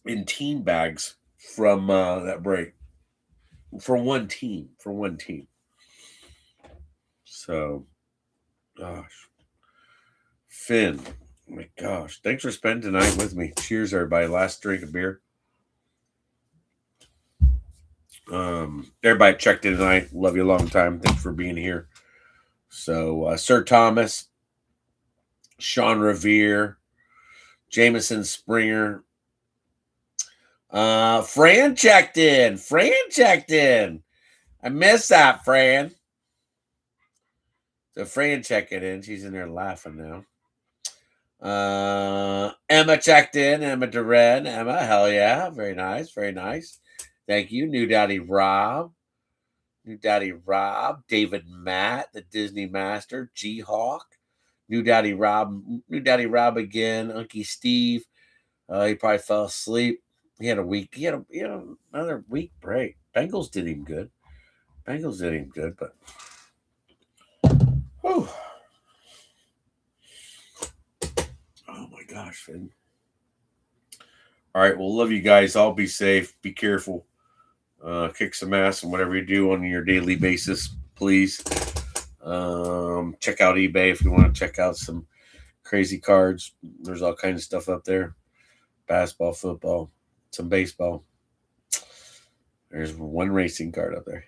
in team bags from that break for one team. So, gosh, Finn, oh my gosh, thanks for spending tonight with me. Cheers, everybody. Last drink of beer. Everybody checked in tonight. Love you a long time. Thanks for being here. So, Sir Thomas, Sean Revere, Jameson Springer, Fran checked in. I missed that, Fran. So Fran checking in. She's in there laughing now. Emma checked in. Emma Duran. Emma, hell yeah. Very nice. Thank you. New Daddy Rob. David Matt, the Disney Master. G-Hawk. New Daddy Rob again. Unky Steve. He probably fell asleep. He had another week break. Bengals did him good, but whew. Oh my gosh, Finn. All right, well, love you guys. All be safe. Be careful. Kick some ass and whatever you do on your daily basis, please. Check out eBay if you want to check out some crazy cards. There's all kinds of stuff up there. Basketball, football, some baseball. There's one racing card up there.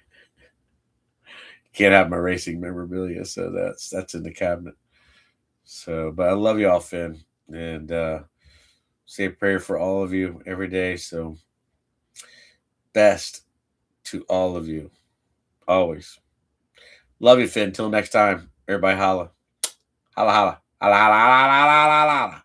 Can't have my racing memorabilia, so that's in the cabinet. So, but I love you all, Finn, and say a prayer for all of you every day. So, best to all of you, always. Love you, Finn. Till next time, everybody, holla, holla, holla, holla, holla, holla, holla, holla, holla.